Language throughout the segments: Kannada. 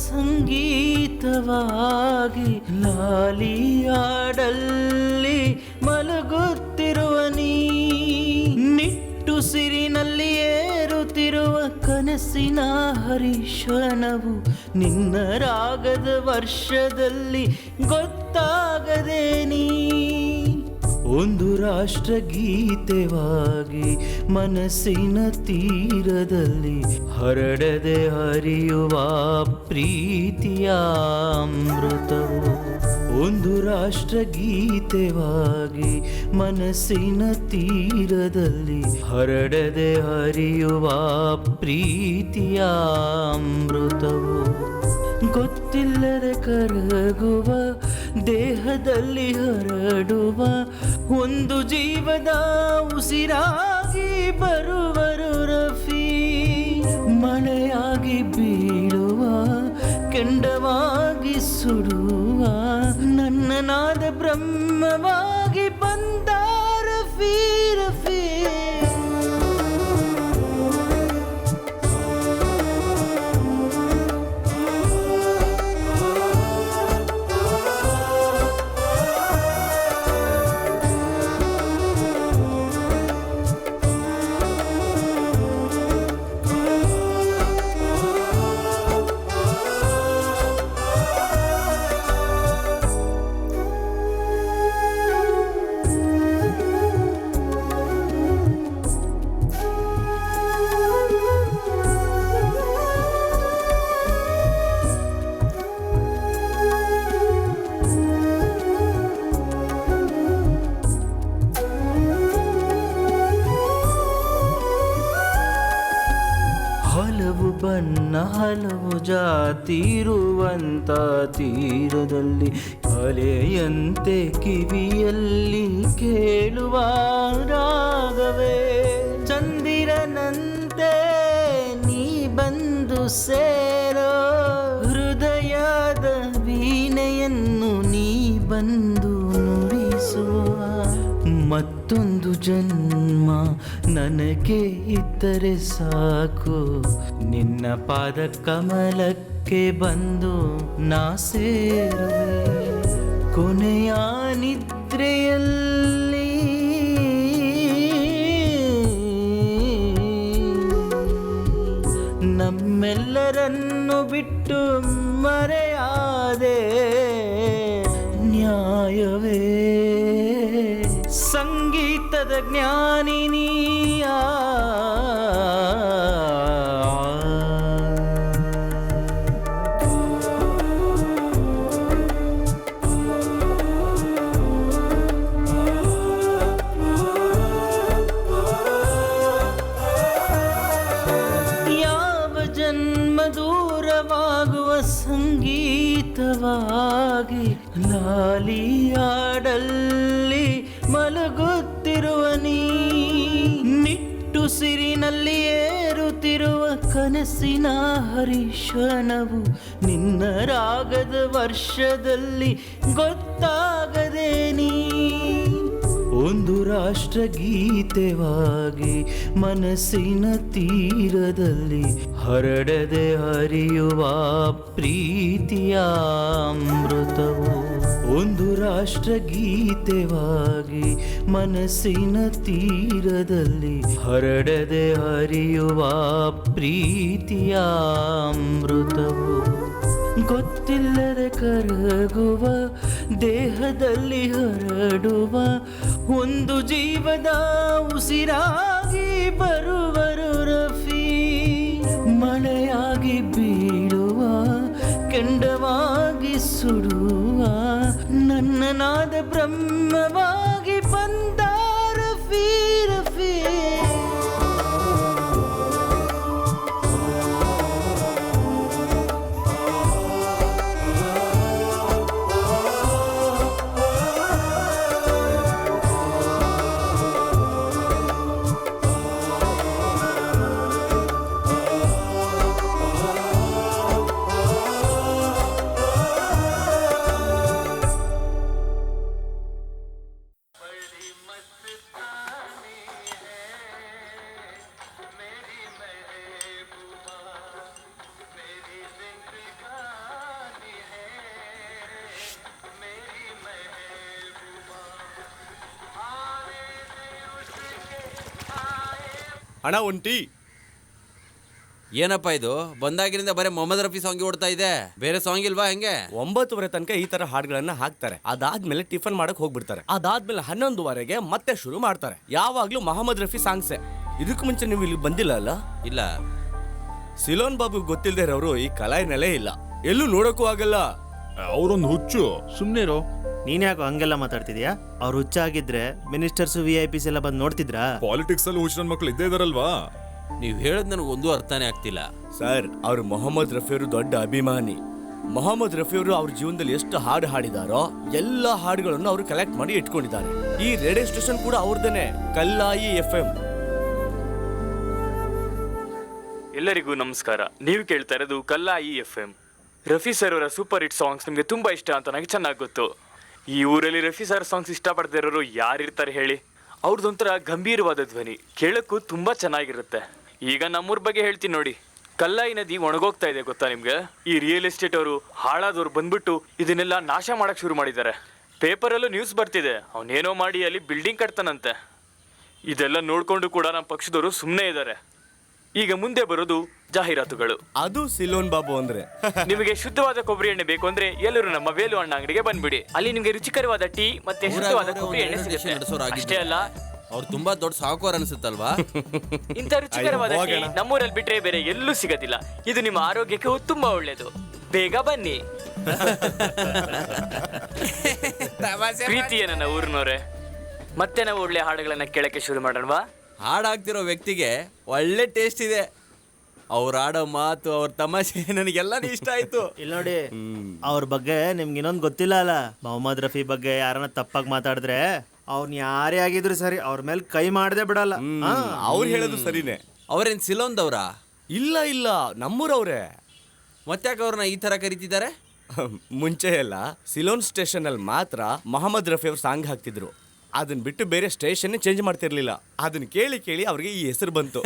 ಸಂಗೀತವಾಗಿ ಲಾಲಿಯಾಡಲ್ಲಿ ಮಲಗುತ್ತಿರುವ ನೀ, ನಿಟ್ಟುಸಿರಿನಲ್ಲಿ ಏರುತ್ತಿರುವ ಕನಸಿನ ಹರಿಶ್ವನವು ನಿನ್ನ ರಾಗದ ವರ್ಷದಲ್ಲಿ ಗೊತ್ತಾಗದೆ ನೀ. ಒಂದು ರಾಷ್ಟ್ರಗೀತೆವಾಗಿ ಮನಸ್ಸಿನ ತೀರದಲ್ಲಿ ಹರಡದೆ ಹರಿಯುವ ಪ್ರೀತಿಯ ಅಮೃತವು. ಒಂದು ರಾಷ್ಟ್ರಗೀತೆವಾಗಿ ಮನಸ್ಸಿನ ತೀರದಲ್ಲಿ ಹರಡದೆ ಹರಿಯುವ ಪ್ರೀತಿಯ ಅಮೃತವು. ಗೊತ್ತಿಲ್ಲದೆ ಕರಗುವ ದೇಹದಲ್ಲಿ ಹರಡುವ ಒಂದು ಜೀವದ ಉಸಿರಾಗಿ ಬರುವರು ರಫಿ. ಮಳೆಯಾಗಿ ಬೀಳುವ ಕೆಂಡವಾಗಿ ಸುಡುವ ನನ್ನ ನಾದ ಬ್ರಹ್ಮವಾಗಿ ಬಂದ ರಫಿ ರಫಿ. ಹಲವು ಬಣ್ಣ ಹಲವು ಜಾತಿ ಇರುವಂತ ತೀರದಲ್ಲಿ ಅಲೆಯಂತೆ ಕಿವಿಯಲ್ಲಿ ಕೇಳುವ ರಾಗವೇ. ಚಂದಿರನಂತೆ ನೀ ಬಂದು ಸೇರೋ ಹೃದಯದ ವೀಣೆಯನ್ನು ನೀ ಬಂದು ನುಡಿಸುವ. ಮತ್ತೊಂದು ಜನ್ಮ ನನಗೆ ಇದ್ದರೆ ಸಾಕು, ನಿನ್ನ ಪಾದ ಕಮಲಕ್ಕೆ ಬಂದು ನಾ ಸೇರುವೆ. ಕೊನೆಯ ನಿದ್ರೆಯಲ್ಲಿ ನಮ್ಮೆಲ್ಲರನ್ನು ಬಿಟ್ಟು ಮರೆಯಾದೆ ನ್ಯಾಯವೇ. ಸಂಗೀತದ ಜ್ಞಾನಿನಿಯ ಯಾವ ಜನ್ಮ ದೂರವಾಗುವ ಸಂಗೀತವಾಗಿ ಲಾಲಿಯಾಡಲ್ಲಿ ಮಲಗುತ್ತಿರುವ ನೀ, ನಿಟ್ಟುಸಿರಿನಲ್ಲಿ ಏರುತ್ತಿರುವ ಕನಸಿನ ಹರಿಶ್ವನವು ನಿನ್ನ ರಾಗದ ವರ್ಷದಲ್ಲಿ ಗೊತ್ತಾಗದೆ ನೀ. ಒಂದು ರಾಷ್ಟ್ರಗೀತೆವಾಗಿ ಮನಸ್ಸಿನ ತೀರದಲ್ಲಿ ಹರಡದೆ ಹರಿಯುವ ಪ್ರೀತಿಯ ಅಮೃತವು. ಒಂದು ರಾಷ್ಟ್ರಗೀತೆವಾಗಿ ಮನಸ್ಸಿನ ತೀರದಲ್ಲಿ ಹರಡದೆ ಹರಿಯುವ ಪ್ರೀತಿಯ ಅಮೃತವು. ಗೊತ್ತಿಲ್ಲದೆ ಕರಗುವ ದೇಹದಲ್ಲಿ ಹರಡುವ ಒಂದು ಜೀವದ ಉಸಿರಾಗಿ ಬರುವರು ರಫಿ. ಮಳೆಯಾಗಿ ಬೀಳುವ ಕೆಂಡವಾಗಿ ಸುಡುವ ನನ್ನ ನಾದ ಬ್ರಹ್ಮವಾಗಿ ಬಂದ ರಫಿ ರಫಿ. ಅಣ್ಣ ಒಂದು ಟೀ. ಏನಪ್ಪ ಇದು ಬಂದಾಗಿರಿಂದ ಬರೀ ಮೊಹಮ್ಮದ್ ರಫಿ ಸಾಂಗ್ ಓಡ್ತಾ ಇದೆ, ಬೇರೆ ಸಾಂಗ್ ಇಲ್ವಾ? ಹೆಂಗೆ 9:30 ತನಕ ಈ ತರ ಹಾಡುಗಳನ್ನ ಹಾಕ್ತಾರೆ. ಅದಾದ್ಮೇಲೆ ಟಿಫನ್ ಮಾಡಕ್ ಹೋಗ್ಬಿಡ್ತಾರೆ. ಅದಾದ್ಮೇಲೆ 11:30ಗೆ ಮತ್ತೆ ಶುರು ಮಾಡ್ತಾರೆ. ಯಾವಾಗ್ಲೂ ಮೊಹಮ್ಮದ್ ರಫಿ ಸಾಂಗ್ಸೆ. ಇದಕ್ಕೂ ಮುಂಚೆ ನೀವು ಇಲ್ಲಿ ಬಂದಿಲ್ಲ ಅಲ್ಲ? ಇಲ್ಲ. ಸಿಲೋನ್ ಬಾಬು ಗೊತ್ತಿಲ್ಲದೆ ಇರೋರು ಈ ಕಲಾಯಿನಲ್ಲೇ ಇಲ್ಲ, ಎಲ್ಲೂ ನೋಡಕ್ಕೂ ಆಗಲ್ಲ. ಅವರೊಂದು ಹುಚ್ಚು. ಸುಮ್ನಿರೋ, ನೀನ್ ಯಾಕೋ ಹಂಗೆಲ್ಲ ಮಾತಾಡ್ತಿದ್ಯಾ? ಅವ್ರು ಹುಚ್ಚಾಗಿದ್ರೆ ಮಿನಿಸ್ಟರ್ಸ್ VIPs ಎಲ್ಲ ಬಂದು ನೋಡ್ತಿದ್ರಾ? ಪಾಲಿಟಿಕ್ಸ್ ಅಲ್ಲಿ ಹುಚ್ಚು ಮಕ್ಕಳು ಇದ್ದೇ ಇದಾರಲ್ವಾ? ನೀವು ಹೇಳದ್ ನನಗೆ ಒಂದು ಅರ್ಥನೇ ಆಗ್ತಿಲ್ಲ. ಸರ್, ಅವರು ಮೊಹಮ್ಮದ್ ರಫಿ ಅವರು ದೊಡ್ಡ ಅಭಿಮಾನಿ. ಮೊಹಮ್ಮದ್ ರಫಿ ಅವರು ಅವ್ರ ಜೀವನದಲ್ಲಿ ಎಷ್ಟು ಹಾಡು ಹಾಡಿದಾರೋ ಎಲ್ಲ ಹಾಡುಗಳನ್ನು ಅವರು ಕಲೆಕ್ಟ್ ಮಾಡಿ ಇಟ್ಕೊಂಡಿದ್ದಾರೆ. ಈ ರೇಡಿಯೋ ಸ್ಟೇಷನ್ ಕೂಡ ಅವ್ರದೇನೆ, ಕಲ್ಲಾಯಿ FM. ಎಲ್ಲರಿಗೂ ನಮಸ್ಕಾರ. ನೀವು ಕೇಳ್ತಾ ಇರೋದು ಕಲ್ಲಾಯಿ FM. ರಫಿ ಸರ್ ಅವರ ಸೂಪರ್ ಹಿಟ್ ಸಾಂಗ್ಸ್ ನಿಮಗೆ ತುಂಬ ಇಷ್ಟ ಅಂತ ನನಗೆ ಚೆನ್ನಾಗಿ ಗೊತ್ತು. ಈ ಊರಲ್ಲಿ ರಫಿ ಸರ್ ಸಾಂಗ್ಸ್ ಇಷ್ಟಪಡದೇ ಇರೋರು ಯಾರಿರ್ತಾರೆ ಹೇಳಿ? ಅವ್ರದ್ದೊಂಥರ ಗಂಭೀರವಾದ ಧ್ವನಿ, ಕೇಳೋಕ್ಕೂ ತುಂಬ ಚೆನ್ನಾಗಿರುತ್ತೆ. ಈಗ ನಮ್ಮೂರ ಬಗ್ಗೆ ಹೇಳ್ತೀನಿ ನೋಡಿ. ಕಲ್ಲಾಯಿ ನದಿ ಒಣಗೋಗ್ತಾ ಇದೆ ಗೊತ್ತಾ ನಿಮ್ಗೆ? ಈ ರಿಯಲ್ ಎಸ್ಟೇಟ್ ಅವರು ಹಾಳಾದವ್ರು ಬಂದ್ಬಿಟ್ಟು ಇದನ್ನೆಲ್ಲ ನಾಶ ಮಾಡಕ್ ಶುರು ಮಾಡಿದ್ದಾರೆ. ಪೇಪರಲ್ಲೂ ನ್ಯೂಸ್ ಬರ್ತಿದೆ, ಅವನೇನೋ ಮಾಡಿ ಅಲ್ಲಿ ಬಿಲ್ಡಿಂಗ್ ಕಟ್ತಾನಂತೆ. ಇದೆಲ್ಲ ನೋಡ್ಕೊಂಡು ಕೂಡ ನಮ್ಮ ಪಕ್ಷದವರು ಸುಮ್ಮನೆ ಇದ್ದಾರೆ. ಈಗ ಮುಂದೆ ಬರೋದು ಜಾಹೀರಾತುಗಳು. ಅದು ಸಿಲೋನ್ ಬಾಬು ಅಂದ್ರೆ. ನಿಮಗೆ ಶುದ್ಧವಾದ ಕೊಬ್ಬರಿ ಎಣ್ಣೆ ಬೇಕು ಅಂದ್ರೆ ಎಲ್ಲರೂ ನಮ್ಮ ವೇಲು ಅಣ್ಣ ಅಂಗಡಿಗೆ ಬಂದ್ಬಿಡಿ. ಅಲ್ಲಿ ನಿಮಗೆ ರುಚಿಕರವಾದ ಟೀ ಮತ್ತೆ ಶುದ್ಧವಾದ ಕೊಬ್ಬರಿ ಎಣ್ಣೆ ಸಿಗುತ್ತೆ. ಅಷ್ಟೇ ಅಲ್ಲ, ಅವ್ರು ತುಂಬಾ ದೊಡ್ಡ ಸಾಹುಕಾರ ಅನ್ಸುತ್ತಲ್ವಾ? ಇಂಥ ರುಚಿಕರವಾದ ಟೀ ನಮ್ಮೂರಲ್ಲಿ ಬಿಟ್ರೆ ಬೇರೆ ಎಲ್ಲೂ ಸಿಗೋದಿಲ್ಲ. ಇದು ನಿಮ್ಮ ಆರೋಗ್ಯಕ್ಕೆ ತುಂಬಾ ಒಳ್ಳೇದು. ಬೇಗ ಬನ್ನಿ. ಪ್ರೀತಿಯ ನನ್ನ ಊರಿನವರೇ, ಮತ್ತೆ ನಾವು ಒಳ್ಳೆ ಹಾಡುಗಳನ್ನ ಕೇಳಕ್ಕೆ ಶುರು ಮಾಡೋಣವಾ? ಹಾಡಾಗ್ತಿರೋ ವ್ಯಕ್ತಿಗೆ ಒಳ್ಳೆ ಟೇಸ್ಟ್ ಇದೆ. ಅವ್ರು ಆಡೋ ಮಾತು, ಅವ್ರ ತಮಾಷೆ ನನಗೆಲ್ಲಾನು ಇಷ್ಟ ಆಯ್ತು. ಇಲ್ಲಿ ನೋಡಿ, ಅವ್ರ ಬಗ್ಗೆ ನಿಮ್ಗೆ ಇನ್ನೊಂದು ಗೊತ್ತಿಲ್ಲ ಅಲ್ಲ? ಮೊಹಮ್ಮದ್ ರಫಿ ಬಗ್ಗೆ ಯಾರನ್ನ ತಪ್ಪಾಗಿ ಮಾತಾಡಿದ್ರೆ ಅವ್ರನ್ನ ಯಾರೇ ಆಗಿದ್ರು ಸರಿ, ಅವ್ರ ಮೇಲೆ ಕೈ ಮಾಡದೆ ಬಿಡಲ್ಲ. ಅವ್ರು ಹೇಳೋದು ಸರಿನೇ. ಅವ್ರೇನ್ ಸಿಲೋನ್ದವ್ರ? ಇಲ್ಲ ಇಲ್ಲ, ನಮ್ಮೂರವ್ರೆ. ಮತ್ತ್ಯಾಕೆ ಅವ್ರನ್ನ ಈ ತರ ಕರೀತಿದ್ದಾರೆ? ಮುಂಚೆ ಎಲ್ಲ ಸಿಲೋನ್ ಸ್ಟೇಷನ್ ಅಲ್ಲಿ ಮಾತ್ರ ಮೊಹಮ್ಮದ್ ರಫಿ ಅವ್ರ ಸಾಂಗ್ ಹಾಕ್ತಿದ್ರು. ಅದನ್ನ ಬಿಟ್ಟು ಬೇರೆ ಸ್ಟೇಷನ್ ಚೇಂಜ್ ಮಾಡ್ತಿರ್ಲಿಲ್ಲ. ಅದನ್ನ ಕೇಳಿ ಕೇಳಿ ಅವ್ರಿಗೆ ಈ ಹೆಸರು ಬಂತು.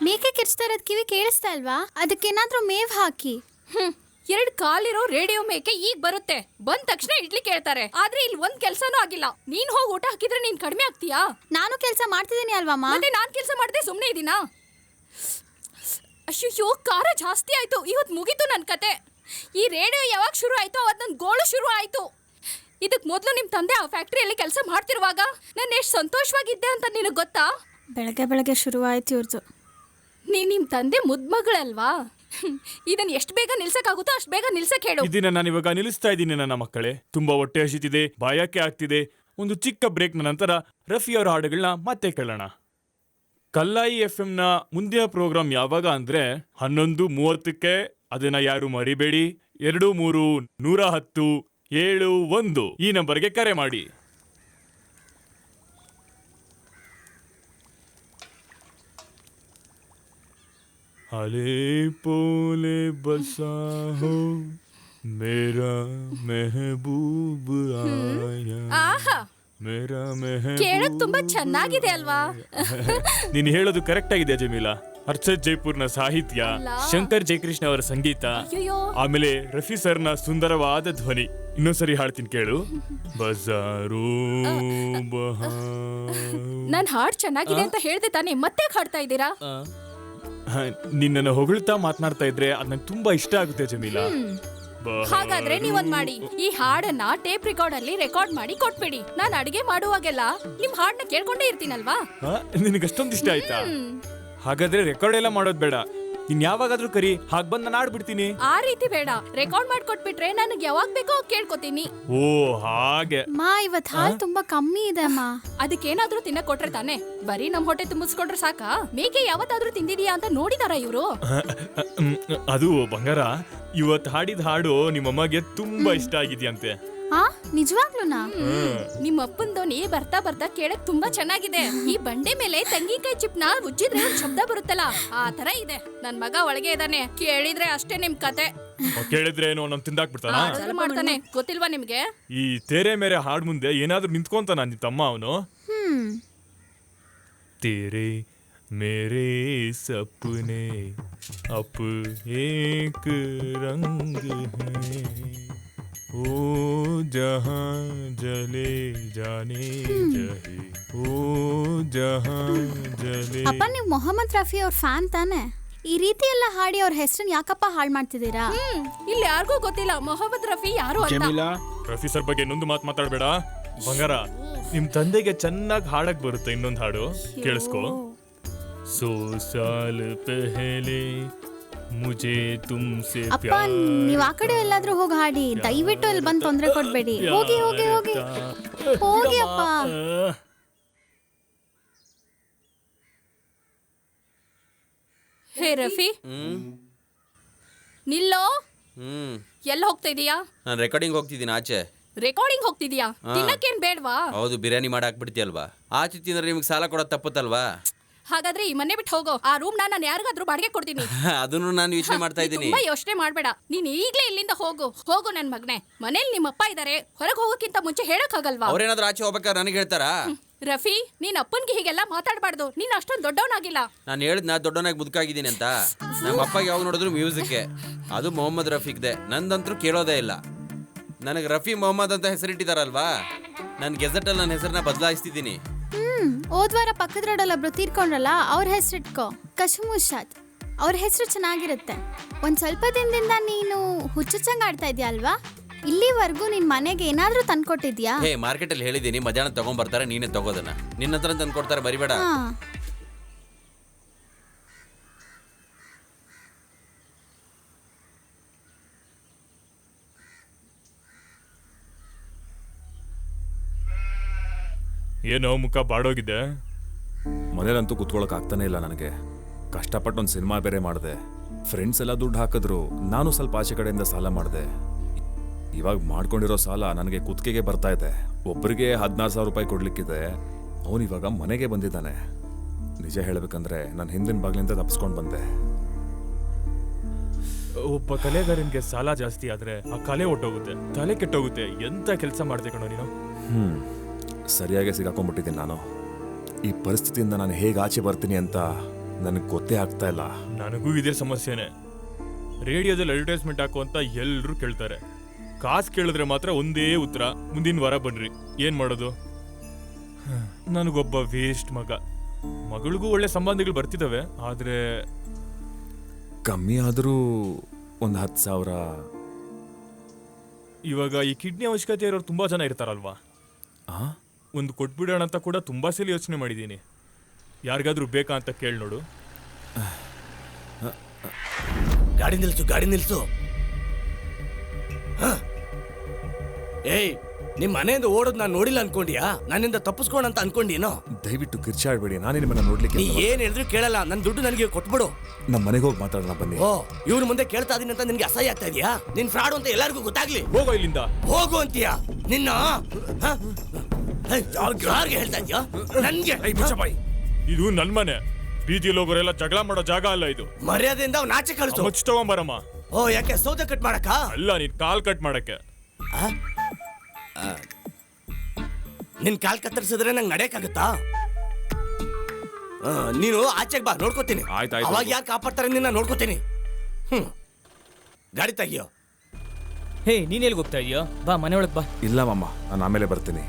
ಮೇಕೆ ಕಿರ್ಚ್ತಾ ಇರೋದ್ ಕಿವಿ ಕೇಳಿಸ್ತಾ ಇಲ್ವಾ? ಅದಕ್ಕೇನಾದ್ರೂ ಮೇವ್ ಹಾಕಿ. 2 ಕಾಲಿರೋ ರೇಡಿಯೋ ಮೇಕೆ ಈಗ ಬರುತ್ತೆ, ಬಂದ ತಕ್ಷಣ ಇಡ್ಲಿ ಕೇಳ್ತಾರೆ. ಆದ್ರೆ ಇಲ್ಲಿ ಒಂದ್ ಕೆಲ್ಸನೂ ಆಗಿಲ್ಲ. ನೀನ್ ಹೋಗಿ ಊಟ ಹಾಕಿದ್ರೆ ನೀನ್ ಕಡಿಮೆ ಆಗ್ತೀಯಾ? ನಾನು ಕೆಲಸ ಮಾಡ್ತಿದ್ದೀನಿ ಅಲ್ವಮ್ಮ? ಮತ್ತೆ ನಾನ್ ಕೆಲಸ ಮಾಡದೆ ಸುಮ್ನೆ ಇದೀನಾ? ಅಯ್ಯೋ, ಖಾರ ಜಾಸ್ತಿ ಆಯ್ತು. ಇವತ್ತು ಮುಗೀತು ನನ್ ಕತೆ. ಈ ರೇಡಿಯೋ ಯಾವಾಗ ಶುರು ಆಯ್ತು ಅವತ್ತು ನನ್ ಗೋಳು ಶುರು ಆಯ್ತು. ಇದಕ್ ಮೊದಲು ನಿಮ್ ತಂದೆ ಆ ಫ್ಯಾಕ್ಟ್ರಿಯಲ್ಲಿ ಕೆಲಸ ಮಾಡ್ತಿರುವಾಗ ನಾನು ಎಷ್ಟು ಸಂತೋಷವಾಗಿದ್ದೆ ಅಂತ ನಿನಗೆ ಗೊತ್ತಾ? ಬೆಳಗ್ಗೆ ಬೆಳಗ್ಗೆ ಶುರು ಆಯ್ತು ಇವ್ರದ್ದು. ನಿಮ್ ತಂದೆ ಮುದ್ಮಗಳಲ್ವಾ? ಇದನ್ನ ಎಷ್ಟು ಬೇಗ ನಿಲ್ಸಕ್ಕಾಗುತ್ತೋ ಅಷ್ಟು ಬೇಗ ನಿಲ್ಸಕ್ ಹೇಳು. ಇದನ್ನ ನಾನು ಇವಾಗ ನಿಲ್ಲಿಸ್ತಾ ಇದ್ದೀನಿ ನನ್ನ ಮಕ್ಕಳೇ. ತುಂಬಾ ಹೊಟ್ಟೆ ಹಸಿತಿದೆ, ಬಾಯಕ್ಕೆ ಆಗ್ತಿದೆ. ಒಂದು ಚಿಕ್ಕ ಬ್ರೇಕ್ನ ನಂತರ ರಫಿ ಅವರ ಹಾಡುಗಳನ್ನ ಮತ್ತೆ ಕೇಳೋಣ. ಕಲ್ಲಾಯಿ FM ನ ಮುಂದಿನ ಪ್ರೋಗ್ರಾಂ ಯಾವಾಗ ಅಂದ್ರೆ 11:30ಕ್ಕೆ. ಅದನ್ನ ಯಾರು ಮರಿಬೇಡಿ. 23-110-71 ಈ ನಂಬರ್ಗೆ ಕರೆ ಮಾಡಿ. ಹಲೇ ಪೋಲೆ ಬಸಾ ಹೋ ಮೇರಾ ಮೆಹಬೂಬ್ ಆಯಾ. ಆಹಾ, ಮೇರಾ ಮೆಹಬೂಬ್. ಕೇಳಕ್ ತುಂಬಾ ಚೆನ್ನಾಗಿದೆ ಅಲ್ವಾ? ನೀನು ಹೇಳೋದು ಕರೆಕ್ಟ್ ಆಗಿದೆ ಜಮೀಲಾ. ಹರ್ಷದ್ ಜೈಪುರ್ನ ಸಾಹಿತ್ಯ, ಶಂಕರ್ ಜಯಕೃಷ್ಣ ಅವರ ಸಂಗೀತ, ಅಯ್ಯೋ, ಆಮೇಲೆ ರಫಿ ಸರ್ನ ಸುಂದರವಾದ ಧ್ವನಿ. ಇನ್ನೊಂದ್ಸರಿ ಹಾಡ್ತೀನಿ ಕೇಳು. ಬಜಾರು ನನ್ ಹಾಡ್ ಚೆನ್ನಾಗಿದೆ ಅಂತ ಹೇಳ್ದೆ ತಾನೆ, ಮತ್ತೆ ಹಾಡ್ತಾ ಇದ್ದೀರಾ? ನಿನ್ನನ್ನು ಹೊಗಳ್ತಾ ಮಾತನಾಡ್ತಾ ಇದ್ರೆ ಅದ್ ನಂಗೆ ತುಂಬಾ ಇಷ್ಟ ಆಗುತ್ತೆ ಜಮೀಲಾ. ಹಾಗಾದ್ರೆ ನೀವೊಂದ್ ಮಾಡಿ, ಈ ಹಾಡನ್ನ ಟೇಪ್ ರೆಕಾರ್ಡ್ ಅಲ್ಲಿ ರೆಕಾರ್ಡ್ ಮಾಡಿ ಕೊಟ್ಬಿಡಿ. ನಾನ್ ಅಡಿಗೆ ಮಾಡುವಾಗೆಲ್ಲ ನಿಮ್ ಹಾಡ್ನ ಕೇಳ್ಕೊಂಡೇ ಇರ್ತೀನಲ್ವಾ? ನಿನಗೆ ಅಷ್ಟೊಂದು ಇಷ್ಟ ಆಯ್ತಾ? ಹಾಗಾದ್ರೆ ರೆಕಾರ್ಡ್ ಎಲ್ಲ ಮಾಡೋದ್ ಬೇಡ, ಇನ್ ಯಾವಾಗಾದ್ರೂ ಕರಿ, ಹಾಗ್ ಬಂದ್ ನಾನು ಆಡ್ಬಿಡ್ತೀನಿ. ಆ ರೀತಿ ಬೇಡ, ರೆಕಾರ್ಡ್ ಮಾಡ್ಕೊಟ್ಬಿಟ್ರೆ ನನಗೆ ಯಾವಾಗ ಬೇಕೋ ಅವಾಗ ಕೇಳ್ಕೊತೀನಿ. ಓ ಹಾಗೆ. ಮಾ ಇವತ್ ಹಾಲ್ ತುಂಬಾ ಕಮ್ಮಿ ಇದೆ ಅಮ್ಮ. ಅದಕ್ಕೇನಾದ್ರೂ ತಿನ್ನಕ್ ಕೊಟ್ರೆ ತಾನೆ, ಬರೀ ನಮ್ ಹೊಟ್ಟೆ ತುಂಬಿಸ್ಕೊಂಡ್ರೆ ಸಾಕಾ? ಮೇಕೆ ಯಾವತ್ತಾದ್ರೂ ತಿಂದಿದ್ಯಾ ಅಂತ ನೋಡಿದಾರ ಇವ್ರು? ಅದು ಬಂಗಾರ, ಇವತ್ ಹಾಡಿದ ಹಾಡು ನಿಮ್ಮಮ್ಮಗೆ ತುಂಬಾ ಇಷ್ಟ ಆಗಿದ್ಯಂತೆ. ಹಾ ನಿಜವಾಗ್ಲೂನಾ? ನಿಮ್ಮ ಅಪ್ಪನ್ ಧ್ವನಿ ಬರ್ತಾ ಬರ್ತಾ ಕೇಳಕ್ ತುಂಬಾ ಚೆನ್ನಾಗಿದೆ. ಈ ಬಂಡೆ ಮೇಲೆ ತೆಂಗಿನಕಾಯಿ ಚಿಪ್ನ ಉಜ್ಜಿದ್ರೆ ಒಂದ್ ಶಬ್ದ ಬರುತ್ತಲ್ಲ, ಆ ತರ ಇದೆ. ನನ್ ಮಗ ಒಳಗೆ ಇದಾನೆ, ಕೇಳಿದ್ರೆ ಅಷ್ಟೇ ನಿಮ್ ಕತೆ. ಕೇಳಿದ್ರೆ ಏನೋ ನಮ್ ತಿಂದಾಕ್ಬಿಡ್ತಾನ. ಅದೆಲ್ಲ ಮಾಡ್ತಾನೆ, ಗೊತ್ತಿಲ್ವಾ ನಿಮ್ಗೆ? ಈ ತೇರೆ ಮೇರೆ ಹಾಡ್ ಮುಂದೆ ಏನಾದ್ರೂ ನಿಂತ್ಕೊಂತಾನ ನಿನ್ ತಮ್ಮ ಅವನು? तेरे मेरे सपने अप एक रंग है ओ जहां जले जाने जहे ओ जहां जले. ಅಪ್ಪ ನೀವು ಮೊಹಮ್ಮದ್ ರಫಿ ಅವ್ರ ಫ್ಯಾನ್ ತಾನೆ? ಈ ರೀತಿ ಎಲ್ಲ ಹಾಡಿ ಅವ್ರ ಹೆಸರನ್ನ ಯಾಕಪ್ಪ ಹಾಳು ಮಾಡ್ತಿದ್ದೀರಾ? ಇಲ್ಲಿ ಯಾರಿಗೂ ಗೊತ್ತಿಲ್ಲ ಮೊಹಮ್ಮದ್ ರಫಿ ಯಾರು ಅಂತ. ರಫಿ ಸರ್ ಬಗ್ಗೆ ಇನ್ನೊಂದು ಮಾತು ಮಾತಾಡ್ಬೇಡ ಬಂಗಾರ. ನಿಮ್ ತಂದೆಗೆ ಚೆನ್ನಾಗಿ ಹಾಡಕ್ ಬರುತ್ತೆ, ಇನ್ನೊಂದು ಹಾಡು ಕೇಳಿಸ್ಕೊ. ಸೋ ಸಾಲ್ ಪೆಹಲೆ ಮುಜೆ ತುಮ್ಸೆ ಅಪ್ಪ ನೀವ್ ಆ ಕಡೆ ಎಲ್ಲಾದ್ರೂ ಹೋಗಿ ಹಾಡಿ, ದಯವಿಟ್ಟು ಇಲ್ಲಿ ಬಂದು ತೊಂದರೆ ಕೊಡ್ಬೇಡಿ. ಹೋಗಿ ಹೋಗಿ ಹೋಗಿ ಹೋಗಿ ಅಪ್ಪ. ಹೇ ರಫಿ, ನಿಲ್ಲೋ. ಎಲ್ಲ ಹೋಗ್ತಾ ಇದೀಯಾ? ನಾನು ರೆಕಾರ್ಡಿಂಗ್ ಹೋಗ್ತಿದ್ದೀನಿ ಆಚೆ. ರೆಕಾರ್ಡಿಂಗ್ ಹೋಗ್ತಿದ್ಯಾ? ತಿನ್ನಕ್ಕೇನ್ ಬೇಡ್ವಾ? ಹೌದು, ಬಿರಿಯಾನಿ ಮಾಡಾಕ್ ಬಿಡ್ತೀಯಲ್ವಾ? ಆಚೆ ತಿಂದ್ರೆ ನಿಮ್ಗೆ ಸಾಲ ಕೊಡೋದು ತಪ್ಪುತ್ತಲ್ವಾ? ಹಾಗಾದ್ರೆ ಈ ಮನೆ ಬಿಟ್ಟು ಹೋಗೋ. ಆ ರೂಮ್ ನಾನು ಯಾರಿಗಾದ್ರೂ ಬಾಡಿಗೆ ಕೊಡ್ತೀನಿ. ಅದನ್ನು ನಾನು ಯೋಚನೆ ಮಾಡ್ತಾ ಇದ್ದೀನಿ. ತುಂಬಾ ಯೋಚನೆ ಮಾಡ್ಬೇಡ, ನೀನ್ ಈಗ್ಲೇ ಇಲ್ಲಿಂದ ಹೋಗು. ಹೋಗು ನನ್ ಮಗನೆ. ಮನೇಲಿ ನಿಮ್ಮಪ್ಪ ಇದಾರೆ, ಹೊರಗೆ ಹೋಗೋಕ್ಕಿಂತ ಮುಂಚೆ ಹೇಳಕ್ ಆಗಲ್ವಾ? ಅವ್ರೇನಾದ್ರೂ ಆಚೆ ಹೋಗ್ಬೇಕಾದ್ರೆ ನನಗೆ ಹೇಳ್ತಾರಾ? ರಫಿ, ನೀನ್ ಅಪ್ಪನ್ಗೆ ಹೀಗೆಲ್ಲ ಮಾತಾಡ್ಬಾರ್ದು. ನೀನ್ ಅಷ್ಟೊಂದು ದೊಡ್ಡವನಾಗಿಲ್ಲ. ನಾನು ಹೇಳಿದ್ನ ದೊಡ್ಡವನಾಗಿ ಮುದುಕಾಗಿದ್ದೀನಿ ಅಂತ. ನಮ್ಮ ಅಪ್ಪಗೆ ಯಾವಾಗ ನೋಡಿದ್ರು ಮ್ಯೂಸಿಕ್ಗೆ, ಅದು ಮೊಹಮ್ಮದ್ ರಫೀಕ್ದೆ. ನಂದಂತರೂ ಕೇಳೋದೇ ಇಲ್ಲ. ನನಗೆ ರಫಿ ಮೊಹಮ್ಮದ್ ಅಂತ ಹೆಸರಿಟ್ಟಿದಾರಲ್ವಾ, ನನ್ನ ಗೆಜೆಟಲ್ಲಿ ನನ್ನ ಹೆಸರನ್ನ ಬದಲಾಯಿಸ್ತಿದ್ದೀನಿ. ಹೋದ್ವಾರ ಪಕ್ಕದ ರೋಡಲ್ಲಿ ಒಬ್ರು ತೀರ್ಕೊಂಡ್ರಲ್ಲ, ಅವ್ರ ಹೆಸರಿಟ್ಕೋ, ಕಶಮುಷಾದ್. ಅವ್ರ ಹೆಸರು ಚೆನ್ನಾಗಿರುತ್ತೆ. ಒಂದ್ ಸ್ವಲ್ಪ ದಿನದಿಂದ ನೀನು ಹುಚ್ಚುಚ್ಚಂಗ್ ಆಡ್ತಾ ಇದೀಯ ಅಲ್ವಾ? ಇಲ್ಲಿವರೆಗೂ ನಿನ್ ಮನೆಗೆ ಏನಾದ್ರೂ ತಂದ್ಕೊಟ್ಟಿದ್ಯಾ? ಹೇ, ಮಾರ್ಕೆಟಲ್ಲಿ ಹೇಳಿದ್ದೀನಿ ಮಧ್ಯಾಹ್ನ ತಗೊಂಡ್ಬರ್ತಾರೆ, ನೀನೇ ತಗೋದನ್ನ. ನಿನ್ನ ಹತ್ರ ತಂದ್ಕೊಡ್ತಾರೆ, ಬರಿಬೇಡ. ಏನೋ ಮುಖ ಬಾಡೋಗಿದೆ. ಮನೇಲಂತೂ ಕುತ್ಕೊಳಕ್ ಆಗ್ತಾನೆ ಇಲ್ಲ ನನಗೆ. ಕಷ್ಟಪಟ್ಟು ಒಂದು ಸಿನಿಮಾ ಬೇರೆ ಮಾಡಿದೆ. ಫ್ರೆಂಡ್ಸ್ ಎಲ್ಲ ದುಡ್ಡು ಹಾಕಿದ್ರು, ನಾನು ಸ್ವಲ್ಪ ಆಚೆ ಕಡೆಯಿಂದ ಸಾಲ ಮಾಡಿದೆ. ಇವಾಗ ಮಾಡ್ಕೊಂಡಿರೋ ಸಾಲ ನನಗೆ ಕುತ್ತಿಗೆಗೆ ಬರ್ತಾ ಇದೆ. ಒಬ್ಬರಿಗೆ 16,000 ರೂಪಾಯಿ ಕೊಡ್ಲಿಕ್ಕಿದೆ. ಅವನು ಇವಾಗ ಮನೆಗೆ ಬಂದಿದ್ದಾನೆ. ನಿಜ ಹೇಳಬೇಕಂದ್ರೆ ನಾನು ಹಿಂದಿನ ಬಾಗ್ಲಿಂದ ತಪ್ಪಿಸ್ಕೊಂಡು ಬಂದೆ. ಒಬ್ಬ ಕಲೆಗಾರನಿಗೆ ಸಾಲ ಜಾಸ್ತಿ ಆದ್ರೆ ಆ ಕಲೆ ಒಟ್ಟೋಗುತ್ತೆ, ತಲೆ ಕೆಟ್ಟೋಗುತ್ತೆ. ಎಂತ ಕೆಲಸ ಮಾಡ್ದೆ ಕಣೋ ನೀನು. ಸರಿಯಾಗಿ ಸಿಗಾಕೊಂಡ್ಬಿಟ್ಟಿದ್ದೀನಿ ನಾನು. ಈ ಪರಿಸ್ಥಿತಿಯಿಂದ ನಾನು ಹೇಗೆ ಆಚೆ ಬರ್ತೀನಿ ಅಂತ ನನಗೆ ಗೊತ್ತೇ ಆಗ್ತಾ ಇಲ್ಲ. ನನಗೂ ಇದೇ ಸಮಸ್ಯೆನೆ. ರೇಡಿಯೋದಲ್ಲಿ ಅಡ್ವರ್ಟೈಸ್ಮೆಂಟ್ ಹಾಕು ಅಂತ ಎಲ್ಲರೂ ಕೇಳ್ತಾರೆ. ಕಾಸು ಕೇಳಿದ್ರೆ ಮಾತ್ರ ಒಂದೇ ಉತ್ತರ, ಮುಂದಿನ ವಾರ ಬನ್ರಿ. ಏನ್ ಮಾಡೋದು? ನನಗೊಬ್ಬ ವೇಸ್ಟ್ ಮಗ. ಮಗಳಿಗೂ ಒಳ್ಳೆ ಸಂಬಂಧಗಳು ಬರ್ತಿದ್ದಾವೆ, ಆದ್ರೆ ಕಮ್ಮಿ ಆದರೂ ಒಂದು 10,000. ಇವಾಗ ಈ ಕಿಡ್ನಿ ಅವಶ್ಯಕತೆ ಇರೋರು ತುಂಬಾ ಜನ ಇರ್ತಾರಲ್ವಾ, ಒಂದು ಕೊಟ್ಬಿಡೋಣ ಅಂತ ಕೂಡ ತುಂಬಾ ಸಲ ಯೋಚನೆ ಮಾಡಿದ್ದೀನಿ. ಯಾರಿಗಾದ್ರೂ ಬೇಕಾ ಅಂತ ಕೇಳಿ ನೋಡು. ಗಾಡಿ ನಿಲ್ಸು, ಗಾಡಿ ನಿಲ್ಸು. ಏಯ್, ನಿಮ್ ಮನೆಯಿಂದ ಓಡೋದ್ ನಾನು ನೋಡಿಲ್ಲ ಅನ್ಕೊಂಡಿಯಾ? ನನ್ನಿಂದ ತಪ್ಪಿಸ್ಕೋಣ ಅಂತ ಅನ್ಕೊಂಡಿಯೇನೋ? ದಯವಿಟ್ಟು ಕಿರ್ಚಾಡ್ಬೇಡಿ. ನಾನೇ ನಿಮ್ಮನ್ನ ನೋಡ್ಲಿಕ್ಕೆ. ನೀ ಏನ್ ಹೇಳಿದ್ರು ಕೇಳಲ್ಲ. ನನ್ ದುಡ್ಡು ನನಗೆ ಕೊಟ್ಬಿಡು. ನಮ್ಮ ಮನೆಗೆ ಹೋಗಿ ಮಾತಾಡೋಣ ಬನ್ನಿ. ಓ, ಇವ್ರ ಮುಂದೆ ಕೇಳ್ತಾ ಇದೀನಿ ಅಂತ ನಿನ್ಗೆ ಅಸಹ್ಯ ಆಗ್ತಾ ಇದೆಯಾ? ನಿನ್ ಫ್ರಾಡ್ ಅಂತ ಎಲ್ಲರಿಗೂ ಗೊತ್ತಾಗ್ಲಿ. ಹೋಗೋ ಇಲ್ಲಿಂದ. ಹೋಗು ಅಂತೀಯಾ? ನಿನ್ನ ಯಾರಿಗೆ ಹೇಳ್ತಾ ಇದ್ಯಾ? ನನ್ಗೆ ಇದು ನನ್ ಮನೆ. ಬೀದಿಯಲ್ಲಿ ಹೋಗೋರೆಲ್ಲ ಜಗಳ ಮಾಡೋ ಜಾಗ ಅಲ್ಲ ಇದು. ಮರ್ಯಾದೆಯಿಂದ ಅವ್ನ ಆಚೆ ಕಳಿಸು. ಮುಚ್ಚ ತಗೊಂಬರಮ್ಮ. ಓ, ಯಾಕೆ ಸೌದೆ ಕಟ್ ಮಾಡಕ್ಕ? ಅಲ್ಲ, ನೀನ್ ಕಾಲ್ ಕಟ್ ಮಾಡಕ್ಕೆ. ನಿನ್ ಕಾಲ್ ಕತ್ತರಿಸಿದ್ರೆ ನಂಗೆ ನಡೆಯಕ್ಕಾಗತ್ತಾ? ನೀನು ಆಚೆಗೆ ಬಾ, ನೋಡ್ಕೋತೀನಿ. ಅವಾಗ ಯಾರು ಕಾಪಾಡ್ತಾರೆ ನಿನ್ನ ನೋಡ್ಕೋತೀನಿ. ಗಾಡಿ ತೆಗಿಯೋ. ಹೇ, ನೀನ್ ಎಲ್ಲಿಗೆ ಹೋಗ್ತಾ ಇದೀಯೋ? ಬಾ, ಮನೆ ಒಳಗೆ ಬಾ. ಇಲ್ಲ ಮಮ್ಮ, ನಾನು ಆಮೇಲೆ ಬರ್ತೀನಿ.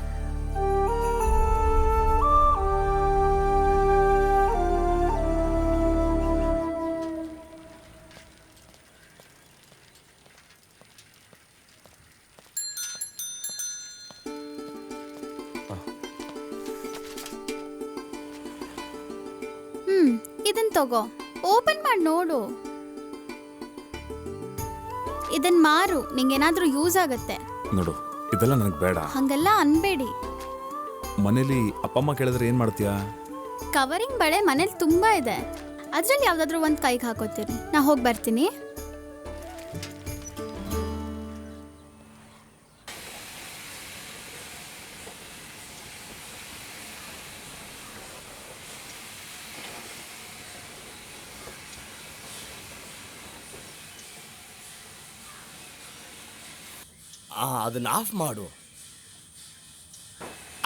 ಇದನ್ ತಗೋ, ಓಪನ್ ಮಾಡಿ ನೋಡು. ಇದನ್ ಮಾರು, ನಿಂಗೇನಾದ್ರೂ ಯೂಸ್ ಆಗತ್ತೆ. ನೋಡು, ಇದೆಲ್ಲ ನನಗೆ ಬೇಡ. ಹಂಗೆಲ್ಲ ಅನ್ಬೇಡಿ. ಮನೇಲಿ ಅಪ್ಪ ಅಮ್ಮ ಕೇಳಿದ್ರೆ ಏನು ಮಾಡ್ತೀಯಾ? ಕವರಿಂಗ್ ಬಳೆ ಮನೇಲಿ ತುಂಬಾ ಇದೆ, ಅದ್ರಲ್ಲಿ ಯಾವ್ದಾದ್ರು ಒಂದ್ ಕೈಗೆ ಹಾಕೋತೀರಿ. ನಾ ಹೋಗಿ ಬರ್ತೀನಿ. ಅದನ್ನ ಆಫ್ ಮಾಡು.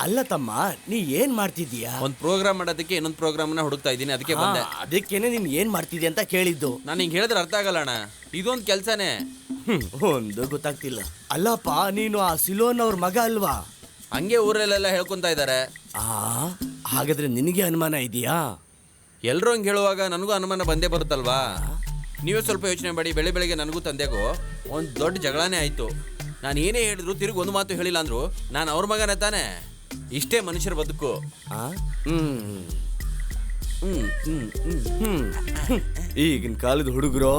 ಅಲ್ಲ ತಮ್ಮ, ನೀ ಏನ್ ಮಾಡ್ತಿದ್ದೀಯಾ? ಒಂದು ಪ್ರೋಗ್ರಾಮ್ ಮಾಡೋದಕ್ಕೆ ಇನ್ನೊಂದು ಪ್ರೋಗ್ರಾಮ್ನ ಹುಡುಕ್ತಾ ಇದ್ದೀನಿ, ಅದಕ್ಕೆ ಬಂದೆ. ಅದಕ್ಕೇನೆ ನೀನ್ ಏನ್ ಮಾಡ್ತಿದ್ಯಾ ಅಂತ ಕೇಳಿದ್ದು. ನಾನು ಹಿಂಗೆ ಹೇಳಿದ್ರೆ ಅರ್ಥ ಆಗಲ್ಲ ಅಣ್ಣ, ಇದೊಂದು ಕೆಲಸನೇ. ಒಂದು ಗೊತ್ತಾಗ್ತಿಲ್ಲ. ಅಲ್ಲಪ್ಪ, ನೀನು ಆ ಸಿಲೋನ್ ಅವ್ರ ಮಗ ಅಲ್ವಾ? ಹಂಗೆ ಊರಲ್ಲೆಲ್ಲ ಹೇಳ್ಕೊಂತ ಇದ್ದಾರೆ. ಹಾಗಾದ್ರೆ ನಿನಗೆ ಅನುಮಾನ ಇದೆಯಾ? ಎಲ್ಲರೂ ಹಂಗೆ ಹೇಳುವಾಗ ನನಗೂ ಅನುಮಾನ ಬಂದೇ ಬರುತ್ತಲ್ವಾ? ನೀವೇ ಸ್ವಲ್ಪ ಯೋಚನೆ ಮಾಡಿ. ಬೆಳಿಗ್ಗೆ ನನಗೂ ತಂದೆಗೂ ಒಂದು ದೊಡ್ಡ ಜಗಳನೇ ಆಯಿತು. ನಾನು ಏನೇ ಹೇಳಿದ್ರು ತಿರುಗಿ ಒಂದು ಮಾತು ಹೇಳಿಲ್ಲ ಅಂದ್ರು ನಾನು ಅವ್ರ ಮಗನೇ ತಾನೆ. ಇಷ್ಟೇ ಮನುಷ್ಯರ ಬದುಕು. ಈಗಿನ ಕಾಲದ ಹುಡುಗರು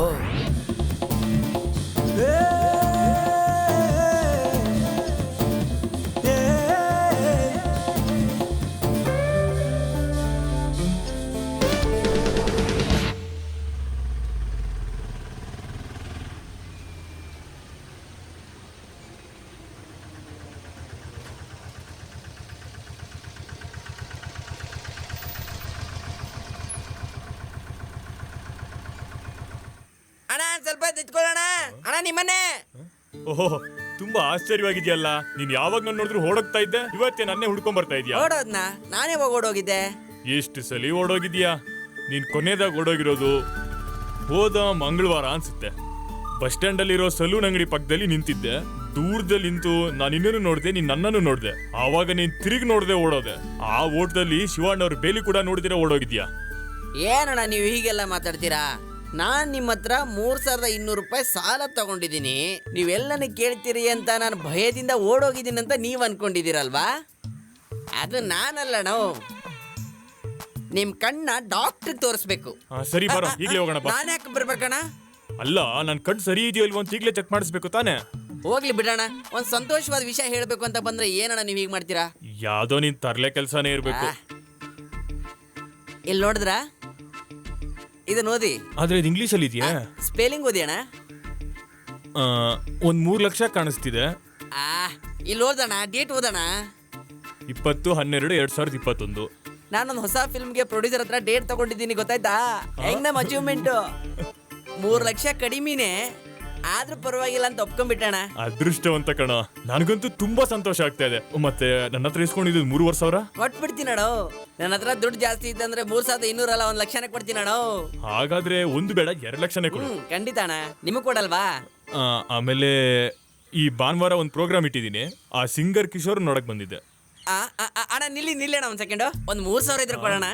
ಸ್ವಲ್ಪ ತಿತ್ಕೊಳ್ಳೋಣ ಅಣ್ಣ ನಿಮ್ಮನ್ನೇ. ಓಹೋ, ತುಂಬಾ ಆಶ್ಚರ್ಯವಾಗಿದೆಯಲ್ಲ. ನೀನ್ ಯಾವಾಗ ನಾನು ನೋಡಿದ್ರು ಓಡೋಗ್ತಾ ಇದ್ದೆ, ಇವತ್ತೇ ನನ್ನೇ ಹುಡ್ಕೊಂಡ್ ಬರ್ತಾ ಇದೀಯಾ? ಓಡೋದ್ನ ನಾನೇ ಓಡೋಗಿದ್ದೆ. ಎಷ್ಟು ಸಲ ಓಡೋಗಿದ್ಯಾ? ನೀನ್ ಕೊನೆದಾಗ ಓಡೋಗಿರೋದು ಹೋದ ಮಂಗಳವಾರ ಅನ್ಸುತ್ತೆ. ಬಸ್ ಸ್ಟ್ಯಾಂಡ್ ಅಲ್ಲಿರೋ ಸಲೂನ್ ಅಂಗಡಿ ಪಕ್ಕದಲ್ಲಿ ನಿಂತಿದ್ದೆ. ದೂರದಲ್ಲಿ ನಿಂತು ನಾನು ಇನ್ನೂ ನೋಡ್ದೆ, ನೀನ್ ನನ್ನನ್ನು ನೋಡ್ದೆ. ಆವಾಗ ನೀನ್ ತಿರುಗಿ ನೋಡ್ದೆ ಓಡೋದೆ. ಆ ಓಟದಲ್ಲಿ ಶಿವಣ್ಣವ್ರ ಬೇಲಿ ಕೂಡ ನೋಡಿದಿರ ಓಡೋಗಿದ್ಯಾ? ಏನಣ್ಣ ನೀವು ಹೀಗೆಲ್ಲ ಮಾತಾಡ್ತೀರಾ? ನಾನ್ ನಿಮ್ಮ ಹತ್ರ 3200 ರೂಪಾಯಿ ಸಾಲ ತಗೊಂಡಿದ್ದೀನಿ. ನೀವೆಲ್ಲನ ಕೇಳ್ತೀರಿ ಅಂತ ನಾನು ಭಯದಿಂದ ಓಡೋಗಿದ್ದೀನಿ ಅಂತ ನೀವ್ ಅನ್ಕೊಂಡಿದ್ದೀರಲ್ವಾ? ಅದು ನಾನಲ್ಲಣ್ಣ. ನಿಮ್ ಕಣ್ಣ ಡಾಕ್ಟ್ರಿಗೆ ತೋರಿಸ್ಬೇಕು. ಸರಿ ಬರೋ, ಈಗಲೇ ಹೋಗೋಣ. ನಾನು ಯಾಕೆ ಬರ್ಬೇಕಣ್ಣ? ಅಲ್ಲ, ನನ್ ಕಣ್ ಸರಿ ಇದೆಯೋ ಇಲ್ವೋ ಅಂತ ಈಗಲೇ ಚೆಕ್ ಮಾಡಿಸ್ಬೇಕು ತಾನೆ. ಹೋಗ್ಲಿ ಬಿಡೋಣ. ಒಂದ್ ಸಂತೋಷವಾದ ವಿಷಯ ಹೇಳ್ಬೇಕು ಅಂತ ಬಂದ್ರೆ ಏನಣ್ಣ ನೀವ್ ಹೀಗ್ ಮಾಡ್ತೀರಾ? ಯಾವ್ದೋ ನೀನ್ ತರ್ಲೆ ಕೆಲ್ಸಾನೇ ಇರ್ಬೇಕು. ಇಲ್ಲಿ ನೋಡಿದ್ರ, ಇದನ್ನ ಓದಿ. ಆದ್ರೆ ಇದು ಇಂಗ್ಲಿಷ್ ಅಲ್ಲಿ ಇದೆಯಾ? ಸ್ಪೆಲ್ಲಿಂಗ್ ಓದಿ ಅಣ್ಣ. ಒಂದ್ 3 ಲಕ್ಷ ಕಾಣಿಸ್ತಿದೆ. ಇಲ್ಲಿ ಓದೋಣ, ಡೇಟ್ ಓದೋಣ. 20/12/2021. ನಾನೊಂದು ಹೊಸ ಫಿಲ್ಮ್ಗೆ ಪ್ರೊಡ್ಯೂಸರ್ ಹತ್ರ ಡೇಟ್ ತಗೊಂಡಿದ್ದೀನಿ, ಗೊತ್ತಾಯ್ತಾ? ಹೆಂಗ್ ನಮ್ಮ ಅಚೀವ್ಮೆಂಟ್. 3 ಲಕ್ಷ ಕಡಿಮೆನೆ ಆದ್ರೂ ಪರವಾಗಿಲ್ಲ ಅಂತ ಒಪ್ಕೊಂಡ್ಬಿಟ್ಟಣ. ಅದೃಷ್ಟವಂತ ಕಣ. ನನಗಂತೂ ತುಂಬಾ ಸಂತೋಷ ಆಗ್ತಾ ಇದೆ. ಮತ್ತೆ ನನ್ನ ಹತ್ರ ಇಸ್ಕೊಂಡಿದ್ದು 3,500,000 ಕೊಟ್ಬಿಡ್ತೀನಿ ಅಣ್ಣ. ನನ್ನ ಹತ್ರ ದುಡ್ಡು ಜಾಸ್ತಿ ಇದ್ದಂದ್ರೆ 3,200 ಅಲ್ಲ, 1 ಲಕ್ಷನೇ ಕೊಡ್ತೀನಿ ಅಣ್ಣ. ಹಾಗಾದ್ರೆ ಒಂದು ಬೇಡ 2 ಲಕ್ಷನೇ ಕೊಡು. ಖಂಡಿತ ಅಣ್ಣ. ನಿಮಗ್ ಕೊಡಲ್ವಾ? ಆಮೇಲೆ ಈ ಭಾನುವಾರ ಒಂದು ಪ್ರೋಗ್ರಾಮ್ ಇಟ್ಟಿದ್ದೀನಿ. ಆ ಸಿಂಗರ್ ಕಿಶೋರ್ ನೋಡಕ್ ಬಂದಿದ್ದೆ. ಅಣ್ಣ ನಿಲ್ಲಿ ಅಣ್ಣ, 1 ಸೆಕೆಂಡ್. ಒಂದು 3,000 ಇದ್ರೆ ಕೊಡೋಣ.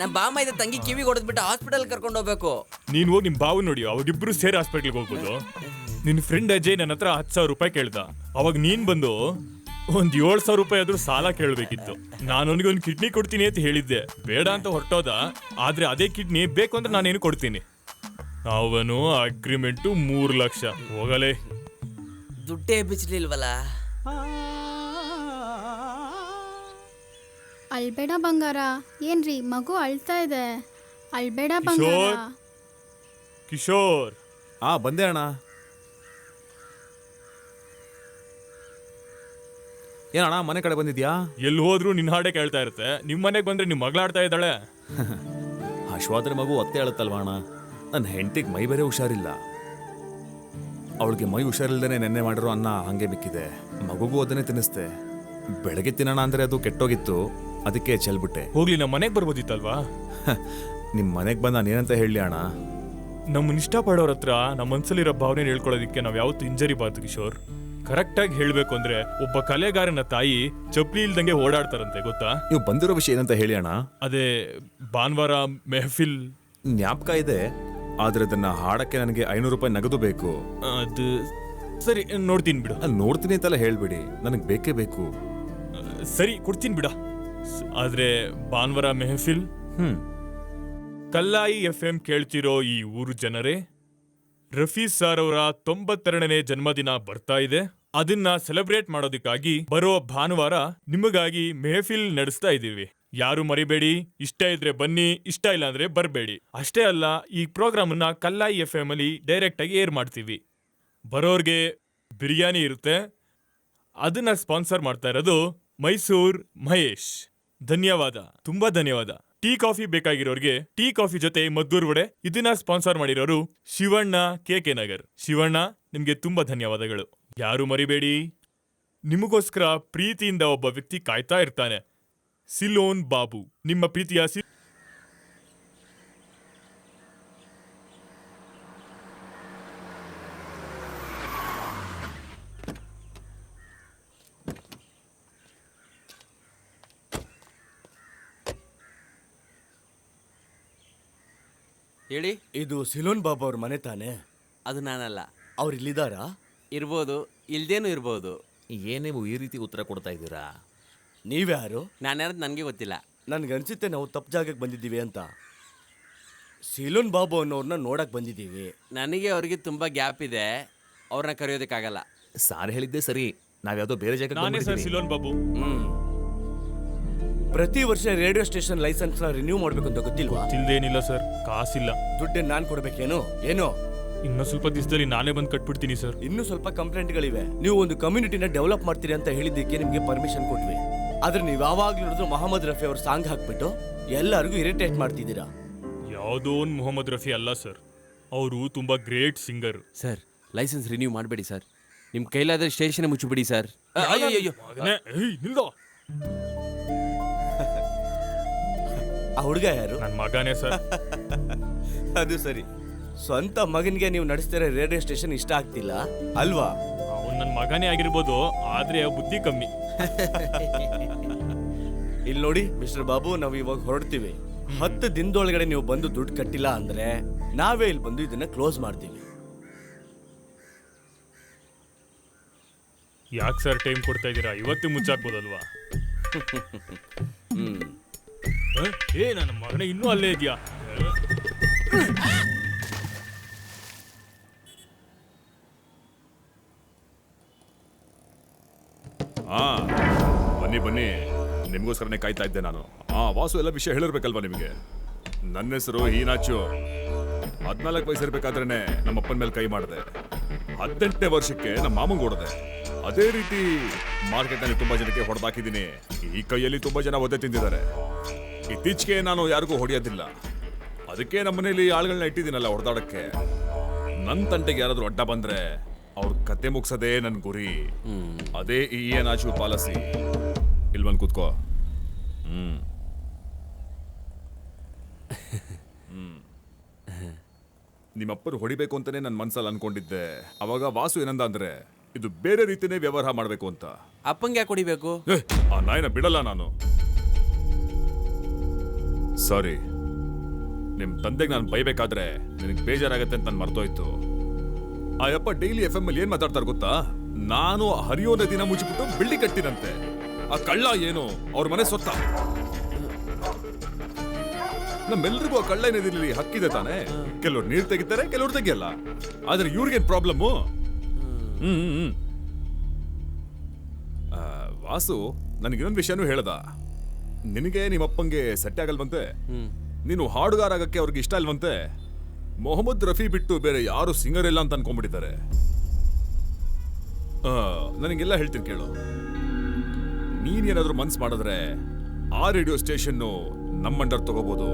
ನಮ್ಮ ಬಾಮ ಇದ್ದ ತಂಗಿ ಕಿವಿ ಹೊಡೆದ್ಬಿಟ್ಟು ಹಾಸ್ಪಿಟಲ್ ಕರ್ಕೊಂಡು ಹೋಗ್ಬೇಕು. ನೀನ್ ಹೋಗಿ ನಿಮ್ ಬಾವು ನೋಡಿ, ಅವ್ರಿಬ್ರು ಸೇರಿ ಹಾಸ್ಪಿಟ್ಲ್ಗೆ ಹೋಗ್ಬೋದು. ನಿನ್ ಫ್ರೆಂಡ್ ಅಜಯ್ ನನ್ನ ಹತ್ರ 10,000 ರೂಪಾಯಿ ಕೇಳ್ದ. ಅವಾಗ ನೀನ್ ಬಂದು ಒಂದ್ 7,000 ರೂಪಾಯಿ ಆದ್ರೂ ಸಾಲ ಕೇಳಬೇಕಿತ್ತು. ನಾನು ಅವನಿಗೆ ಒಂದು ಕಿಡ್ನಿ ಕೊಡ್ತೀನಿ ಅಂತ ಹೇಳಿದ್ದೆ. ಬೇಡ ಅಂತ ಹೊರಟೋದ. ಆದ್ರೆ ಅದೇ ಕಿಡ್ನಿ ಬೇಕು ಅಂದ್ರೆ ನಾನೇನು ಕೊಡ್ತೀನಿ. ಅವನು ಅಗ್ರಿಮೆಂಟು 3 ಲಕ್ಷ. ಹೋಗಲೇ, ದುಡ್ಡೇ ಬಿಚ್ಚಲಿಲ್ವಲ್ಲ. ಅಳ್ಬೇಡ ಬಂಗಾರ. ಏನ್ರಿ ಮಗು ಅಳ್ತಾ ಇದೆ? ಅಳ್ಬೇಡ ಬಂಗಾರ. ಕಿಶೋರ್. ಬಂದೆ ಅಣ್ಣ. ಏನಣ್ಣ ಮನೆ ಕಡೆ ಬಂದಿದ್ಯಾ? ಎಲ್ಲಿ ಹೋದ್ರು ನಿನ್ನ ಹಾಡೇ ಕೇಳ್ತಾ ಇರುತ್ತೆ. ನಿಮ್ ಮನೆಗೆ ಬಂದ್ರೆ ನಿಮ್ ಮಗಳಾಡ್ತಾ ಇದ್ದಾಳೆ. ಹಶ್ವಾದ್ರೆ ಮಗು ಒತ್ತೆ ಹೇಳುತ್ತಲ್ವ ಅಣ್ಣ. ನನ್ನ ಹೆಂಡತಿಗೆ ಮೈ ಬೇರೆ ಹುಷಾರಿಲ್ಲ. ಅವಳಿಗೆ ಮೈ ಹುಷಾರಿಲ್ದೇನೆ ನೆನ್ನೆ ಮಾಡಿರೋ ಅನ್ನ ಹಂಗೆ ಮಿಕ್ಕಿದೆ. ಮಗುಗೂ ಅದನ್ನೇ ತಿನ್ನಿಸ್ದೆ. ಬೆಳಗ್ಗೆ ತಿನ್ನೋಣ ಅಂದ್ರೆ ಅದು ಕೆಟ್ಟೋಗಿತ್ತು, ಅದಕ್ಕೆ ಚೆಲ್ಬಿಟ್ಟೆ. ಹೋಗ್ಲಿ, ನಮ್ಮ ಮನೆಗೆ ಬರ್ಬೋದಿತ್ತಲ್ವಾ? ನಿಮ್ಮ ಮನೆಗೆ ಬಂದು ನಾನು ಏನಂತ ಹೇಳಿ ಅಣ್ಣ? ನಮ್ಮನ್ನ ಇಷ್ಟಪಡೋರ ಹತ್ರ ನಮ್ಮ ಮನ್ಸಲ್ಲಿರೋ ಭಾವನೆ ಹೇಳ್ಕೊಳ್ಳೋದಕ್ಕೆ ನಾವು ಯಾವತ್ತೂ ಹಿಂಜರಿಬಾರ್ದು ಕಿಶೋರ್. ಕರೆಕ್ಟಾಗಿ ಹೇಳ್ಬೇಕು ಅಂದ್ರೆ ಒಬ್ಬ ಕಲೆಗಾರನ ತಾಯಿ ಚಪ್ಲಿ ಇಲ್ದಂಗೆ ಓಡಾಡ್ತಾರಂತೆ, ಗೊತ್ತಾ? ನೀವು ಬಂದಿರೋ ವಿಷಯ ಏನಂತ ಹೇಳಿ ಅಣ್ಣ? ಅದೇ ಭಾನುವಾರ ಮೆಹಫಿಲ್. ಜ್ಞಾಪಕ ಇದೆ, ಆದ್ರೆ ಅದನ್ನ ಹಾಡಕ್ಕೆ ನನಗೆ 500 ರೂಪಾಯಿ ನಗದು ಬೇಕು. ಅದು ಸರಿ, ನೋಡ್ತೀನಿ ಬಿಡು. ನೋಡ್ತೀನಿ ಅಂತೆಲ್ಲ ಹೇಳ್ಬಿಡಿ, ನನಗೆ ಬೇಕೇ ಬೇಕು. ಸರಿ, ಕೊಡ್ತೀನಿ ಬಿಡ. ಆದ್ರೆ ಭಾನುವಾರ ಮೆಹಫಿಲ್. ಕಲ್ಲಾಯಿ FM ಕೇಳ್ತಿರೋ ಈ ಊರು ಜನರೇ, ರಫಿ ಸರ್ ಅವರ 92ನೇ ಜನ್ಮದಿನ ಬರ್ತಾ ಇದೆ. ಅದನ್ನ ಸೆಲೆಬ್ರೇಟ್ ಮಾಡೋದಕ್ಕಾಗಿ ಬರೋ ಭಾನುವಾರ ನಿಮಗಾಗಿ ಮೆಹಫಿಲ್ ನಡೆಸ್ತಾ ಇದ್ದೀವಿ. ಯಾರು ಮರಿಬೇಡಿ. ಇಷ್ಟ ಇದ್ರೆ ಬನ್ನಿ, ಇಷ್ಟ ಇಲ್ಲ ಅಂದ್ರೆ ಬರಬೇಡಿ. ಅಷ್ಟೇ ಅಲ್ಲ, ಈ ಪ್ರೋಗ್ರಾಮ್ ಅನ್ನ ಕಲ್ಲಾಯಿ FM ಅಲ್ಲಿ ಡೈರೆಕ್ಟ್ ಆಗಿ ಏರ್ ಮಾಡ್ತೀವಿ. ಬರೋರ್ಗೆ ಬಿರಿಯಾನಿ ಇರುತ್ತೆ. ಅದನ್ನ ಸ್ಪಾನ್ಸರ್ ಮಾಡ್ತಾ ಇರೋದು ಮೈಸೂರ್ ಮಹೇಶ್. ಧನ್ಯವಾದ, ತುಂಬಾ ಧನ್ಯವಾದ. ಟೀ ಕಾಫಿ ಬೇಕಾಗಿರೋರ್ಗೆ ಟೀ ಕಾಫಿ ಜೊತೆ ಮದ್ದೂರ್ ವಡೆ. ಇದನ್ನ ಸ್ಪಾನ್ಸರ್ ಮಾಡಿರೋರು ಶಿವಣ್ಣ KK ನಗರ್. ಶಿವಣ್ಣ, ನಿಮ್ಗೆ ತುಂಬಾ ಧನ್ಯವಾದಗಳು. ಯಾರು ಮರಿಬೇಡಿ, ನಿಮಗೋಸ್ಕರ ಪ್ರೀತಿಯಿಂದ ಒಬ್ಬ ವ್ಯಕ್ತಿ ಕಾಯ್ತಾ ಇರ್ತಾನೆ. ಸಿಲೋನ್ ಬಾಬು, ನಿಮ್ಮ ಪ್ರೀತಿಯ ಹೇಳಿ. ಇದು ಸಿಲೋನ್ ಬಾಬು ಅವ್ರ ಮನೆ ತಾನೆ? ಅದು ನಾನಲ್ಲ. ಅವ್ರು ಇಲ್ಲಿದ್ದಾರಾ? ಇರ್ಬೋದು, ಇಲ್ದೇನು ಇರ್ಬೋದು. ಏನೇ ಈ ರೀತಿ ಉತ್ತರ ಕೊಡ್ತಾ ಇದ್ದೀರಾ? ನೀವ್ಯಾರು? ನಾನ್ಯಾರು ನನಗೆ ಗೊತ್ತಿಲ್ಲ. ನನ್ಗನ್ಸುತ್ತೆ ನಾವು ತಪ್ಪು ಜಾಗಕ್ಕೆ ಬಂದಿದ್ದೀವಿ ಅಂತ. ಸಿಲೋನ್ ಬಾಬು ಅನ್ನೋರ್ನ ನೋಡಕ್ ಬಂದಿದ್ದೀವಿ. ನನಗೆ ಅವ್ರಿಗೆ ತುಂಬ ಗ್ಯಾಪ್ ಇದೆ. ಅವ್ರನ್ನ ಕರೆಯೋದಕ್ಕಾಗಲ್ಲ. ಸಾರ್ ಹೇಳಿದ್ದೆ ಸರಿ, ನಾವ್ಯಾವುದೋ ಬೇರೆ ಜಾಗಕ್ಕೆ ನಾನೇ ಸರ್ ಬಂದ್ಬಿಟ್ಟಿದೀವಿ. ಸಿಲೋನ್ ಬಾಬು. ಪ್ರತಿ ವರ್ಷ ರೇಡಿಯೋ ಸ್ಟೇಷನ್ ಲೈಸೆನ್ಸ್ ನ ರಿನ್ಯೂ ಮಾಡ್ಬೇಕು ಅಂತ ಗೊತ್ತಿಲ್ವಾ? ತಿಳ್ದೇನಿಲ್ಲ ಸರ್, ಕಾಸಿಲ್ಲ. ದುಡ್ಡನ್ನ ನಾನ್ ಕೊಡ್ಬೇಕೇನು? ಏನೋ ಇನ್ನು ಸ್ವಲ್ಪ ದಿವಸದಲ್ಲಿ ನಾನೇ ಬಂದು ಕಟ್ಬಿಡ್ತೀನಿ ಸರ್. ಇನ್ನೂ ಸ್ವಲ್ಪ ಕಂಪ್ಲೇಂಟ್ಗಳಿವೆ. ನೀವು ಒಂದು ಕಮ್ಯುನಿಟಿನ ಡೆವಲಪ್ ಮಾಡ್ತೀರಿ ಅಂತ ಹೇಳಿದ್ದಕ್ಕೆ ನಿಮ್ಗೆ ಪರ್ಮಿಷನ್ ಕೊಟ್ವಿ. ಆದ್ರೆ ನೀವು ಯಾವಾಗ್ಲೂ ನೋಡಿದ್ರು ಮೊಹಮ್ಮದ್ ರಫಿ ಅವ್ರ ಸಾಂಗ್ ಹಾಕ್ಬಿಟ್ಟು ಎಲ್ಲರಿಗೂ ಇರಿಟೇಟ್ ಮಾಡ್ತಿದ್ದೀರಾ. ಯಾವುದೋ ಒಂದು ಮೊಹಮ್ಮದ್ ರಫಿ ಅಲ್ಲ ಸರ್, ಅವರು ತುಂಬಾ great singer. Sir, licence renew ಮಾಡಬೇಡಿ ಸರ್. ನಿಮ್ಮ ಕೈಲಾದ್ರೆ ಸ್ಟೇಷನ್ ಮುಚ್ಚಿಬಿಡಿ ಸರ್. ಅಯ್ಯೋ, ನಿಲ್ದೋ. ಆ ಹುಡುಗ ಯಾರು? ನನ್ನ ಮಗನೇ ಸರ್. ಅದು ಸರಿ, ಸ್ವಂತ ಮಗನಿಗೆ ನೀವು ನಡೆಸ್ತಿರೋ ರೇಡಿಯೋ ಸ್ಟೇಷನ್ ಇಷ್ಟ ಆಗ್ತಿಲ್ಲ ಅಲ್ವಾ? ಅವ್ನು ನನ್ನ ಮಗನೇ ಆಗಿರ್ಬೋದು, ಆದ್ರೆ ಬುದ್ಧಿ ಕಮ್ಮಿ. ಇಲ್ಲಿ ನೋಡಿ ಮಿಸ್ಟರ್ ಬಾಬು, ನಾವು ಇವಾಗ ಹೊರಡ್ತೀವಿ. 10 ದಿನದೊಳಗಡೆ ನೀವು ಬಂದು ದುಡ್ಡು ಕಟ್ಟಿಲ್ಲ ಅಂದ್ರೆ ನಾವೇ ಇಲ್ಲಿ ಬಂದು ಇದನ್ನ ಕ್ಲೋಸ್ ಮಾಡ್ತೀವಿ. ಯಾಕೆ ಸರ್ ಟೈಮ್ ಕೊಡ್ತಾ ಇದ್ದೀರಾ? ಇವತ್ತು ಮುಚ್ಚಾಕ್ಬೋದಲ್ವಾ? ಏ, ನನ್ನ ಮಗನೇ ಇನ್ನೂ ಅಲ್ಲೇ ಇದೆಯಾ? ಬನ್ನಿ ಬನ್ನಿ, ನಿಮಗೋಸ್ಕರನೇ ಕಾಯ್ತಾ ಇದ್ದೆ ನಾನು. ವಾಸು ಎಲ್ಲ ವಿಷಯ ಹೇಳಿರ್ಬೇಕಲ್ವಾ ನಿಮಗೆ? ನನ್ನ ಹೆಸರು ಹೀನಾಚು. 14 ವಯಸ್ಸು ಇರ್ಬೇಕಾದ್ರೇನೆ ನಮ್ಮ ಅಪ್ಪನ ಮೇಲೆ ಕೈ ಮಾಡಿದೆ. 18ನೇ ವರ್ಷಕ್ಕೆ ನಮ್ಮ ಮಾಮಂಗೆ ಹೊಡೆದೆ. ಅದೇ ರೀತಿ ಮಾರ್ಕೆಟ್ನಲ್ಲಿ ತುಂಬಾ ಜನಕ್ಕೆ ಹೊಡೆದಾಕಿದ್ದೀನಿ. ಈ ಕೈಯಲ್ಲಿ ತುಂಬಾ ಜನ ಒದ್ದೆ ತಿಂದಿದ್ದಾರೆ. ಇತ್ತೀಚೆಗೆ ನಾನು ಯಾರಿಗೂ ಹೊಡೆಯೋದಿಲ್ಲ. ಅದಕ್ಕೆ ನಮ್ಮ ಮನೇಲಿ ಆಳುಗಳನ್ನ ಇಟ್ಟಿದ್ದೀನಲ್ಲ ಹೊಡೆದಾಡಕ್ಕೆ. ನನ್ನ ತಂಟೆಗೆ ಯಾರಾದ್ರೂ ಅಡ್ಡ ಬಂದ್ರೆ ಅವ್ರ ಕತೆ ಮುಗ್ಸೋದೇ ನನ್ನ ಗುರಿ. ಅದೇ ಈ ಏನಾಚು ಪಾಲಿಸಿ. ಇಲ್ಲಿ ಬಂದು ಕೂತ್ಕೋ. ನಿಮ್ಮಪ್ಪರು ಹೊಡಿಬೇಕು ಅಂತಾನೆ ನನ್ನ ಮನ್ಸಲ್ಲಿ ಅನ್ಕೊಂಡಿದ್ದೆ. ಅವಾಗ ವಾಸು ಏನಂದ ಅಂದ್ರೆ, ಇದು ಬೇರೆ ರೀತಿನೇ ವ್ಯವಹಾರ ಮಾಡಬೇಕು ಅಂತ. ಅಪ್ಪಂಗೆ ಯಾಕೆ ಹೊಡಿಬೇಕು? ಆ ನಾಯಿನ ಬಿಡಲ್ಲ ನಾನು. ಸಾರಿ, ನಿಮ್ ತಂದೆಗೆ ನಾನು ಬೈಬೇಕಾದ್ರೆ ನಿನಗೆ ಬೇಜಾರಾಗತ್ತೆ ಅಂತ ನಾನು ಮರ್ತೋಯ್ತು. ಆ ಯಪ್ಪ ಡೈಲಿ FM ಅಲ್ಲಿ ಏನ್ ಮಾತಾಡ್ತಾರೆ ಗೊತ್ತಾ? ನಾನು ಹರಿಯೋ ನದಿನ ಮುಚ್ಚಿಬಿಟ್ಟು ಬಿಲ್ಡಿಂಗ್ ಕಟ್ಟಿದಂತೆ. ಆ ಕಳ್ಳ ಏನು ಅವ್ರ ಮನೆ ಸೊತ್ತ. ನಮ್ಮೆಲ್ರಿಗೂ ಆ ಕಳ್ಳ ನದಿಲಿ ಹಕ್ಕಿದೆ ತಾನೆ. ಕೆಲವ್ರು ನೀರು ತೆಗಿತಾರೆ, ಕೆಲವ್ರು ತೆಗಿಯಲ್ಲ. ಆದ್ರೆ ಇವ್ರಿಗೇನ್ ಪ್ರಾಬ್ಲಮ್ಮು? ವಾಸು ನನಗಿನ್ನೊಂದು ವಿಷಯನೂ ಹೇಳ್ದ. ನಿನಗೆ ನಿಮ್ಮಪ್ಪಂಗೆ ಸೆಟ್ ಆಗಲ್ವಂತೆ. ನೀನು ಹಾಡುಗಾರ ಆಗಕ್ಕೆ ಅವ್ರಿಗೆ ಇಷ್ಟ ಇಲ್ವಂತೆ. ಮೊಹಮ್ಮದ್ ರಫಿ ಬಿಟ್ಟು ಬೇರೆ ಯಾರು ಸಿಂಗರ್ ಇಲ್ಲ ಅಂತ ಅನ್ಕೊಂಡ್ಬಿಟ್ಟಿದ್ದಾರೆ. ನನಗೆಲ್ಲ ಹೇಳ್ತೀನಿ ಕೇಳು. ನೀನೇನಾದ್ರೂ ಮನ್ಸು ಮಾಡಿದ್ರೆ ಆ ರೇಡಿಯೋ ಸ್ಟೇಷನ್ ನಮ್ಮ ಅಂಡರ್ ತಗೋಬಹುದು.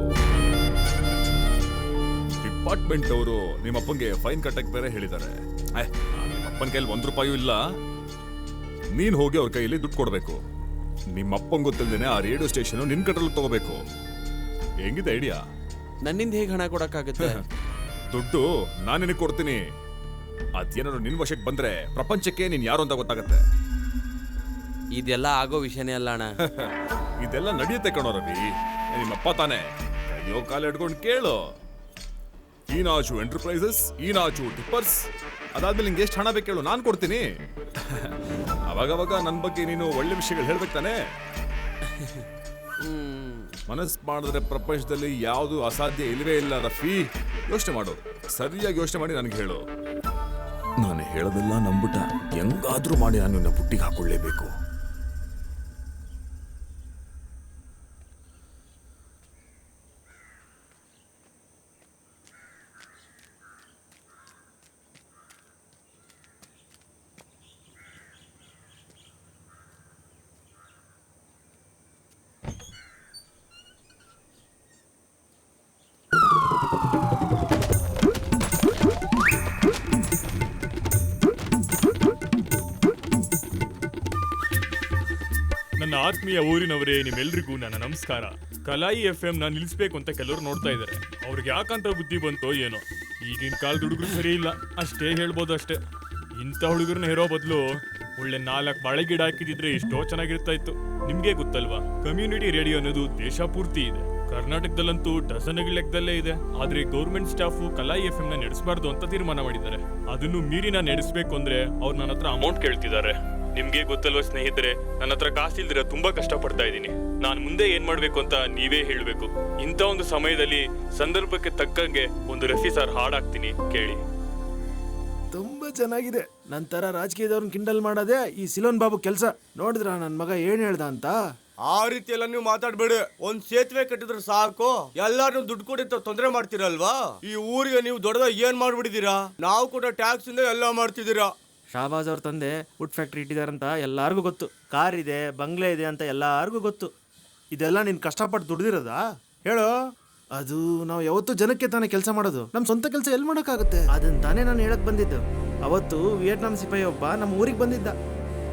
ಡಿಪಾರ್ಟ್ಮೆಂಟ್ ಅವರು ನಿಮ್ಮಪ್ಪಂಗೆ ಫೈನ್ ಕಟ್ಟಕ್ಕೆ ಬೇರೆ ಹೇಳಿದ್ದಾರೆ. ನಿಮ್ಮಪ್ಪನ ಕೈಯಲ್ಲಿ ₹1 ಇಲ್ಲ. ನೀನ್ ಹೋಗಿ ಅವ್ರ ಕೈಯಲ್ಲಿ ದುಡ್ಡು ಕೊಡ್ಬೇಕು. ನಿಮ್ಮಪ್ಪಂಗೆ ಗೊತ್ತಿಲ್ದೇನೆ ಆ ರೇಡಿಯೋ ಸ್ಟೇಷನ್ ನಿನ್ ಕಟ್ರಲ್ಲಿ ತಗೋಬೇಕು. ಹೆಂಗಿದೆ ಐಡಿಯಾ? ನನ್ನಿಂದ ಹೇಗೆ ಹಣ ಕೊಡಕ್ಕಾಗುತ್ತೆ? ದುಡ್ಡು ನಾನು ನಿನಗೆ ಕೊಡ್ತೀನಿ. ಅದೇನಾದ್ರು ನಿನ್ ವಶಕ್ಕೆ ಬಂದ್ರೆ ಪ್ರಪಂಚಕ್ಕೆ ನೀನ್ ಯಾರು ಅಂತ ಗೊತ್ತಾಗತ್ತೆ. ಇದೆಲ್ಲ ಆಗೋ ವಿಷಯನೇ ಅಲ್ಲ ಅಣ್ಣ. ಇದೆಲ್ಲ ನಡೆಯುತ್ತೆ ಕಣೋ ರವಿ. ನಿಮ್ಮಪ್ಪ ತಾನೆ. ಅಯ್ಯೋ ಕಾಲ ಹಿಡ್ಕೊಂಡು ಕೇಳು. ಈನಾಚು ಎಂಟರ್ಪ್ರೈಸಸ್, ಈನಾಚು ಟಿಪ್ಪರ್ಸ್. ಅದಾದ್ಮೇಲೆ ನಿಂಗೆ ಎಷ್ಟು ಹಣ ಬೇಕು ಕೇಳು, ನಾನು ಕೊಡ್ತೀನಿ. ಅವಾಗವಾಗ ನನ್ನ ಬಗ್ಗೆ ನೀನು ಒಳ್ಳೆ ವಿಷಯಗಳು ಹೇಳ್ಬೇಕು ತಾನೆ. ಮನಸ್ಸು ಮಾಡಿದ್ರೆ ಪ್ರಪಂಚದಲ್ಲಿ ಯಾವುದು ಅಸಾಧ್ಯ ಇಲ್ಲವೇ ಇಲ್ಲ ರಫಿ. ಯೋಚನೆ ಮಾಡು, ಸರಿಯಾಗಿ ಯೋಚನೆ ಮಾಡಿ ನನಗೆ ಹೇಳು. ನಾನು ಹೇಳೋದೆಲ್ಲ ನಂಬಿಟ ಹೆಂಗಾದ್ರೂ ಮಾಡಿ ನಾನು ನಿನ್ನ ಬುಟ್ಟಿಗೆ ಹಾಕೊಳ್ಳೇಬೇಕು. ನನ್ನ ಆತ್ಮೀಯ ಊರಿನವರೇ, ನಿಮ್ಮೆಲ್ರಿಗೂ ನನ್ನ ನಮಸ್ಕಾರ. ಕಲಾಯಿ FM ನಾನು ನಿಲ್ಲಿಸ್ಬೇಕು ಅಂತ ಕೆಲವರು ನೋಡ್ತಾ ಇದ್ದಾರೆ. ಅವ್ರಿಗೆ ಯಾಕಂತ ಬುದ್ಧಿ ಬಂತೋ ಏನೋ, ಈಗಿನ ಕಾಲದ ಹುಡುಗರು ಸರಿ ಇಲ್ಲ ಅಷ್ಟೇ ಹೇಳ್ಬೋದು ಅಷ್ಟೇ. ಇಂಥ ಹುಡುಗರನ್ನ ಹೇರೋ ಬದಲು ಒಳ್ಳೆ 4 ಬಾಳೆ ಗಿಡ ಹಾಕಿದಿದ್ರೆ ಎಷ್ಟೋ ಚೆನ್ನಾಗಿರ್ತಾ ಇತ್ತು. ನಿಮ್ಗೆ ಗೊತ್ತಲ್ವಾ, ಕಮ್ಯುನಿಟಿ ರೇಡಿಯೋ ಅನ್ನೋದು ದೇಶ ಪೂರ್ತಿ ಇದೆ. ಕರ್ನಾಟಕದಲ್ಲಂತೂ ಡಜನ್ಗಳ ಲೆಕ್ಕದಲ್ಲೇ ಇದೆ. ಆದ್ರೆ ಗೌರ್ಮೆಂಟ್ ಸ್ಟಾಫು ಕಲಾಯಿ FM ನ ನಡೆಸಬಾರ್ದು ಅಂತ ತೀರ್ಮಾನ ಮಾಡಿದ್ದಾರೆ. ಅದನ್ನು ಮೀರಿ ನಾನು ನಡೆಸಬೇಕು ಅಂದ್ರೆ ಅವ್ರು ನನ್ನ ಹತ್ರ ಅಮೌಂಟ್ ಕೇಳ್ತಿದ್ದಾರೆ. ನಿಮ್ಗೆ ಗೊತ್ತಲ್ವ ಸ್ನೇಹಿತರೆ, ನನ್ನ ಹತ್ರ ಕಾಸಿಲ್ದಿರ ತುಂಬಾ ಕಷ್ಟ ಪಡ್ತಾ ಇದ್ದೀನಿ. ನಾನು ಮುಂದೆ ಏನ್ ಮಾಡ್ಬೇಕು ಅಂತ ನೀವೇ ಹೇಳ್ಬೇಕು. ಇಂಥ ಒಂದು ಸಮಯದಲ್ಲಿ ಸಂದರ್ಭಕ್ಕೆ ತಕ್ಕಂಗೆ ಒಂದು ರಫಿ ಸರ್ ಹಾಡಾಕ್ತೀನಿ, ಕೇಳಿ. ತುಂಬಾ ಚೆನ್ನಾಗಿದೆ. ನಂತರ ರಾಜಕೀಯದವ್ರನ್ನ ಕಿಂಡಲ್ ಮಾಡೋದೇ ಈ ಸಿಲೋನ್ ಬಾಬು ಕೆಲಸ. ನೋಡಿದ್ರ ನನ್ನ ಮಗ ಏನ್ ಹೇಳ್ದ ಅಂತ? ಆ ರೀತಿ ಎಲ್ಲ ನೀವು ಮಾತಾಡ್ಬೇಡಿ. ಒಂದ್ ಸೇತುವೆ ಕಟ್ಟಿದ್ರೆ ಸಾಕು, ಎಲ್ಲಾರು ದುಡ್ಡು ಕೊಡಿ ಅಂತ ತೊಂದರೆ ಮಾಡ್ತೀರಲ್ವಾ? ಈ ಊರಿಗೆ ನೀವು ದೊಡ್ಡದಾಗಿ ಏನ್ ಮಾಡ್ಬಿಟ್ಟಿದೀರಾ? ನಾವು ಕೂಡ ಟ್ಯಾಕ್ಸ್ ಇಂದ ಎಲ್ಲ ಮಾಡ್ತಿದ್ದೀರಾ. ಶಾಬಾಜ್ ಅವ್ರ ತಂದೆ ವುಡ್ ಫ್ಯಾಕ್ಟ್ರಿ ಇಟ್ಟಿದಾರಂತ ಎಲ್ಲಾರ್ಗೂ ಗೊತ್ತು. ಕಾರ್ ಇದೆ, ಬಂಗ್ಲೆ ಇದೆ ಅಂತ ಎಲ್ಲಾರ್ಗೂ ಗೊತ್ತು. ಇದೆಲ್ಲ ನೀನ್ ಕಷ್ಟಪಟ್ಟು ದುಡ್ದಿರೋದಾ ಹೇಳು? ಅದು ನಾವು ಯಾವತ್ತೂ ಜನಕ್ಕೆ ತಾನೇ ಕೆಲಸ ಮಾಡೋದು. ನಮ್ ಸ್ವಂತ ಕೆಲಸ ಎಲ್ಲಿ ಮಾಡೋಕ್ಕಾಗುತ್ತೆ? ಅದನ್ನ ತಾನೇ ನಾನು ಹೇಳಕ್ ಬಂದಿದ್ದು. ಅವತ್ತು ವಿಯೆಟ್ನಾಂ ಸಿಪಾಯಿ ಒಬ್ಬ ನಮ್ಮ ಊರಿಗೆ ಬಂದಿದ್ದ.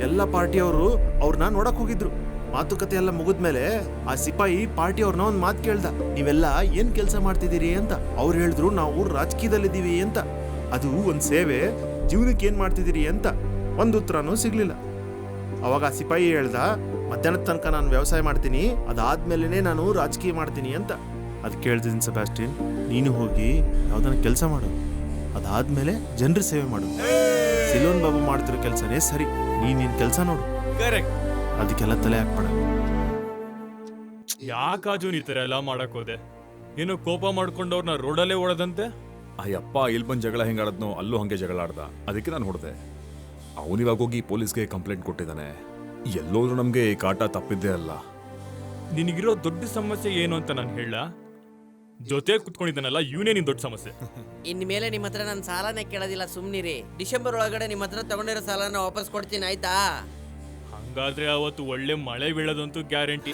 ಎಲ್ಲ ಪಾರ್ಟಿಯವರು ಅವ್ರನ್ನ ನೋಡಕ್ ಹೋಗಿದ್ರು. ಮಾತುಕತೆ ಎಲ್ಲ ಮುಗಿದ್ಮೇಲೆ ಆ ಸಿಪಾಯಿ ಪಾರ್ಟಿಯವ್ರನ್ನ ಒಂದ್ ಮಾತು ಕೇಳ್ದ, ನೀವೆಲ್ಲ ಏನ್ ಕೆಲಸ ಮಾಡ್ತಿದ್ದೀರಿ ಅಂತ. ಅವ್ರು ಹೇಳಿದ್ರು, ನಾವು ರಾಜಕೀಯದಲ್ಲಿದ್ದೀವಿ ಅಂತ. ಅದು ಒಂದ್ ಸೇವೆ, ಜೀವನಕ್ಕೆ ಏನ್ ಮಾಡ್ತಿದ್ದೀರಿ ಅಂತ ಒಂದು ಉತ್ತರನೂ ಸಿಗ್ಲಿಲ್ಲ. ಅವಾಗ ಆ ಸಿಪಾಯಿ ಹೇಳ್ದ, ಮಧ್ಯಾಹ್ನದ ತನಕ ನಾನು ವ್ಯವಸಾಯ ಮಾಡ್ತೀನಿ, ಅದಾದ್ಮೇಲೆ ನಾನು ರಾಜಕೀಯ ಮಾಡ್ತೀನಿ ಅಂತ. ಅದು ಕೇಳ್ತಿದ್ದೀನಿ ಸೆಬಾಸ್ಟಿನ್, ನೀನು ಹೋಗಿ ಯಾವ್ದನ್ನ ಕೆಲಸ ಮಾಡು, ಅದಾದ್ಮೇಲೆ ಜನರ ಸೇವೆ ಮಾಡು. ಸಿಲೋನ್ ಬಾಬು ಮಾಡ್ತಿರೋ ಕೆಲಸನೇ ಸರಿ, ನೀನ್ ಕೆಲಸ ನೋಡು. ಕರೆಕ್ಟ್. ಅದಕ್ಕೆಲ್ಲ ತಲೆ ಹಾಕ್ಬೇಡ. ಯಾಕಾಜು ಈ ತರ ಎಲ್ಲ ಮಾಡಕ್ ಹೋದೆ? ಏನೋ ಕೋಪ ಮಾಡ್ಕೊಂಡವ್ರನ್ನ ರೋಡಲ್ಲೇ ಓಡದಂತೆ. ಅಯ್ಯಪ್ಪ, ಇಲ್ಲಿ ಬಂದು ಜಗಳ ಹೆಂಗಾಡದ್ನೋ ಅಲ್ಲೂ ಹಂಗೆ ಜಗಳ ಆಡ್ದ. ಅದಕ್ಕೆ ನಾನು ಹೊಡೆದೆ. ಅವನಿವಾಗ ಹೋಗಿ ಪೊಲೀಸ್ಗೆ ಕಂಪ್ಲೇಂಟ್ ಕೊಟ್ಟಿದ್ದಾನೆ. ಎಲ್ಲೋದ್ರೂ ನಮ್ಗೆ ಈ ಕಾಟ ತಪ್ಪಿದ್ದೇ ಅಲ್ಲ. ನಿನಗಿರೋ ದೊಡ್ಡ ಸಮಸ್ಯೆ ಏನು ಅಂತ ನಾನು ಹೇಳ? ಜೊತೆ ಕುತ್ಕೊಂಡಿದ್ದಾನಲ್ಲ, ಇವನೇ ನಿನ್ ದೊಡ್ಡ ಸಮಸ್ಯೆ. ಇನ್ಮೇಲೆ ನಿಮ್ಮ ಹತ್ರ ನಾನು ಸಾಲನೇ ಕೇಳೋದಿಲ್ಲ, ಸುಮ್ನಿರಿ. ಡಿಸೆಂಬರ್ ಒಳಗಡೆ ನಿಮ್ಮ ಹತ್ರ ತಗೊಂಡಿರೋ ಸಾಲನ ವಾಪಸ್ ಕೊಡ್ತೀನಿ, ಆಯ್ತಾ? ಹಂಗಾದ್ರೆ ಅವತ್ತು ಒಳ್ಳೆ ಮಳೆ ಬೀಳೋದಂತೂ ಗ್ಯಾರಂಟಿ.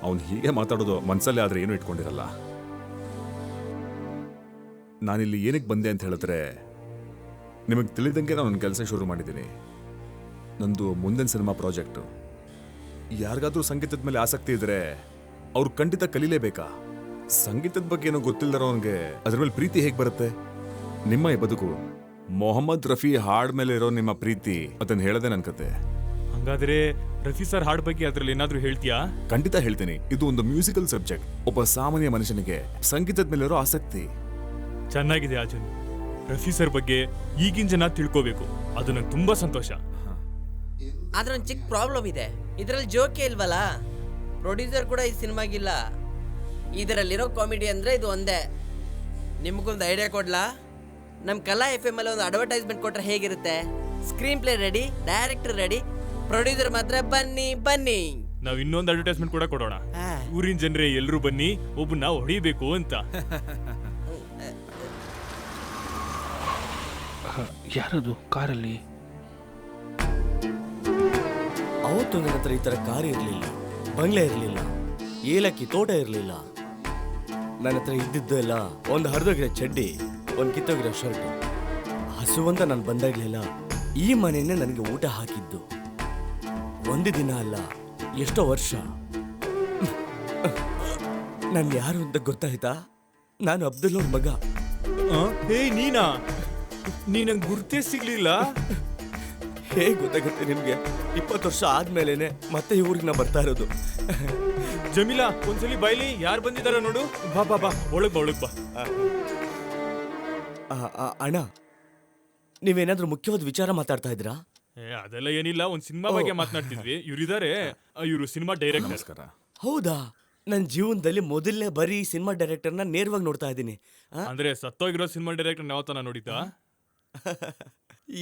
ಅವ್ನು ಹೀಗೆ ಮಾತಾಡೋದು ಮನ್ಸಲ್ಲಿ ಆದ್ರೆ ಏನೂ ಇಟ್ಕೊಂಡಿರಲ್ಲ. ನಾನಿಲ್ಲಿ ಏನಕ್ಕೆ ಬಂದೆ ಅಂತ ಹೇಳಿದ್ರೆ, ನಿಮಗೆ ತಿಳಿದಂಗೆ ನಾನು ನನ್ನ ಕೆಲಸ ಶುರು ಮಾಡಿದ್ದೀನಿ. ನಂದು ಮುಂದಿನ ಸಿನಿಮಾ ಪ್ರಾಜೆಕ್ಟು. ಯಾರಿಗಾದ್ರೂ ಸಂಗೀತದ ಮೇಲೆ ಆಸಕ್ತಿ ಇದ್ರೆ ಅವ್ರು ಖಂಡಿತ ಕಲೀಲೇಬೇಕಾ? ಸಂಗೀತದ ಬಗ್ಗೆ ಏನೋ ಗೊತ್ತಿಲ್ಲದರೋನ್ಗೆ ಅದ್ರ ಮೇಲೆ ಪ್ರೀತಿ ಹೇಗೆ ಬರುತ್ತೆ? ನಿಮ್ಮ ಈ ಬದುಕು ಮೊಹಮ್ಮದ್ ರಫಿ ಹಾಡ್ ಮೇಲೆ ಇರೋ ನಿಮ್ಮ ಪ್ರೀತಿ, ಅದನ್ನ ಹೇಳದೆ ನನ್ನ ಕತೆ. ಹಂಗಾದ್ರೆ ರಫಿ ಸರ್ ಹಾಡ್ ಬಗ್ಗೆ ಅದ್ರಲ್ಲಿ ಏನಾದ್ರೂ ಹೇಳ್ತೀಯಾ? ಖಂಡಿತ ಹೇಳ್ತೀನಿ. ಇದು ಒಂದು ಮ್ಯೂಸಿಕಲ್ ಸಬ್ಜೆಕ್ಟ್. ಒಬ್ಬ ಸಾಮಾನ್ಯ ಮನುಷ್ಯನಿಗೆ ಸಂಗೀತದ ಮೇಲೆ ಇರೋ ಆಸಕ್ತಿ. ಚೆನ್ನಾಗಿದೆ ಅರ್ಜುನ್. ರಫಿ ಸರ್ ಬಗ್ಗೆ ಈಗಿನ ಜನ ತಿಳ್ಕೋಬೇಕು, ಅದು ನಂಗೆ ತುಂಬಾ ಸಂತೋಷ. ಆದ್ರೆ ಒಂದು ಚಿಕ್ಕ ಪ್ರಾಬ್ಲಮ್ ಇದೆ. ಇದರಲ್ಲಿ ಜೋಕೆ ಇಲ್ವಲ್ಲ, ಪ್ರೊಡ್ಯೂಸರ್ ಕೂಡ ಈ ಸಿನಿಮಾಗಿಲ್ಲ. ಇದರಲ್ಲಿರೋ ಕಾಮಿಡಿ ಅಂದ್ರೆ ಇದು ಒಂದೇ. ನಿಮಗೊಂದು ಐಡಿಯಾ ಕೊಡ್ಲಾ? ನಮ್ಮ ಕಲಾ FM ಅಲ್ಲಿ ಒಂದು ಅಡ್ವರ್ಟೈಸ್ಮೆಂಟ್ ಕೊಟ್ರೆ ಹೇಗಿರುತ್ತೆ? Screen play ready, director ready, producer ಮಾತ್ರ ಬನ್ನಿ ಬನ್ನಿ. ನಾವ್ ಇನ್ನೊಂದು ಅಡ್ವರ್ಟೈಸ್ಮೆಂಟ್ ಕೂಡ ಕೊಡೋಣ. ಊರಿನ ಜನರೇ ಎಲ್ರು ಬನ್ನಿ, ಒಬ್ಬನ ಹೊಡಿಬೇಕು ಅಂತ. ಯಾರದು ಕಾರಲ್ಲಿ? ಅವತ್ತು ನನ್ನ ಹತ್ರ ಈ ತರ ಕಾರ್ ಇರಲಿಲ್ಲ, ಬಂಗ್ಲೆ ಇರಲಿಲ್ಲ, ಏಲಕ್ಕಿ ತೋಟ ಇರಲಿಲ್ಲ. ನನ್ನ ಹತ್ರ ಇದ್ದಿದ್ದೆಲ್ಲ ಒಂದು ಹರಿದೋಗಿರೋ ಚಡ್ಡಿ, ಒಂದು ಕಿತ್ತೋಗಿರೋ ಶರ್ಟ್. ಹಸುವಂತ ನಾನು ಬಂದಾಗ್ಲಿಲ್ಲ ಈ ಮನೆಯನ್ನೇ ನನಗೆ ಊಟ ಹಾಕಿದ್ದು. ಒಂದು ದಿನ ಅಲ್ಲ, ಎಷ್ಟೋ ವರ್ಷ. ನಾನು ಯಾರು ಅಂತ ಗೊತ್ತಾಯ್ತಾ? ನಾನು ಅಬ್ದುಲ್ಲೋರ್ ಮಗ. ಹೇ ನೀನಾ? ನೀನಂಗೆ ಗುರ್ತೇ ಸಿಗ್ಲಿಲ್ಲ. ಹೇಗೆ ಗೊತ್ತಾಗುತ್ತೆ ನಿಮ್ಗೆ? 20 ವರ್ಷ ಆದ್ಮೇಲೆನೆ ಮತ್ತೆ ಈ ಊರಿಗೆ ನಾ ಬರ್ತಾ ಇರೋದು. ಜಮೀಲಾ, ಒಂದ್ಸಲಿ ಬೈಲಿ, ಯಾರು ಬಂದಿದಾರ ನೋಡು. ಬಾ ಬಾ ಬಾ, ಒಳಗ್ ಬಾ, ಒಳಗ್ ಬಾ. ಅಣ್ಣ, ನೀವೇನಾದ್ರೂ ಮುಖ್ಯವಾದ ವಿಚಾರ ಮಾತಾಡ್ತಾ ಇದ್ರಾ? ಅದೆಲ್ಲ ಏನಿಲ್ಲ, ಒಂದ್ ಸಿನಿಮಾ ಬಗ್ಗೆ ಮಾತನಾಡ್ತಿದ್ವಿ. ಇವ್ರಿದ್ದಾರೆ, ಇವರು ಸಿನಿಮಾ ಡೈರೆಕ್ಟರ್. ಹೌದಾ? ನನ್ನ ಜೀವನದಲ್ಲಿ ಮೊದಲನೇ ಬರೀ ಸಿನಿಮಾ ಡೈರೆಕ್ಟರ್ನ ನೇರವಾಗಿ ನೋಡ್ತಾ ಇದ್ದೀನಿ. ಅಂದ್ರೆ ಸತ್ತೋಗಿರೋ ಸಿನಿಮಾ ಡೈರೆಕ್ಟರ್ ಯಾವತ್ತನ ನೋಡಿದ್ದ?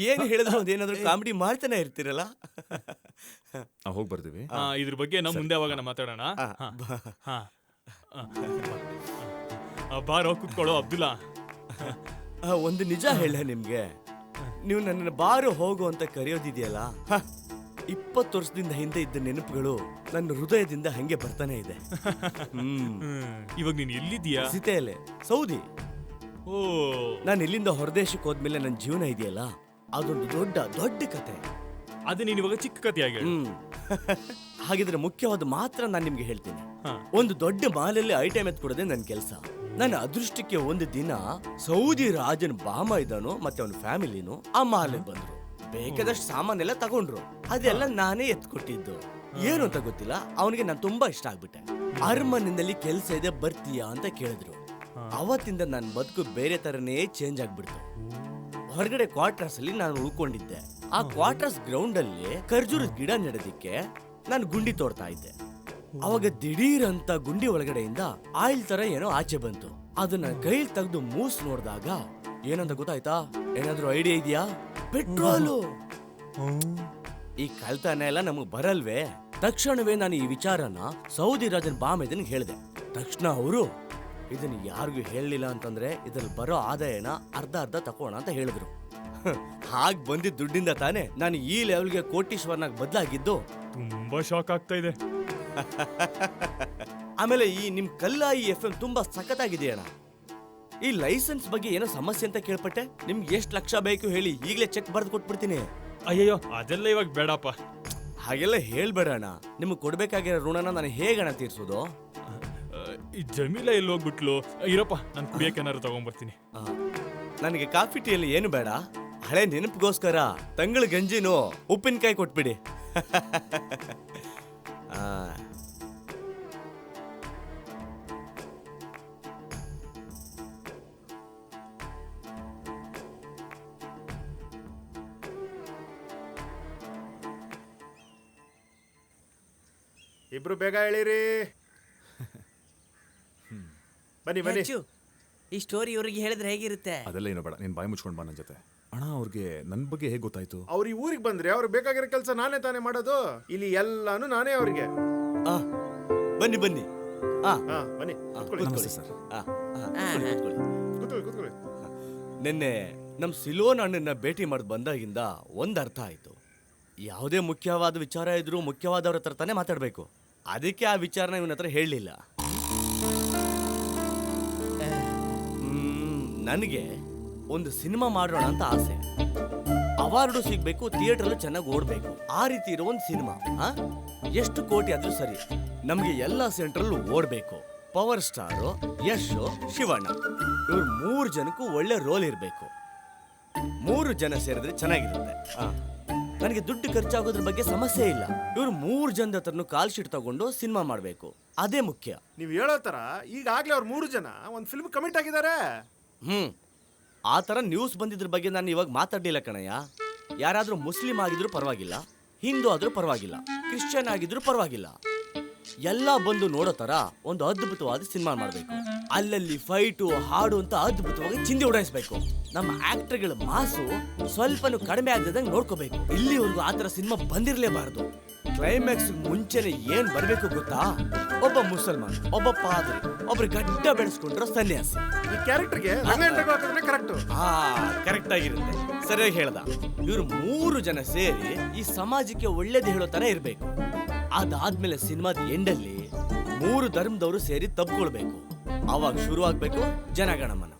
ಏನು ಹೇಳಿದ್ರು ಅದೇನಾದ್ರೂ ಕಾಮಿಡಿ ಮಾಡ್ತಾನೆ ಇರ್ತೀರಲ್ಲ. ಹೋಗಿ ಬರ್ತೀವಿ. ಇದ್ರ ಬಗ್ಗೆ ನಾವು ಮುಂದೆ ಅವಾಗ ಮಾತಾಡೋಣ. ಬಾರೋ ಕೂತ್ಕೊಳ್ಳೋ ಅಬ್ದುಲ್ಲಾ. ಒಂದು ನಿಜ ಹೇಳ ನಿಮ್ಗೆ, ನೀವು ನನ್ನನ್ನು ಬಾರು ಹೋಗು ಅಂತ ಕರೆಯೋದಿದೆಯಲ್ಲ, 20 ವರ್ಷದಿಂದ ಹಿಂದೆ ಇದ್ದ ನೆನಪುಗಳು ನನ್ನ ಹೃದಯದಿಂದ ಹಂಗೆ ಬರ್ತಾನೆ ಇದೆ. ಇವಾಗ ನೀನ್ ಎಲ್ಲಿದ್ದೀಯಾ? ಸಿತೆಯಲ್ಲೇ, ಸೌದಿ. ಓ, ನಾನು ಇಲ್ಲಿಂದ ಹೊರದೇಶಕ್ಕೆ ಹೋದ್ಮೇಲೆ ನನ್ನ ಜೀವನ ಇದೆಯಲ್ಲ, ಅದೊಂದು ದೊಡ್ಡ ದೊಡ್ಡ ಕತೆ. ಅದು ನೀನ್ ಇವಾಗ ಚಿಕ್ಕ ಕಥೆಯಾಗಿ. ಹಾಗಿದ್ರೆ ಮುಖ್ಯವಾದ ಮಾತ್ರ ನಾನು ನಿಮ್ಗೆ ಹೇಳ್ತೀನಿ. ಒಂದು ದೊಡ್ಡ ಮಾಲಲ್ಲಿ ಐಟಮ್ ಎತ್ಕೊಡೋದೇ ನನ್ನ ಕೆಲಸ. ನನ್ನ ಅದೃಷ್ಟಕ್ಕೆ ಒಂದು ದಿನ ಸೌದಿ ರಾಜನ್ ಬಾಮ ಇದ್ದಾನು ಮತ್ತೆ ಅವನ ಫ್ಯಾಮಿಲಿನು ಆ ಮಾಲಿಗೆ ಬಂದ್ರು. ಬೇಕಾದಷ್ಟು ಸಾಮಾನೆಲ್ಲ ತಗೊಂಡ್ರು. ಅದೆಲ್ಲ ನಾನೇ ಎತ್ಕೊಟ್ಟಿದ್ದು. ಏನು ಅಂತ ಗೊತ್ತಿಲ್ಲ, ಅವನಿಗೆ ನಾನು ತುಂಬಾ ಇಷ್ಟ ಆಗ್ಬಿಟ್ಟೆ. ಅರಮನೆಯಲ್ಲಿ ಕೆಲಸ ಇದೆ, ಬರ್ತೀಯಾ ಅಂತ ಕೇಳಿದ್ರು. ಅವತ್ತಿಂದ ನನ್ನ ಬದುಕು ಬೇರೆ ತರನೇ ಚೇಂಜ್ ಆಗ್ಬಿಡ್ತು. ಹೊರಗಡೆ ಕ್ವಾರ್ಟರ್ಸ್ ಅಲ್ಲಿ ನಾನು ಉಳ್ಕೊಂಡಿದ್ದೆ. ಆ ಕ್ವಾರ್ಟರ್ಸ್ ಗ್ರೌಂಡ್ ಅಲ್ಲಿ ಖರ್ಜೂರದ ಗಿಡ ನೆಡೋದಿಕ್ಕೆ ನಾನು ಗುಂಡಿ ತೋಡ್ತಾ ಇದ್ದೆ. ಅವಾಗ ದಿಢೀರ್ ಅಂತ ಗುಂಡಿ ಒಳಗಡೆಯಿಂದ ಆಯಿಲ್ ತರ ಏನೋ ಆಚೆ ಬಂತು. ಅದನ್ನ ಕೈಲಿ ತೆಗೆದು ಮೂಸ್ ನೋಡಿದಾಗ ಏನಂತ ಗೊತ್ತಾಯ್ತಾ? ಏನಾದ್ರೂ ಐಡಿಯಾ ಇದೆಯಾ? ಪೆಟ್ರೋಲು. ಈ ಕಳ್ತನ ಎಲ್ಲ ನಮಗ್ ಬರಲ್ವೇ? ತಕ್ಷಣವೇ ನಾನು ಈ ವಿಚಾರನ ಸೌದಿ ರಾಜನ್ ಬಾಮೆದನ್ ಹೇಳಿದೆ. ತಕ್ಷಣ ಅವರು ಇದನ್ನ ಯಾರಿಗೂ ಹೇಳಲಿಲ್ಲ ಅಂತಂದ್ರೆ ಇದ್ರಲ್ಲಿ ಬರೋ ಆದಾಯನ ಅರ್ಧ ಅರ್ಧ ತಕೋಣ ಅಂತ ಹೇಳಿದ್ರು. ಹಾಗ್ ಬಂದಿದ್ದ ದುಡ್ಡಿಂದ ತಾನೇ ನಾನು ಈ ಲೆವೆಲ್ಗೆ ಕೋಟೀಶ್ವರನಾಗಿ ಬದಲಾಗಿದ್ದು. ತುಂಬಾ ಶಾಕ್ ಆಗ್ತಾ ಇದೆ. ಆಮೇಲೆ ಈ ನಿಮ್ ಕಲ್ಲಾಯಿ FM ತುಂಬಾ ಸಖತ್ತಾಗಿದೆಯಣ್ಣ. ಈ ಲೈಸೆನ್ಸ್ ಬಗ್ಗೆ ಏನೋ ಸಮಸ್ಯೆ ಅಂತ ಕೇಳ್ಪಟ್ಟೆ. ನಿಮ್ಗೆ ಎಷ್ಟು ಲಕ್ಷ ಬೇಕು ಹೇಳಿ, ಈಗಲೇ ಚೆಕ್ ಬರ್ದು ಕೊಟ್ಬಿಡ್ತೀನಿ. ಅಯ್ಯಯ್ಯೋ, ಅದೆಲ್ಲ ಇವಾಗ ಬೇಡಪ್ಪ. ಹಾಗೆಲ್ಲ ಹೇಳ್ಬೇಡಣ್ಣ. ನಿಮ್ಗೆ ಕೊಡ್ಬೇಕಾಗಿರೋ ಋಣನ ನಾನು ಹೇಗಣ್ಣ ತೀರ್ಸೋದು? ಈ ಜಮೀಲ ಎಲ್ಲಿ ಹೋಗ್ಬಿಟ್ಲು? ಇರಪ್ಪ, ನಾನು ಕುಡಿಯಕ್ಕೆ ಏನಾದ್ರು ತಗೊಂಡ್ಬರ್ತೀನಿ. ನನಗೆ ಕಾಫಿ ಟೀಯಲ್ಲಿ ಏನು ಬೇಡ, ಹಳೆ ನೆನಪಿಗೋಸ್ಕರ ತಂಗಳ ಗಂಜಿನೂ ಉಪ್ಪಿನಕಾಯಿ ಕೊಟ್ಬಿಡಿ. ಇಬ್ರು ಬೇಗ ಹೇಳಿರಿ. ಬನ್ನಿ ಬನ್ನಿ. ಈ ಸ್ಟೋರಿ ಇವ್ರಿಗೆ ಹೇಳಿದ್ರೆ ಹೇಗಿರುತ್ತೆ? ಅದೆಲ್ಲ ಏನೋ ಬೇಡ, ನೀನ್ ಬಾಯಿ ಮುಚ್ಕೊಂಡು ಬಾ ನನ್ನ ಜೊತೆ. ಅಣ್ಣ, ಅವ್ರಿಗೆ ನನ್ನ ಬಗ್ಗೆ ಹೇಗೆ ಗೊತ್ತಾಯ್ತು? ಅವ್ರು ಈ ಊರಿಗೆ ಬಂದ್ರೆ ಅವ್ರಿಗೆ ಬೇಕಾಗಿರೋ ಕೆಲಸ ನಾನೇ ತಾನೇ ಮಾಡೋದು. ಇಲ್ಲಿ ಎಲ್ಲಾನು ನಾನೇ ಅವ್ರಿಗೆ. ಬನ್ನಿ ಬನ್ನಿ. ಬನ್ನಿ ನಮಸ್ತೆ ಸರ್. ಕೂತ್ಕೊಳ್ಳಿ. ನಿನ್ನೆ ನಮ್ ಸಿಲೋನ್ ಅಣ್ಣನ ಭೇಟಿ ಮಾಡಿ ಬಂದಾಗಿಂದ ಒಂದ್ ಅರ್ಥ ಆಯ್ತು. ಯಾವುದೇ ಮುಖ್ಯವಾದ ವಿಚಾರ ಇದ್ರೂ ಮುಖ್ಯವಾದವ್ರ ಹತ್ರ ತಾನೇ ಮಾತಾಡ್ಬೇಕು. ಅದಕ್ಕೆ ಆ ವಿಚಾರನ ಇವನ ಹತ್ರ ಹೇಳಲಿಲ್ಲ. ನನಗೆ ಒಂದು ಸಿನಿಮಾ ಮಾಡೋಣ ಅಂತ ಆಸೆ. ಅವಾರ್ಡು ಸಿಗ್ಬೇಕು, ಥಿಯೇಟರ್ ಚೆನ್ನಾಗಿ ಓಡ್ಬೇಕು, ಆ ರೀತಿ ಇರೋ ಒಂದು ಸಿನಿಮಾ. ಎಷ್ಟು ಕೋಟಿ ಆದ್ರೂ ಸರಿ, ನಮ್ಗೆ ಎಲ್ಲಾ ಸೆಂಟ್ರಲ್ ಓಡ್ಬೇಕು. ಪವರ್ ಸ್ಟಾರು, ಯಶ್, ಶಿವಣ್ಣ, ಇವ್ರು 3 ಜನಕ್ಕೂ ಒಳ್ಳೆ ರೋಲ್ ಇರಬೇಕು. 3 ಜನ ಸೇರಿದ್ರೆ ಚೆನ್ನಾಗಿರುತ್ತೆ. ನನಗೆ ದುಡ್ಡು ಖರ್ಚಾಗೋದ್ರ ಬಗ್ಗೆ ಸಮಸ್ಯೆ ಇಲ್ಲ. ಇವ್ರು 3 ಜನದ ಹತ್ರನು ಕಾಲ್ ಶೀಟ್ ತಗೊಂಡು ಸಿನಿಮಾ ಮಾಡ್ಬೇಕು, ಅದೇ ಮುಖ್ಯ. ನೀವ್ ಹೇಳೋ ತರ ಈಗಾಗ್ಲೇ ಅವ್ರು 3 ಜನ ಒಂದ್ ಫಿಲ್ಮ್ ಕಮಿಟ್ ಆಗಿದ್ದಾರೆ. ಆ ತರ ನ್ಯೂಸ್ ಬಂದಿದ್ರ ಬಗ್ಗೆ ನಾನು ಇವಾಗ ಮಾತಾಡ್ಲಿಲ್ಲ ಕಣಯ್ಯ. ಯಾರಾದ್ರೂ ಮುಸ್ಲಿಂ ಆಗಿದ್ರು ಪರವಾಗಿಲ್ಲ, ಹಿಂದೂ ಆದ್ರೂ ಪರವಾಗಿಲ್ಲ, ಕ್ರಿಶ್ಚಿಯನ್ ಆಗಿದ್ರು ಪರವಾಗಿಲ್ಲ, ಎಲ್ಲ ಬಂದು ನೋಡೋ ತರ ಒಂದು ಅದ್ಭುತವಾದ ಸಿನಿಮಾ ಮಾಡ್ಬೇಕು. ಅಲ್ಲಲ್ಲಿ ಫೈಟು, ಹಾಡು ಅಂತ ಅದ್ಭುತವಾಗಿ ಚಿಂದಿ ಉಡಾಯಿಸ್ಬೇಕು. ನಮ್ಮ ಆಕ್ಟರ್ಗಳ ಮಾಸು ಸ್ವಲ್ಪನೂ ಕಡಿಮೆ ಆಗದಂಗೆ ನೋಡ್ಕೋಬೇಕು. ಇಲ್ಲಿವರೆಗೂ ಆತರ ಸಿನಿಮಾ ಬಂದಿರ್ಲೇಬಾರದು. ಕ್ಲೈಮ್ಯಾಕ್ಸ್ ಮುಂಚೆನೆ ಏನ್ ಬರ್ಬೇಕು ಗೊತ್ತಾ? ಒಬ್ಬ ಮುಸಲ್ಮಾನ್, ಒಬ್ಬ ಪಾದ್ರಿ, ಒಬ್ರು ಗಡ್ಡ ಬೆಳೆಸ್ಕೊಂಡ್ರ ಸನ್ಯಾಸಿ. ಈ ಕ್ಯಾರೆಕ್ಟರ್ಗೆ ಕರೆಕ್ಟ್. ಕರೆಕ್ಟ್ ಆಗಿರುತ್ತೆ, ಸರಿಯಾಗಿ ಹೇಳ್ದ. ಇವ್ರು 3 ಜನ ಸೇರಿ ಈ ಸಮಾಜಕ್ಕೆ ಒಳ್ಳೇದು ಹೇಳೋ ತರ ಇರ್ಬೇಕು. ಅದಾದ್ಮೇಲೆ ಸಿನಿಮಾದ ಎಂಡಲ್ಲಿ 3 ಧರ್ಮದವರು ಸೇರಿ ತಬ್ಕೊಳ್ಬೇಕು. ಅವಾಗ ಶುರು ಆಗ್ಬೇಕು ಜನಗಣಮನ.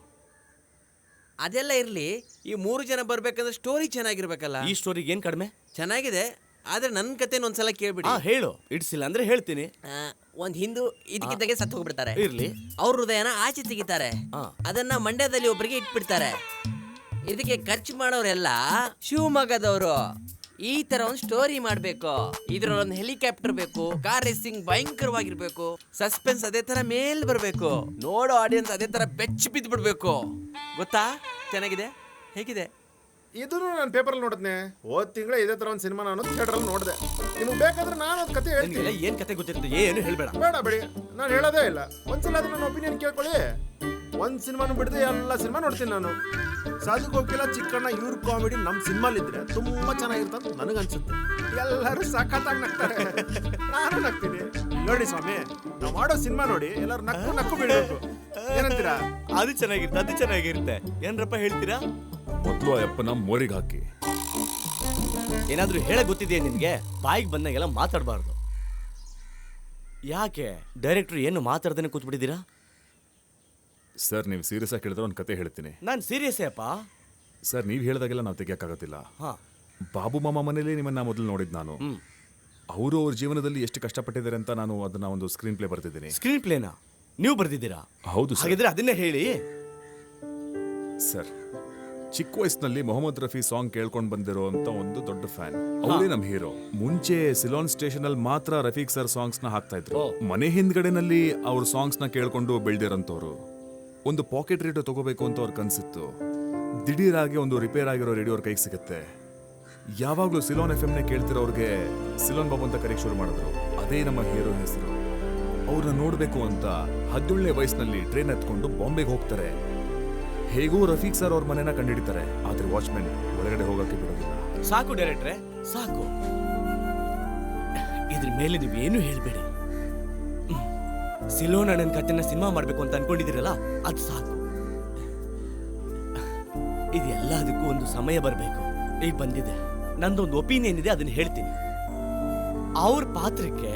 ಅದೆಲ್ಲ ಇರ್ಲಿ, ಈ 3 ಜನ ಬರ್ಬೇಕಂದ್ರೆ ಸ್ಟೋರಿ ಚೆನ್ನಾಗಿರ್ಬೇಕಲ್ಲ. ಈ ಸ್ಟೋರಿಗೆ ಏನ್ ಕಡಿಮೆ? ಚೆನ್ನಾಗಿದೆ, ಆದ್ರೆ ನನ್ನ ಕತೆನ ಒಂದ್ಸಲ ಕೇಳ್ಬಿಡಿ. ಹೇಳು, ಇಡ್ಸಿಲ್ಲ ಅಂದ್ರೆ ಹೇಳ್ತೀನಿ. ಒಂದ್ ಹಿಂದೂ ಇದಕ್ಕಿದ್ದಾಗೆ ಸತ್ತು ಹೋಗ್ಬಿಡ್ತಾರೆ. ಇರ್ಲಿ. ಅವ್ರ ಹೃದಯನ ಆಚೆ ತೆಗಿತಾರೆ, ಅದನ್ನ ಮಂಡ್ಯದಲ್ಲಿ ಒಬ್ಬರಿಗೆ ಇಟ್ಬಿಡ್ತಾರೆ. ಇದಕ್ಕೆ ಖರ್ಚು ಮಾಡೋರೆಲ್ಲ ಶಿವಮೊಗ್ಗದವರು. ಈ ತರ ಒಂದು ಸ್ಟೋರಿ ಮಾಡ್ಬೇಕು. ಇದ್ರಲ್ಲಿ ಒಂದು ಹೆಲಿಕಾಪ್ಟರ್ ಬೇಕು, ಕಾರ್ ರೇಸಿಂಗ್ ಭಯಂಕರವಾಗಿರ್ಬೇಕು, ಸಸ್ಪೆನ್ಸ್ ಅದೇ ತರ ಮೇಲ್ ಬರ್ಬೇಕು, ನೋಡೋ ಆಡಿಯನ್ಸ್ ಅದೇ ತರ ಬೆಚ್ಚ ಬಿದ್ದು ಬಿಡ್ಬೇಕು. ಗೊತ್ತಾ? ಚೆನ್ನಾಗಿದೆ, ಹೇಗಿದೆ? ಇದನ್ನು ನಾನು ಪೇಪರಲ್ಲಿ ನೋಡಿದ್ನೆ. ಹೋದ್ ತಿಂಗಳ ಇದೇ ತರ ಒಂದು ಸಿನಿಮಾ ನಾನು ಥಿಯೇಟರಲ್ಲಿ ನೋಡಿದೆ. ನಿಮ್ಗೆ ಬೇಕಾದ್ರೆ ನಾನು ಒಂದು ಕತೆ ಹೇಳ್ತೀನಿ. ಏನ್ ಕತೆ ಗೊತ್ತಿರುತ್ತೆ ಏನು ಹೇಳ್ಬೇಡ. ಬೇಡ ಬಿಡಿ, ನಾನು ಹೇಳೋದೇ ಇಲ್ಲ. ಒಂದ್ಸಲ ಅದು ನನ್ನ ಒಪಿನಿಯನ್ ಕೇಳ್ಕೊಳ್ಳಿ. ಒಂದು ಸಿನಿಮಾನು ಬಿಡದೆ ಎಲ್ಲ ಸಿನಿಮಾ ನೋಡ್ತೀನಿ ನಾನು. ಸಾಧು ಕೋಕಿಲ, ಚಿಕ್ಕಣ್ಣ ಇವ್ರ ಕಾಮಿಡಿ ನಮ್ಮ ಸಿನಿಮಾಲಿದ್ರೆ ತುಂಬಾ ಚೆನ್ನಾಗಿರ್ತಂತ ನನಗನ್ಸುತ್ತೆ. ಎಲ್ಲರೂ ಸಖತ್ತಾಗಿ ನಗ್ತಾರೆ, ನಾನು ನಗ್ತೀನಿ. ನೋಡಿ ಸ್ವಾಮಿ, ನಾವು ಮಾಡೋ ಸಿನಿಮಾ ನೋಡಿ ಎಲ್ಲರೂ ನಕ್ಕು ನಕ್ಕು ಬಿಡಬೇಕು. ಏನಂತೀರಾ? ಅದು ಚೆನ್ನಾಗಿರುತ್ತೆ. ಏನ್ರಪ್ಪ ಹೇಳ್ತೀರಾ? ಮೊದಲು ಆ ಅಪ್ಪನ ಮೋರಿಗೆ ಹಾಕಿ. ಏನಾದ್ರೂ ಹೇಳ ಗೊತ್ತಿದೆಯಾ ನಿನ್ಗೆ? ಬಾಯಿಗೆ ಬಂದಾಗೆಲ್ಲ ಮಾತಾಡಬಾರ್ದು. ಯಾಕೆ ಡೈರೆಕ್ಟ್ರು ಏನು ಮಾತಾಡ್ದೇನೆ ಕೂತ್ಬಿಟ್ಟಿದ್ದೀರಾ? ಸರ್, ನೀವು ಸೀರಿಯಸ್ ಆಗಿ ಕೇಳಿದ್ರೆ ಒಂದು ಕತೆ ಹೇಳ್ತೀನಿ. ನಾನು ಸೀರಿಯಸ್ಸೇ ಅಪ್ಪ. ಸರ್, ನೀವು ಹೇಳಿದಾಗೆಲ್ಲ ನಾವು ತೆಗಿಯೋಕ್ಕಾಗತ್ತಿಲ್ಲ. ಹಾ, ಬಾಬು ಮಾಮ ಮನೇಲಿ ನಿಮ್ಮನ್ನ ಮೊದಲು ನೋಡಿದ್ ನಾನು. ಅವರು ಅವ್ರ ಜೀವನದಲ್ಲಿ ಎಷ್ಟು ಕಷ್ಟಪಟ್ಟಿದ್ದಾರೆ ಅಂತ ನಾನು ಅದನ್ನ ಒಂದು ಸ್ಕ್ರೀನ್ ಪ್ಲೇ ಬರ್ತಿದ್ದೀನಿ. ಸ್ಕ್ರೀನ್ ಪ್ಲೇನಾ ನೀವು ಬರ್ದಿದ್ದೀರಾ? ಹೌದು ಸರ್. ಹಾಗಿದ್ರೆ ಅದನ್ನೇ ಹೇಳಿ. ಸರ್, ಚಿಕ್ಕ ವಯಸ್ಸಿನಲ್ಲಿ ಮೊಹಮ್ಮದ್ ರಫಿ ಸಾಂಗ್ ಕೇಳ್ಕೊಂಡು ಬಂದಿರೋ ಅಂತ ಒಂದು ದೊಡ್ಡ ಫ್ಯಾನ್. ಅವರೇ ನಮ್ಮ ಹೀರೋ. ಮುಂಚೆ ಸಿಲೋನ್ ಸ್ಟೇಷನ್ ಅಲ್ಲಿ ಮಾತ್ರ ರಫೀಕ್ ಸರ್ ಸಾಂಗ್ಸ್ ನ ಹಾಕ್ತಾ ಇದ್ರು. ಮನೆ ಹಿಂದ್ಗಡೆನಲ್ಲಿ ಅವ್ರ ಸಾಂಗ್ಸ್ ನ ಕೇಳ್ಕೊಂಡು ಬೆಳ್ದಿರಂತವ್ರು. ಒಂದು ಪಾಕೆಟ್ ರೇಡಿಯೋ ತಗೋಬೇಕು ಅಂತ ಅವ್ರ ಕನ್ಸಿತ್ತು. ದಿಢೀರಾಗಿ ಒಂದು ರಿಪೇರ್ ಆಗಿರೋ ರೇಡಿಯೋ ಅವ್ರ ಕೈಗೆ ಸಿಗುತ್ತೆ. ಯಾವಾಗ್ಲೂ ಸಿಲೋನ್ FM ನೇ ಕೇಳ್ತಿರೋರ್ಗೆ ಸಿಲೋನ್ ಬಾಬು ಅಂತ ಕರೆಗೆ ಶುರು ಮಾಡಿದ್ರು. ಅದೇ ನಮ್ಮ ಹೀರೋ ಹೆಸರು. ಅವ್ರನ್ನ ನೋಡ್ಬೇಕು ಅಂತ 17ನೇ ವಯಸ್ಸಿನಲ್ಲಿ ಟ್ರೈನ್ ಎತ್ಕೊಂಡು ಬಾಂಬೆಗೆ ಹೋಗ್ತಾರೆ. ಹೇಗೂ ರಫೀಕ್ ಸರ್ ಅವ್ರ ಮನೆನ ಕಂಡಿಡಿತಾರೆ. ಆದ್ರೆ ವಾಚ್ಮೆನ್ ಒಳಗಡೆ ಹೋಗಕ್ಕೆ ಬಿಡೋದಿಲ್ಲ. ಸಾಕು ಡೈರೆಕ್ಟ್ರೆ, ಸಾಕು. ಇದ್ರ ಮೇಲೆ ನೀವೇನು ಹೇಳ್ಬೇಡಿ. ಸಿಲೋನ್ ಅಣ್ಣನ ಕಥೆನ ಸಿನಿಮಾ ಮಾಡ್ಬೇಕು ಅಂತ ಅನ್ಕೊಂಡಿದ್ದೀರಲ್ಲ, ಅದು ಸಾಕು. ಇದೆಲ್ಲದಕ್ಕೂ ಒಂದು ಸಮಯ ಬರಬೇಕು. ಈಗ ಬಂದಿದೆ. ನಂದೊಂದು ಒಪಿನಿಯನ್ ಇದೆ, ಅದನ್ನ ಹೇಳ್ತೀನಿ. ಅವ್ರ ಪಾತ್ರಕ್ಕೆ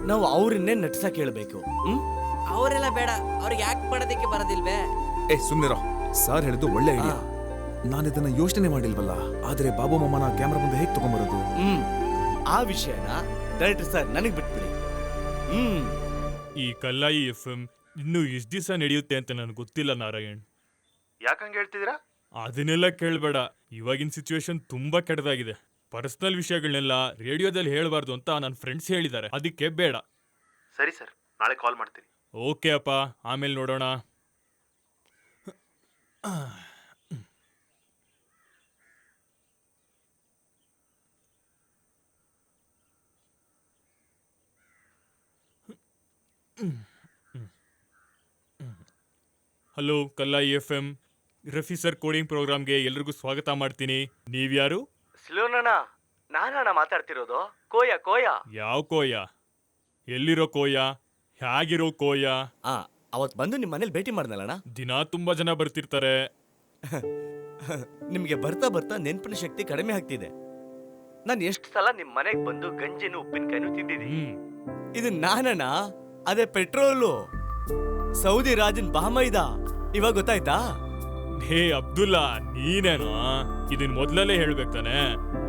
ನಾವು ಅವ್ರನ್ನೇ ನಟಿಸಕ್ ಹೇಳ್ಬೇಕು. ಅವರೆಲ್ಲ ಬೇಡ, ಅವ್ರಿಗೆ ಯಾಕೆ ಮಾಡೋದಕ್ಕೆ ಬರೋದಿಲ್ವೇ? ಸುಮ್ನಿರೋ. ಸರ್ ಹೇಳಿದ್ದು ಒಳ್ಳೆ ಐಡಿಯಾ. ನಾನು ಇದನ್ನ ಯೋಚನೆ ಮಾಡಿಲ್ವಲ್ಲ. ಆದ್ರೆ ಬಾಬು ಮಾಮನ ಕ್ಯಾಮ್ರಾ ಮುಂದೆ ಹೇಗೆ ತಗೊಂಬರೋದು? ಆ ವಿಷಯನ ಡೈರೆಕ್ಟರ್ ಸರ್ ನನಗೆ ಬಿಟ್ಬಿಡಿ. ಈ ಕಲ್ಲಾಯಿ FM ಇನ್ನು ಎಷ್ಟು ದಿವಸ ನಡೆಯುತ್ತೆ ಅಂತ ನನಗೆ ಗೊತ್ತಿಲ್ಲ ನಾರಾಯಣ್. ಯಾಕಂಗೆ ಹೇಳ್ತಿದ್ದೀರಾ? ಅದನ್ನೆಲ್ಲ ಕೇಳಬೇಡ. ಇವಾಗಿನ ಸಿಚುವೇಶನ್ ತುಂಬಾ ಕೆಟ್ಟದಾಗಿದೆ. ಪರ್ಸನಲ್ ವಿಷಯಗಳನ್ನೆಲ್ಲ ರೇಡಿಯೋದಲ್ಲಿ ಹೇಳಬಾರ್ದು ಅಂತ ನನ್ನ ಫ್ರೆಂಡ್ಸ್ ಹೇಳಿದ್ದಾರೆ. ಅದಕ್ಕೆ ಬೇಡ. ಸರಿ ಸರ್, ನಾಳೆ ಕಾಲ್ ಮಾಡ್ತೀನಿ. ಓಕೆ ಅಪ್ಪ, ಆಮೇಲೆ ನೋಡೋಣ. Hello, Kallayi FM Rafi sir coding ಪ್ರೋಗ್ರಾಮ್ಗೆ ಎಲ್ರಿಗೂ ಸ್ವಾಗತ ಮಾಡ್ತೀನಿ. ನೀವ್ಯಾರು? ಸಿಲೋನಣ್ಣ, ನಾನಣ್ಣ ಮಾತಾಡ್ತಿರೋದು. ಕೋಯ ಕೋಯ. ಯಾವ ಕೋಯ? ಎಲ್ಲಿರೋ ಕೋಯ? ಹೇಗಿರೋ ಕೋಯ? ಅವತ್ ಬಂದು ನಿಮ್ಮ ಮನೇಲಿ ಭೇಟಿ ಮಾಡ್ದಲ್ಲಣ್ಣ. ದಿನ ತುಂಬಾ ಜನ ಬರ್ತಿರ್ತಾರೆ. ನಿಮ್ಗೆ ಬರ್ತಾ ಬರ್ತಾ ನೆನಪಿನ ಶಕ್ತಿ ಕಡಿಮೆ ಆಗ್ತಿದೆ. ನಾನು ಎಷ್ಟು ಸಲ ನಿಮ್ ಮನೆಗೆ ಬಂದು ಗಂಜಿನೂ ಉಪ್ಪಿನಕಾಯಿನೂ ತಿಂದಿದ್ದೀನಿ. ಇದು ನಾನಣ್ಣ, ಅದೇ ಪೆಟ್ರೋಲು. ಸೌದಿ ರಾಜನ್ ಬಾಮೈದ. ಇವಾಗ ಗೊತ್ತಾಯ್ತಾ? ಹೇ ಅಬ್ದುಲ್ಲಾ, ನೀನೇನಾ? ಇದನ್ ಮೊದ್ಲಲ್ಲೇ ಹೇಳ್ಬೇಕು ತಾನೆ.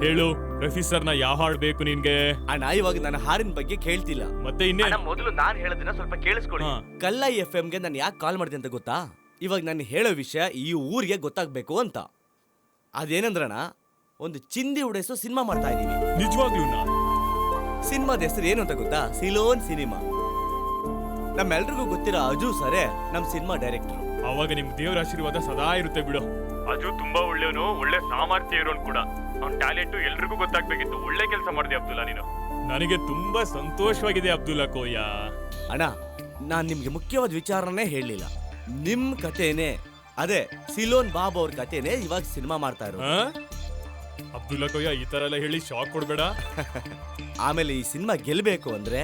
ಹೇಳು, ರಫಿ ಸರ್ನ ಯಾವ ಹಾಡ್ ಬೇಕು ನಿನ್ಗೆ? ಅಣ್ಣ, ಇವಾಗ ನನ್ನ ಹಾಡಿನ ಬಗ್ಗೆ ಕೇಳ್ತಿಲ್ಲ. ಮತ್ತೆ ಇನ್ನೇ ಮೊದಲು ನಾನ್ ಹೇಳೋದನ್ನ ಸ್ವಲ್ಪ ಕೇಳಿಸ್ಕೊಳ್ಳಿ. ಕಲ್ಲಾಯಿ FM ಗೆ ನಾನು ಯಾಕೆ ಕಾಲ್ ಮಾಡಿದೆ ಅಂತ ಗೊತ್ತಾ? ಇವಾಗ ನಾನು ಹೇಳೋ ವಿಷಯ ಈ ಊರಿಗೆ ಗೊತ್ತಾಗ್ಬೇಕು ಅಂತ. ಅದೇನಂದ್ರಣ್ಣ, ಒಂದು ಚಿಂದಿ ಉಡೇಸೋ ಸಿನಿಮಾ ಮಾಡ್ತಾ ಇದೀವಿ. ನಿಜವಾಗ್ಲೂ? ಸಿನಿಮಾದ ಹೆಸರು ಏನು ಅಂತ ಗೊತ್ತಾ? ಸಿಲೋನ್ ಸಿನಿಮಾ. ನಮ್ಮೆಲ್ರಿಗೂ ಗೊತ್ತಿರೋ ಅಜು ಸರೇ ನಮ್ ಸಿನಿಮಾ ಡೈರೆಕ್ಟರ್. ಅವಾಗ ನಿಮ್ ದೇವರ ಆಶೀರ್ವಾದ ಸದಾ ಇರುತ್ತೆ ಬಿಡು. ಅಜು ತುಂಬಾ ಒಳ್ಳೆಯವನು, ಒಳ್ಳೆ ಸಾಮರ್ಥ್ಯ ಇರೋನು ಕೂಡ. ಅವ್ನ ಟ್ಯಾಲೆಂಟು ಎಲ್ರಿಗೂ ಗೊತ್ತಾಗ್ಬೇಕಿತ್ತು. ಒಳ್ಳೆ ಕೆಲಸ ಮಾಡಿದೆ ಅಬ್ದುಲ್ಲಾ ನೀನು. ನನಗೆ ತುಂಬಾ ಸಂತೋಷವಾಗಿದೆ ಅಬ್ದುಲ್ಲಾ ಕೋಯ. ಅಣ್ಣ, ನಾನ್ ನಿಮ್ಗೆ ಮುಖ್ಯವಾದ ವಿಚಾರನೇ ಹೇಳಲಿಲ್ಲ. ನಿಮ್ ಕಥೆನೇ, ಅದೇ ಸಿಲೋನ್ ಬಾಬು ಅವ್ರ ಕಥೆನೇ ಇವಾಗ ಸಿನಿಮಾ ಮಾಡ್ತಾ ಇರೋ. ಅಬ್ದುಲ್ಲಾ ಕೋಯ, ಈ ತರ ಎಲ್ಲ ಹೇಳಿ ಶಾಕ್ ಕೊಡ್ಬೇಡ. ಆಮೇಲೆ ಈ ಸಿನಿಮಾ ಗೆಲ್ಬೇಕು ಅಂದ್ರೆ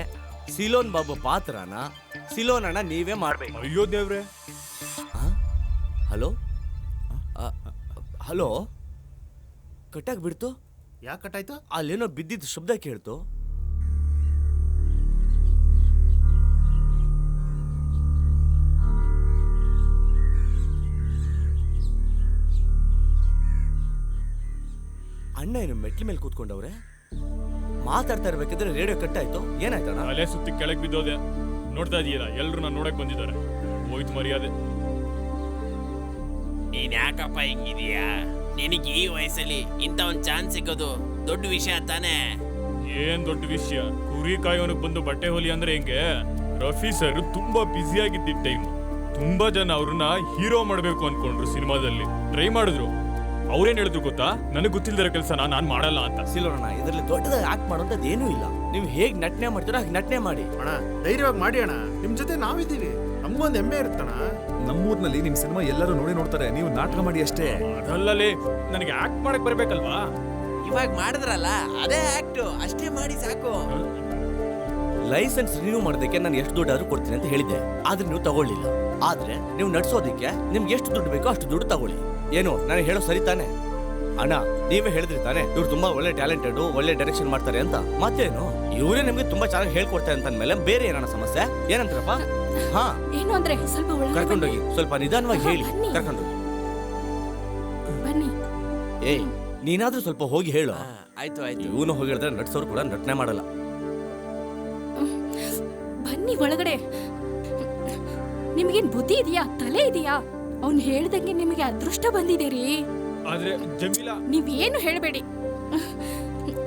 ಸಿಲೋನ್ ಬಾಬು ಪಾತ್ರನ ಸಿಲೋನ್ ಅಣ್ಣ ನೀವೇ ಮಾಡ್ಬೇಕು. ಅಯ್ಯೋ ದೇವ್ರೆ. ಹಲೋ ಹಲೋ, ಕಟ್ಟಾಗಿ ಬಿಡ್ತು. ಯಾಕೆ ಕಟ್ಟಾಯ್ತು? ಅಲ್ಲೇನೋ ಬಿದ್ದಿದ್ದು ಶಬ್ದ ಕೇಳ್ತು. ಅಣ್ಣ ಏನು ಮೆಟ್ಲ ಮೇಲೆ ಕೂತ್ಕೊಂಡವ್ರೆ? ಮಾತಾಡ್ತಾ ಇರ್ಬೇಕಿದ್ರೆ ರೇಡಿಯೋ ಕಟ್ಟಾಯ್ತು. ಏನಾಯ್ತಣ್ಣ? ಅಲೆ ಸುತ್ತಿ ಕೆಳಗೆ ಬಿದ್ದೋದೆ. ನೋಡ್ತಾ ಇದೀಯಲ್ಲ, ಎಲ್ರು ನಾನು ನೋಡಕ್ ಬಂದಿದ್ದಾರೆ. ಹೋಯ್ತು ಮರ್ಯಾದೆ. ನೀನ್ ಯಾಕಪ್ಪ ಹಿಂಗಿದೀಯಾ? ನಿನಗೆ ಈ ವಯಸ್ಸಲ್ಲಿ ಇಂಥ ಒಂದ್ ಚಾನ್ಸ್ ಸಿಗೋದು ದೊಡ್ಡ ವಿಷಯ ತಾನೇ? ಏನ್ ದೊಡ್ಡ ವಿಷಯ? ಕುರಿ ಕಾಯೋನಕ್ ಬಂದು ಬಟ್ಟೆ ಹೊಲಿ ಅಂದ್ರೆ ಹೆಂಗೆ? ರಫಿ ಸರ್ ತುಂಬಾ ಬ್ಯುಸಿ ಆಗಿದ್ದ ಟೈಮ್. ತುಂಬಾ ಜನ ಅವ್ರನ್ನ ಹೀರೋ ಮಾಡ್ಬೇಕು ಅನ್ಕೊಂಡ್ರು. ಸಿನಿಮಾದಲ್ಲಿ ಟ್ರೈ ಮಾಡಿದ್ರು. ಅವ್ರೇನ್ ಹೇಳಿದ್ರು ಗೊತ್ತಾ, ನನಗೆ ಗೊತ್ತಿಲ್ದಿರೋ ಕೆಲಸನ ನಾನ್ ಮಾಡಲ್ಲ ಅಂತ. ಸಿಲ್ವಣ್ಣ, ಇದರಲ್ಲಿ ದೊಡ್ಡದಾಗಿ ಆಕ್ಟ್ ಮಾಡೋಂಥದ್ದು ಏನೂ ಇಲ್ಲ. ನೀವು ಹೇಗ್ ನಟನೆ ಮಾಡ್ತೀರೋ ಹಾಗೆ ನಟನೆ ಮಾಡಿ ಅಣ್ಣ. ಧೈರ್ಯವಾಗಿ ಮಾಡಿ ಅಣ್ಣ, ನಿಮ್ ಜೊತೆ ನಾವಿದ್ದೀವಿ, ನಮ್ಗೊಂದು ಹೆಮ್ಮೆ ಇರುತ್ತಣ್ಣ. ನಮ್ಮೂರ್ನಲ್ಲಿ ನಿಮ್ ಸಿನಿಮಾ ಎಲ್ಲರೂ ನೋಡ್ತಾರೆ, ನೀವು ನಾಟಕ ಮಾಡಿ ಅಷ್ಟೇ. ಅದಲ್ಲಲ್ಲಿ ನನಗೆ ಆಕ್ಟ್ ಮಾಡಕ್ ಬರ್ಬೇಕಲ್ವಾ? ಇವಾಗ ಮಾಡಿದ್ರಲ್ಲ ಅದೇ ಆಕ್ಟ್, ಅಷ್ಟೇ ಮಾಡಿ ಸಾಕು. ಲೈಸೆನ್ಸ್ ರಿನ್ಯೂ ಮಾಡೋದಕ್ಕೆ ನಾನು ಎಷ್ಟು ದುಡ್ಡಾದ್ರೂ ಕೊಡ್ತೀನಿ ಅಂತ ಹೇಳಿದ್ದೆ, ಆದ್ರೆ ನೀವು ತಗೊಳ್ಳಿಲ್ಲ. ಆದ್ರೆ ನೀವು ನಡ್ಸೋದಕ್ಕೆ ನಿಮ್ಗೆ ಎಷ್ಟು ದುಡ್ಡು ಬೇಕೋ ಅಷ್ಟು ದುಡ್ಡು ತಗೊಳ್ಳಿ. ಏನು ನಾನು ಹೇಳೋ ಸರಿ ತಾನೆ? ಅಣ್ಣ, ನೀವೇ ಹೇಳಿದ್ರಿ ತಾನೆ ಇವ್ರು ತುಂಬಾ ಒಳ್ಳೆ ಟ್ಯಾಲೆಂಟೆಡ್, ಒಳ್ಳೆ ಡೈರೆಕ್ಷನ್ ಮಾಡ್ತಾರೆ ಅಂತ. ಮತ್ತೇನು, ಇವರೇ ನಿಮ್ಗೆ ತುಂಬಾ ಚೆನ್ನಾಗಿ ಹೇಳ್ಕೊಡ್ತಾರೆ ಅಂತ ಅಂದ್ಮೇಲೆ ಬೇರೆ ಏನಾನ ಸಮಸ್ಯೆ ಏನಂತಾರಪ್ಪ? ಹಾ, ಏನು ಅಂದ್ರೆ ಸ್ವಲ್ಪ ಒಳಗಡೆ ಕರ್ಕೊಂಡೋಗಿ, ಸ್ವಲ್ಪ ನಿಧಾನವಾಗಿ ಹೇಳಿ, ಬನ್ನಿ. ಕರ್ಕೊಂಡೋಗಿ. ಬನ್ನಿ. ಏಯ್, ನೀನಾದ್ರೂ ಸ್ವಲ್ಪ ಹೋಗಿ ಹೇಳು. ಆಯ್ತು ಆಯ್ತು. ಇವನು ಹೋಗಿ ಹೇಳಿದ್ರೆ ನಡ್ಸೋರು ಕೂಡ ನಟನೆ ಮಾಡಲ್ಲ. ಬನ್ನಿ ಒಳಗಡೆ. ನಿಮ್ಗೇನ್ ಬುದ್ಧಿ ಇದೆಯಾ, ತಲೆ ಇದೆಯಾ? ಅವ್ನು ಹೇಳ್ದಂಗೆ ನಿಮಗೆ ಅದೃಷ್ಟ ಬಂದಿದೆ ರೀ. ಆದ್ರೆ ಜಮೀಲಾ, ನೀವೇನು ಹೇಳಬೇಡಿ.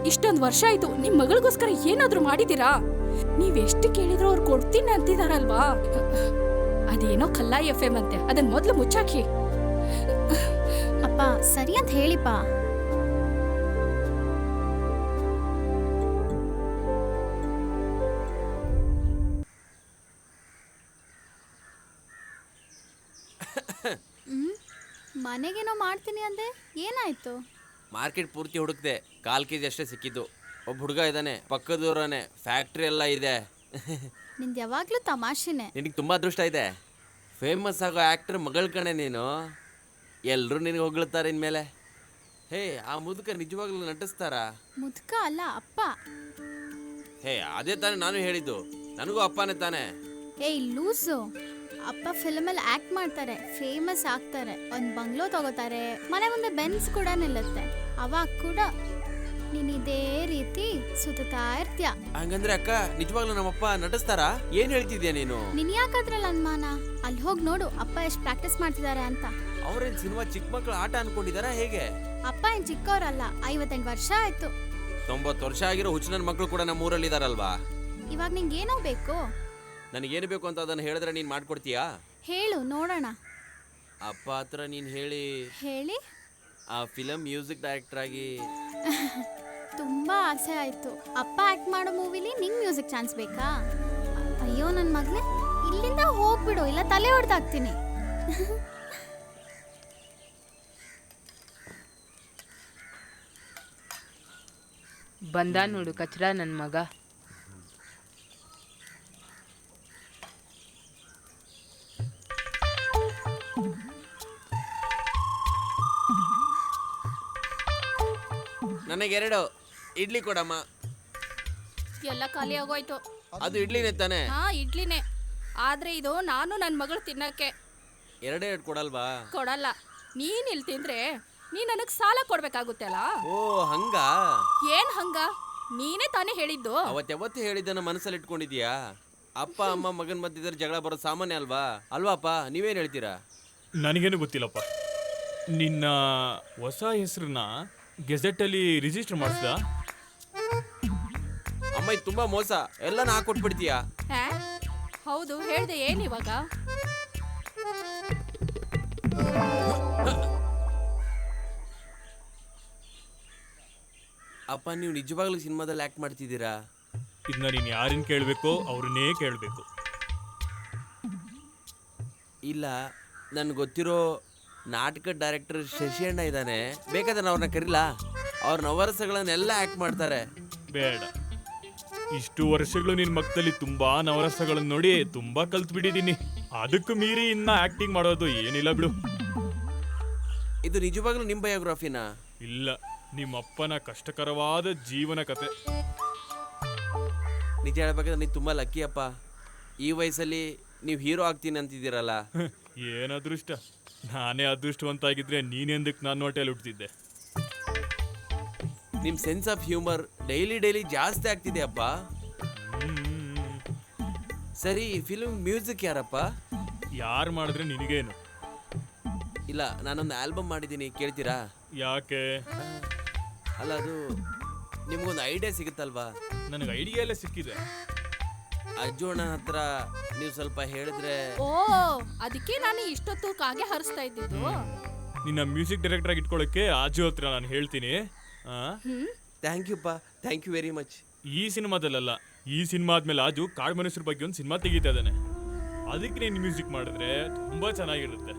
ಇಷ್ಟೊಂದು ವರ್ಷ ಆಯ್ತು, ನಿಮ್ ಮಗಳಿಗೋಸ್ಕರ ಏನಾದ್ರೂ ಮಾಡಿದೀರಾ? ನೀವೆಷ್ಟು ಕೇಳಿದ್ರು ಅವ್ರು ಕೊಡ್ತೀನಿ ಅಂತಿದಾರಲ್ವಾ? ಅದೇನೋ ಕಲ್ಲಾಯಿ FM ಅಂತೆ, ಅದನ್ನ ಮೊದ್ಲು ಮುಚ್ಚಾಕಿ. ಅಪ್ಪ ಸರಿ ಅಂತ ಹೇಳಿಪ್ಪ. ಮನೆಗೇನೋ ಮಾಡ್ತೀನಿ ಅಂದೆ, ಏನಾಯ್ತು? ಮಾರ್ಕೆಟ್ ಪೂರ್ತಿ ಹುಡುಕ್ದೆ, 1/4 kg ಅಷ್ಟೇ ಸಿಕ್ಕಿದ್ದು. ಒಬ್ಬ ಹುಡುಗ ಇದ್ದಾನೆ, ಪಕ್ಕದೂರನೇ, ಫ್ಯಾಕ್ಟ್ರಿ ಎಲ್ಲ ಇದೆ. ನಿಂದು ಯಾವಾಗ್ಲೂ ತಮಾಷೆನೆ. ನಿನಗೆ ತುಂಬ ಅದೃಷ್ಟ ಇದೆ. ಫೇಮಸ್ ಆಗೋ ಆ್ಯಕ್ಟರ್ ಮಗಳ ಕಣೆ ನೀನು. ಎಲ್ಲರೂ ನಿನಗೆ ಹೊಗಳ್ತಾರೆ ಇನ್ಮೇಲೆ. ಹೇ, ಆ ಮುದುಕ ನಿಜವಾಗ್ಲೂ ನಟಿಸ್ತಾರಾ? ಮುದ್ಕ ಅಲ್ಲ ಅಪ್ಪ. ಹೇ, ಅದೇ ತಾನೇ ನಾನು ಹೇಳಿದ್ದು, ನನಗೂ ಅಪ್ಪನೇ ತಾನೆ. ಏಯ್ ಲೂಸು, ಅಪ್ಪ ಫಿಲ್ಮಲ್ಲಿ ಆಕ್ಟ್ ಮಾಡ್ತಾರೆ, ಫೇಮಸ್ ಆಗ್ತಾರೆ, ಒಂದು ಬಂಗ್ಲೋ ತಗೋತಾರೆ, ಮನೆ ಮುಂದೆ ಬೆನ್ಸ್ ಕೂಡ ನಿಲ್ಲುತ್ತೆ. ಅವಾಗ ಕೂಡ ನೀನ್ ಇದೇ ರೀತಿ ಸುತ್ತಾ ಇರ್ತೀಯ. ಹಂಗಂದ್ರೆ ಅಕ್ಕ, ನಿಜವಾಗ್ಲೂ ನಮ್ಮಪ್ಪ ನಟಿಸ್ತಾರಾ? ಏನ್ ಹೇಳ್ತಿದ್ಯಾ ನೀನು? ನಿನ್ ಯಾಕಾದ್ರಲ್ಲ ಅನುಮಾನ? ಅಲ್ಲಿ ಹೋಗಿ ನೋಡು ಅಪ್ಪ ಎಷ್ಟು ಪ್ರಾಕ್ಟೀಸ್ ಮಾಡ್ತಿದ್ದಾರೆ ಅಂತ. ಅವ್ರೇನ್ ಸಿನಿಮಾ ಚಿಕ್ಕ ಮಕ್ಳು ಆಟ ಅನ್ಕೊಂಡಿದಾರಾ ಹೇಗೆ? ಅಪ್ಪ ಏನ್ ಚಿಕ್ಕವರಲ್ಲ, 58 ವರ್ಷ ಆಯ್ತು. 90 ವರ್ಷ ಆಗಿರೋ ಹುಚ್ಚನ ಮಕ್ಳು ಕೂಡ ನಮ್ಮ ಊರಲ್ಲಿ ಇದಾರಲ್ವಾ? ಇವಾಗ ನಿಂಗೆ ಏನೋ ಬೇಕು? ನನಗೇನು ಬೇಕು ಅಂತ ಅದನ್ನ ಹೇಳಿದ್ರೆ ನೀನ್ ಮಾಡ್ಕೊಡ್ತೀಯಾ? ಹೇಳು ನೋಡೋಣ. ಅಪ್ಪ ಹತ್ರ ನೀನ್ ಹೇಳಿ ಹೇಳಿ ಆ ಫಿಲಂ ಮ್ಯೂಸಿಕ್ ಡೈರೆಕ್ಟರ್ ಆಗಿ. ತುಂಬಾ ಆಸೆ ಆಯ್ತು. ಅಪ್ಪ ಆಕ್ಟ್ ಮಾಡೋ ಮೂವಿಲಿ ನಿಂಗ್ ಮ್ಯೂಸಿಕ್ ಚಾನ್ಸ್ ಬೇಕಾ? ಅಯ್ಯೋ ನನ್ನ ಮಗ್ನೆ, ಇಲ್ಲಿಂದ ಹೋಗ್ಬಿಡು, ಇಲ್ಲ ತಲೆ ಹೊಡೆದಾಕ್ತೀನಿ. ಬಂದ ನೋಡು ಕಚ್ರ ನನ್ನ ಮಗ. ನನಗೆ 2 ಇಡ್ಲಿ ಕೊಡಮ್ಮ. ಎಲ್ಲ ಖಾಲಿ ಆಗೋಯ್ತು. ಅದು ಇಡ್ಲಿನೇ ತಾನೆ? ಹಾ, ಇಡ್ಲಿನೇ. ಆದ್ರೆ ಇದು ನಾನು ನನ್ನ ಮಗಳು ತಿನ್ನಕ್ಕೆ. 2 ಕೊಡಲ್ವಾ? ಕೊಡಲ್ಲ. ನೀನ್ ಇಲ್ಲಿ ತಿಂದ್ರೆ ನೀ ನನಗ್ ಸಾಲ ಕೊಡ್ಬೇಕಾಗುತ್ತೆ ಅಲ್ಲ. ಓ ಹಂಗ? ಏನ್ ಹಂಗ? ನೀನೇ ತಾನೇ ಹೇಳಿದ್ದು. ಅವತ್ತು ಹೇಳಿದ್ದನ್ನ ಮನಸ್ಸಲ್ಲಿ ಇಟ್ಕೊಂಡಿದ್ಯಾ? ಅಪ್ಪ ಅಮ್ಮ ಮಗನ್ ಮಧ್ಯದಲ್ಲಿ ಜಗಳ ಬರೋದು ಸಾಮಾನ್ಯ ಅಲ್ವಾ? ಅಲ್ವಾಪ್ಪ, ನೀವೇನ್ ಹೇಳ್ತೀರಾ? ನನಗೇನು ಗೊತ್ತಿಲ್ಲಪ್ಪ. ನಿನ್ನ ಹೊಸ ಹೆಸರನ್ನ ಗೆಜೆಟಲ್ಲಿ ರಿಜಿಸ್ಟರ್ ಮಾಡಿಸ್ದ? ಅಮ್ಮ, ಇದು ತುಂಬಾ ಮೋಸ. ಎಲ್ಲ ನಾ ಕೊಟ್ಬಿಡ್ತೀಯಾ? ಹೌದು, ಹೇಳ್ದೆ. ಏನ್ ಇವಾಗ? ಅಪ್ಪ, ನೀವು ನಿಜವಾಗ್ಲೂ ಸಿನಿಮಾದಲ್ಲಿ ಆಕ್ಟ್ ಮಾಡ್ತಿದ್ದೀರಾ? ಇದನ್ನ ನೀನು ಯಾರನ್ನ ಕೇಳಬೇಕೋ ಅವ್ರನ್ನೇ ಕೇಳಬೇಕು. ಇಲ್ಲ, ನನ್ಗೆ ಗೊತ್ತಿರೋ ನಾಟಕ ಡೈರೆಕ್ಟರ್ ಶಶಿ ಅಣ್ಣ ಇದ್ದಾನೆ, ಬೇಕಾದ್ರೆ ನಾನು ಅವ್ರನ್ನ ಕರೀಲಾ? ಅವ್ರ ನವರಸಗಳನ್ನೆಲ್ಲ ಆಕ್ಟ್ ಮಾಡ್ತಾರೆ. ಬೇಡ, ಇಷ್ಟು ವರ್ಷಗಳು ನಿನ್ನ ಮಕ್ಕದಲ್ಲಿ ತುಂಬಾ ನವರಸಗಳನ್ನು ನೋಡಿ ತುಂಬಾ ಕಲ್ತು ಬಿಟ್ಟಿದ್ದೀನಿ. ಅದಕ್ಕೂ ಮೀರಿ ಇನ್ನ ಆಕ್ಟಿಂಗ್ ಮಾಡೋದು ಏನಿಲ್ಲ ಬಿಡು. ಇದು ನಿಜವಾಗ್ಲೂ ನಿಮ್ಮ ಬಯೋಗ್ರಫಿನಾ? ಇಲ್ಲ, ನಿಮ್ಮ ಅಪ್ಪನ ಕಷ್ಟಕರವಾದ ಜೀವನ ಕತೆ. ನಿಜ ಹೇಳ್ಬೇಕಾದ್ರೆ ನೀವು ತುಂಬಾ ಲಕ್ಕಿ ಅಪ್ಪ. ಈ ವಯಸ್ಸಲ್ಲಿ ನೀವು ಹೀರೋ ಆಗ್ತೀನಿ ಅಂತಿದ್ದೀರಲ್ಲ. ಏನ್ ಅದೃಷ್ಟ. ನಾನೇ ಅದೃಷ್ಟವಂತ ಆಗಿದ್ರೆ ನೀನೆಂದಕ್ಕೆ ನಾನು ಹೊಟ್ಟೆಯಲ್ಲಿ ಹುಟ್ಟಿದ್ದೆ. ನಿಮ್ಮ ಸೆನ್ಸ್ ಆಫ್ ಹ್ಯೂಮರ್ ಡೈಲಿ ಜಾಸ್ತಿ ಆಗ್ತಿದೆ ಅಪ್ಪ. ಸರಿ, ಫಿಲ್ಮ್ ಮ್ಯೂಸಿಕ್ ಯಾರಪ್ಪ? ಯಾರು ಮಾಡಿದ್ರೆ ನಿನಗೇನು? ಇಲ್ಲ, ನಾನೊಂದು ಆಲ್ಬಮ್ ಮಾಡಿದ್ದೀನಿ, ಕೇಳ್ತೀರಾ? ಯಾಕೆ? ಅಲ್ಲ, ಅದು ನಿಮ್ಗೊಂದು ಐಡಿಯಾ ಸಿಗುತ್ತಲ್ವಾ? ನನಗೆ ಐಡಿಯಾ ಎಲ್ಲ ಸಿಕ್ಕಿದೆ. ಅಜ್ಜು ಅಣ್ಣ ಹತ್ರ ನೀವು ಸ್ವಲ್ಪ ಹೇಳಿದ್ರೆ. ಓ, ಅದಕ್ಕೆ ನಾನು ಇಷ್ಟೊತ್ತು ಕಾಗೆ ಹರಿಸ್ತಾ ಇದ್ದಿದ್ದು. ನಿನ್ನ ಮ್ಯೂಸಿಕ್ ಡೈರೆಕ್ಟರ್ ಆಗಿ ಇಟ್ಕೊಳ್ಳೋಕ್ಕೆ ಆಜು ಹತ್ರ ನಾನು ಹೇಳ್ತೀನಿ. ಥ್ಯಾಂಕ್ ಯು ಪಾ, ಥ್ಯಾಂಕ್ ಯು ವೆರಿ ಮಚ್. ಈ ಸಿನಿಮಾದಲ್ಲ, ಈ ಸಿನಿಮಾ ಆದ್ಮೇಲೆ ಆಜು ಕಾಡು ಮನುಷ್ಯರ ಬಗ್ಗೆ ಒಂದು ಸಿನಿಮಾ ತೆಗಿತಾ ಇದ್ದಾನೆ. ಅದಕ್ಕೆ ನೀನು ಮ್ಯೂಸಿಕ್ ಮಾಡಿದ್ರೆ ತುಂಬಾ ಚೆನ್ನಾಗಿರುತ್ತೆ.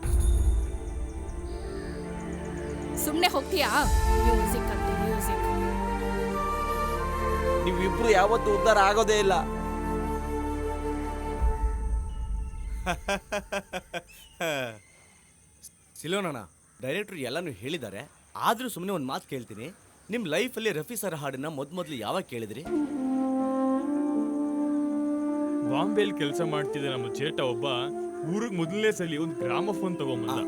ಸುಮ್ಮನೆ ಹೋಗ್ತೀಯಾ? ಮ್ಯೂಸಿಕ್ ಅಂತ ಮ್ಯೂಸಿಕ್. ನೀವಿಬ್ರು ಯಾವತ್ತೂ ಉದ್ಧಾರ ಆಗೋದೇ ಇಲ್ಲ. ಸಿಲೋನಣ್ಣ, ಡೈರೆಕ್ಟ್ರು ಎಲ್ಲನೂ ಹೇಳಿದ್ದಾರೆ. ಆದರೂ ಸುಮ್ಮನೆ ಒಂದು ಮಾತು ಕೇಳ್ತೀನಿ. ನಿಮ್ಮ ಲೈಫಲ್ಲಿ ರಫಿ ಸರ್ ಹಾಡನ್ನ ಮೊದಲು ಯಾವಾಗ ಕೇಳಿದ್ರಿ? ಬಾಂಬೆಲಿ ಕೆಲಸ ಮಾಡ್ತಿದ್ದ ನಮ್ಮ ಚೇಟ ಒಬ್ಬ ಊರಿಗೆ ಮೊದಲನೇ ಸಲ ಒಂದು ಗ್ರಾಮಫೋನ್ ತಗೊಂಬಂದ.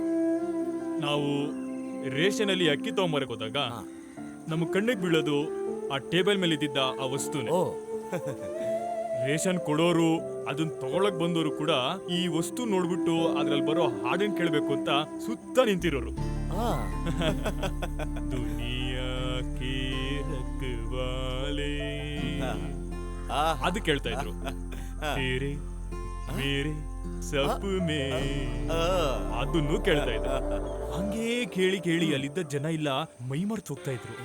ನಾವು ರೇಷನಲ್ಲಿ ಅಕ್ಕಿ ತಗೊಂಬರಕ್ ಹೋದಾಗ ನಮ್ಮ ಕಣ್ಣಿಗೆ ಬೀಳೋದು ಆ ಟೇಬಲ್ ಮೇಲೆ ಇದ್ದಿದ್ದ ಆ ವಸ್ತುನೇ. ರೇಷನ್ ಕೊಡೋರು ಅದನ್ನ ತಗೊಳಕ್ ಬಂದವರು ಕೂಡ ಈ ವಸ್ತು ನೋಡ್ಬಿಟ್ಟು ಅದ್ರಲ್ಲಿ ಬರೋ ಹಾಡನ್ ಕೇಳ್ಬೇಕು ಅಂತ ಸುತ್ತ ನಿಂತಿರೋರು. ದುನಿಯಾ ಕೇ ರಖ್ವಾಲೆ ಅದು ಕೇಳ್ತಾ ಇದ್ರು. ಮೇರೆ ಮೇರೆ ಸಪ್ನೆ ಅದನ್ನು ಕೇಳ್ತಾ ಇದ್ರು. ಹಂಗೇ ಕೇಳಿ ಕೇಳಿ ಅಲ್ಲಿದ್ದ ಜನ ಇಲ್ಲ ಮೈ ಮರ್ತು ಹೋಗ್ತಾ ಇದ್ರು.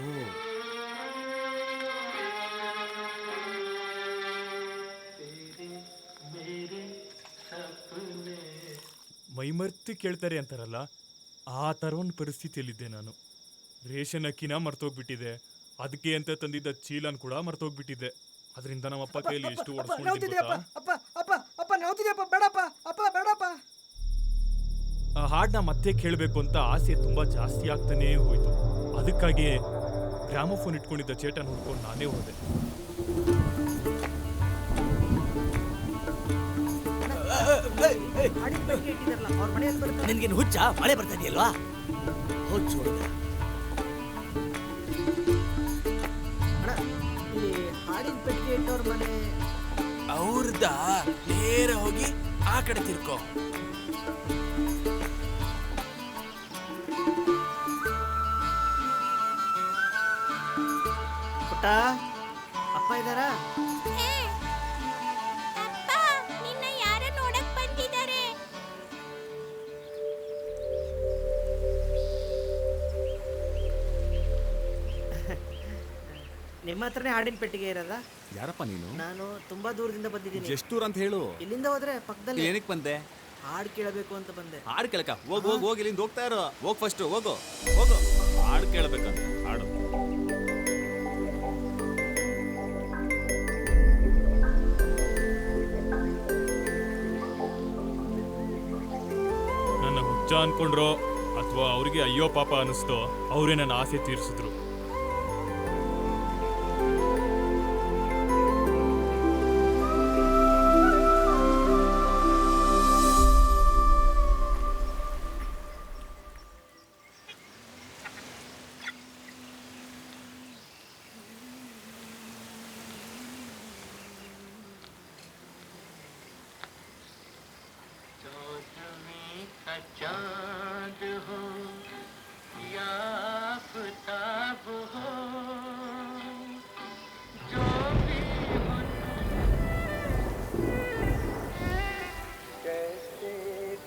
ಮೈಮರ್ತು ಕೇಳ್ತಾರೆ ಅಂತಾರಲ್ಲ, ಆ ಥರ ಒಂದು ಪರಿಸ್ಥಿತಿಯಲ್ಲಿದ್ದೆ ನಾನು. ರೇಷನ್ ಅಕ್ಕಿನ ಮರ್ತೋಗ್ಬಿಟ್ಟಿದೆ, ಅದಕ್ಕೆ ಅಂತ ತಂದಿದ್ದ ಚೀಲನ್ ಕೂಡ ಮರ್ತೋಗ್ಬಿಟ್ಟಿದ್ದೆ. ಅದರಿಂದ ನಮ್ಮಪ್ಪ ಕೈಯಲ್ಲಿ ಎಷ್ಟು ಆ ಹಾಡನ್ನ ಮತ್ತೆ ಕೇಳಬೇಕು ಅಂತ ಆಸೆ ತುಂಬಾ ಜಾಸ್ತಿ ಆಗ್ತಾನೇ ಹೋಯ್ತು. ಅದಕ್ಕಾಗಿ ಗ್ರಾಮಫೋನ್ ಇಟ್ಕೊಂಡಿದ್ದ ಚೇಟ ನೋಡ್ಕೊಂಡು ನಾನೇ ಹೋದೆ. ನಿನ್ಗೇನು ಹುಚ್ಚ? ಮಳೆ ಬರ್ತಾ ಇದೆಯಲ್ವಾ? ಹುಚ್ಚು ಹಾಡಿನ ಪೆಟ್ಟಿಗೆ ಇಟ್ಟವ್ರ ಮನೆ ಅವ್ರದ. ನೇರ ಹೋಗಿ ಆ ಕಡೆ ತಿರ್ಕೋ. ಪುಟ್ಟ, ಅಪ್ಪ ಇದ್ದಾರಾ? ನಿನ್ನ ಯಾರ ನೋಡಕ್ ಬಂದಿದ್ದಾರೆ? ನಿಮ್ಮ ಹತ್ರನೇ ಹಾಡಿನ ಪೆಟ್ಟಿಗೆ ಇರೋದಾ? ಯಾರಪ್ಪ ನೀನು? ನಾನು ತುಂಬಾ ದೂರದಿಂದ ಬಂದಿದ್ದೀನಿ. ಎಷ್ಟು ದೂರ ಅಂತ ಹೇಳು. ಇಲ್ಲಿಂದ ಹೋದ್ರೆ ಪಕ್ಕದಲ್ಲಿ. ಏನಕ್ಕೆ ಬಂದೆ? ಹಾಡು ಕೇಳಬೇಕು ಅಂತ ಬಂದೆ. ಹಾಡು ಕೇಳಕ? ಹೋಗಿ ಇಲ್ಲಿಂದ ಹೋಗ್ತಾ ಇರೋ. ಹೋಗ್ ಫಸ್ಟ್ ಹೋಗು. ಹಾಡು ಕೇಳಬೇಕಂತ. ಹಾಡು. ನನ್ನ ಹುಚ್ಚ ಅನ್ಕೊಂಡ್ರೋ ಅಥವಾ ಅವ್ರಿಗೆ ಅಯ್ಯೋ ಪಾಪ ಅನಿಸ್ತೋ, ಅವರೇ ನನ್ನ ಆಸೆ ತೀರಿಸಿದ್ರು. चांद हो या आफताब हो, जो भी हो कैसे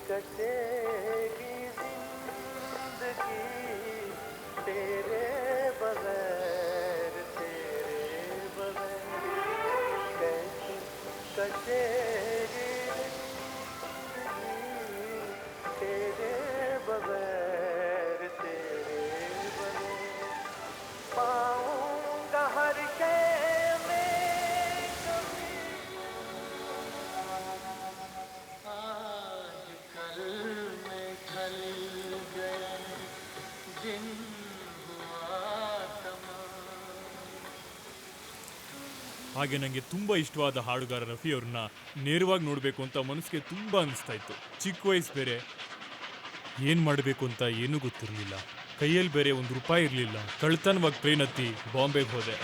कटेगी जिंदगी तेरे बगैर, तेरे बगैर कैसे कटेगी तेरे बगैर, तेरे बगैर पाऊंगा हर शय में कभी। आज कल में ढल गया दिन हुआ तमाम. ಹಾಗೆ ನನಗೆ ತುಂಬ ಇಷ್ಟವಾದ ಹಾಡುಗಾರ ರಫಿ ಅವ್ರನ್ನ ನೇರವಾಗಿ ನೋಡಬೇಕು ಅಂತ ಮನಸ್ಸಿಗೆ ತುಂಬ ಅನಿಸ್ತಾ ಇತ್ತು. ಚಿಕ್ಕ ವಯಸ್ಸು ಬೇರೆ, ಏನು ಮಾಡಬೇಕು ಅಂತ ಏನೂ ಗೊತ್ತಿರಲಿಲ್ಲ. ಕೈಯಲ್ಲಿ ಬೇರೆ ₹1 ಇರಲಿಲ್ಲ. ಕಳ್ತನವಾಗಿ ಟ್ರೈನ್ ಹತ್ತಿ ಬಾಂಬೆಗೆ ಹೋದೆ.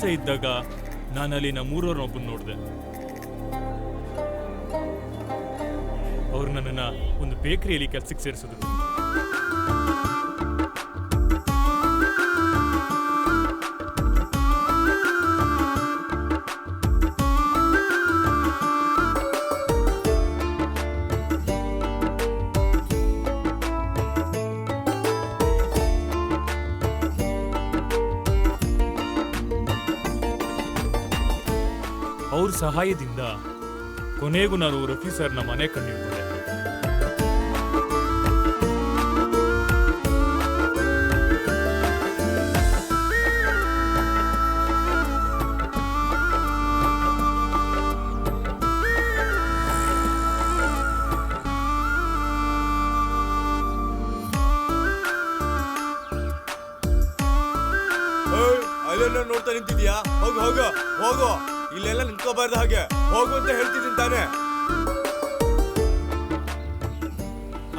ಅವಕಾಶ ಇದ್ದಾಗ ನಾನು ಅಲ್ಲಿ ನಮ್ಮೂರವ್ರನ್ನೊಬ್ಬನ ನೋಡಿದೆ. ಅವ್ರು ನನ್ನನ್ನು ಒಂದು ಬೇಕರಿಯಲ್ಲಿ ಕೆಲಸಕ್ಕೆ ಸೇರಿಸಿದ್ರು. ಅವ್ರ ಸಹಾಯದಿಂದ ಕೊನೆಗೂ ನಾನು ರಫಿ ಸರ್ನ ಮನೆ ಕಂಡಿಡ್ಕೊಂಡೆ. ಅಲ್ಲೆಲ್ಲ ನೋಡ್ತಾ ನಿಂತಿದ್ಯಾ? ಹೋಗು ಹೋಗು ಹೋಗು, ಇಲ್ಲೆಲ್ಲ ನಿಂತ್ಕೋಬಾರ್ದು, ಹಾಗೆ ಹೋಗು ಅಂತ ಹೇಳ್ತಿದ್ದೀನಿ ತಾನೆ.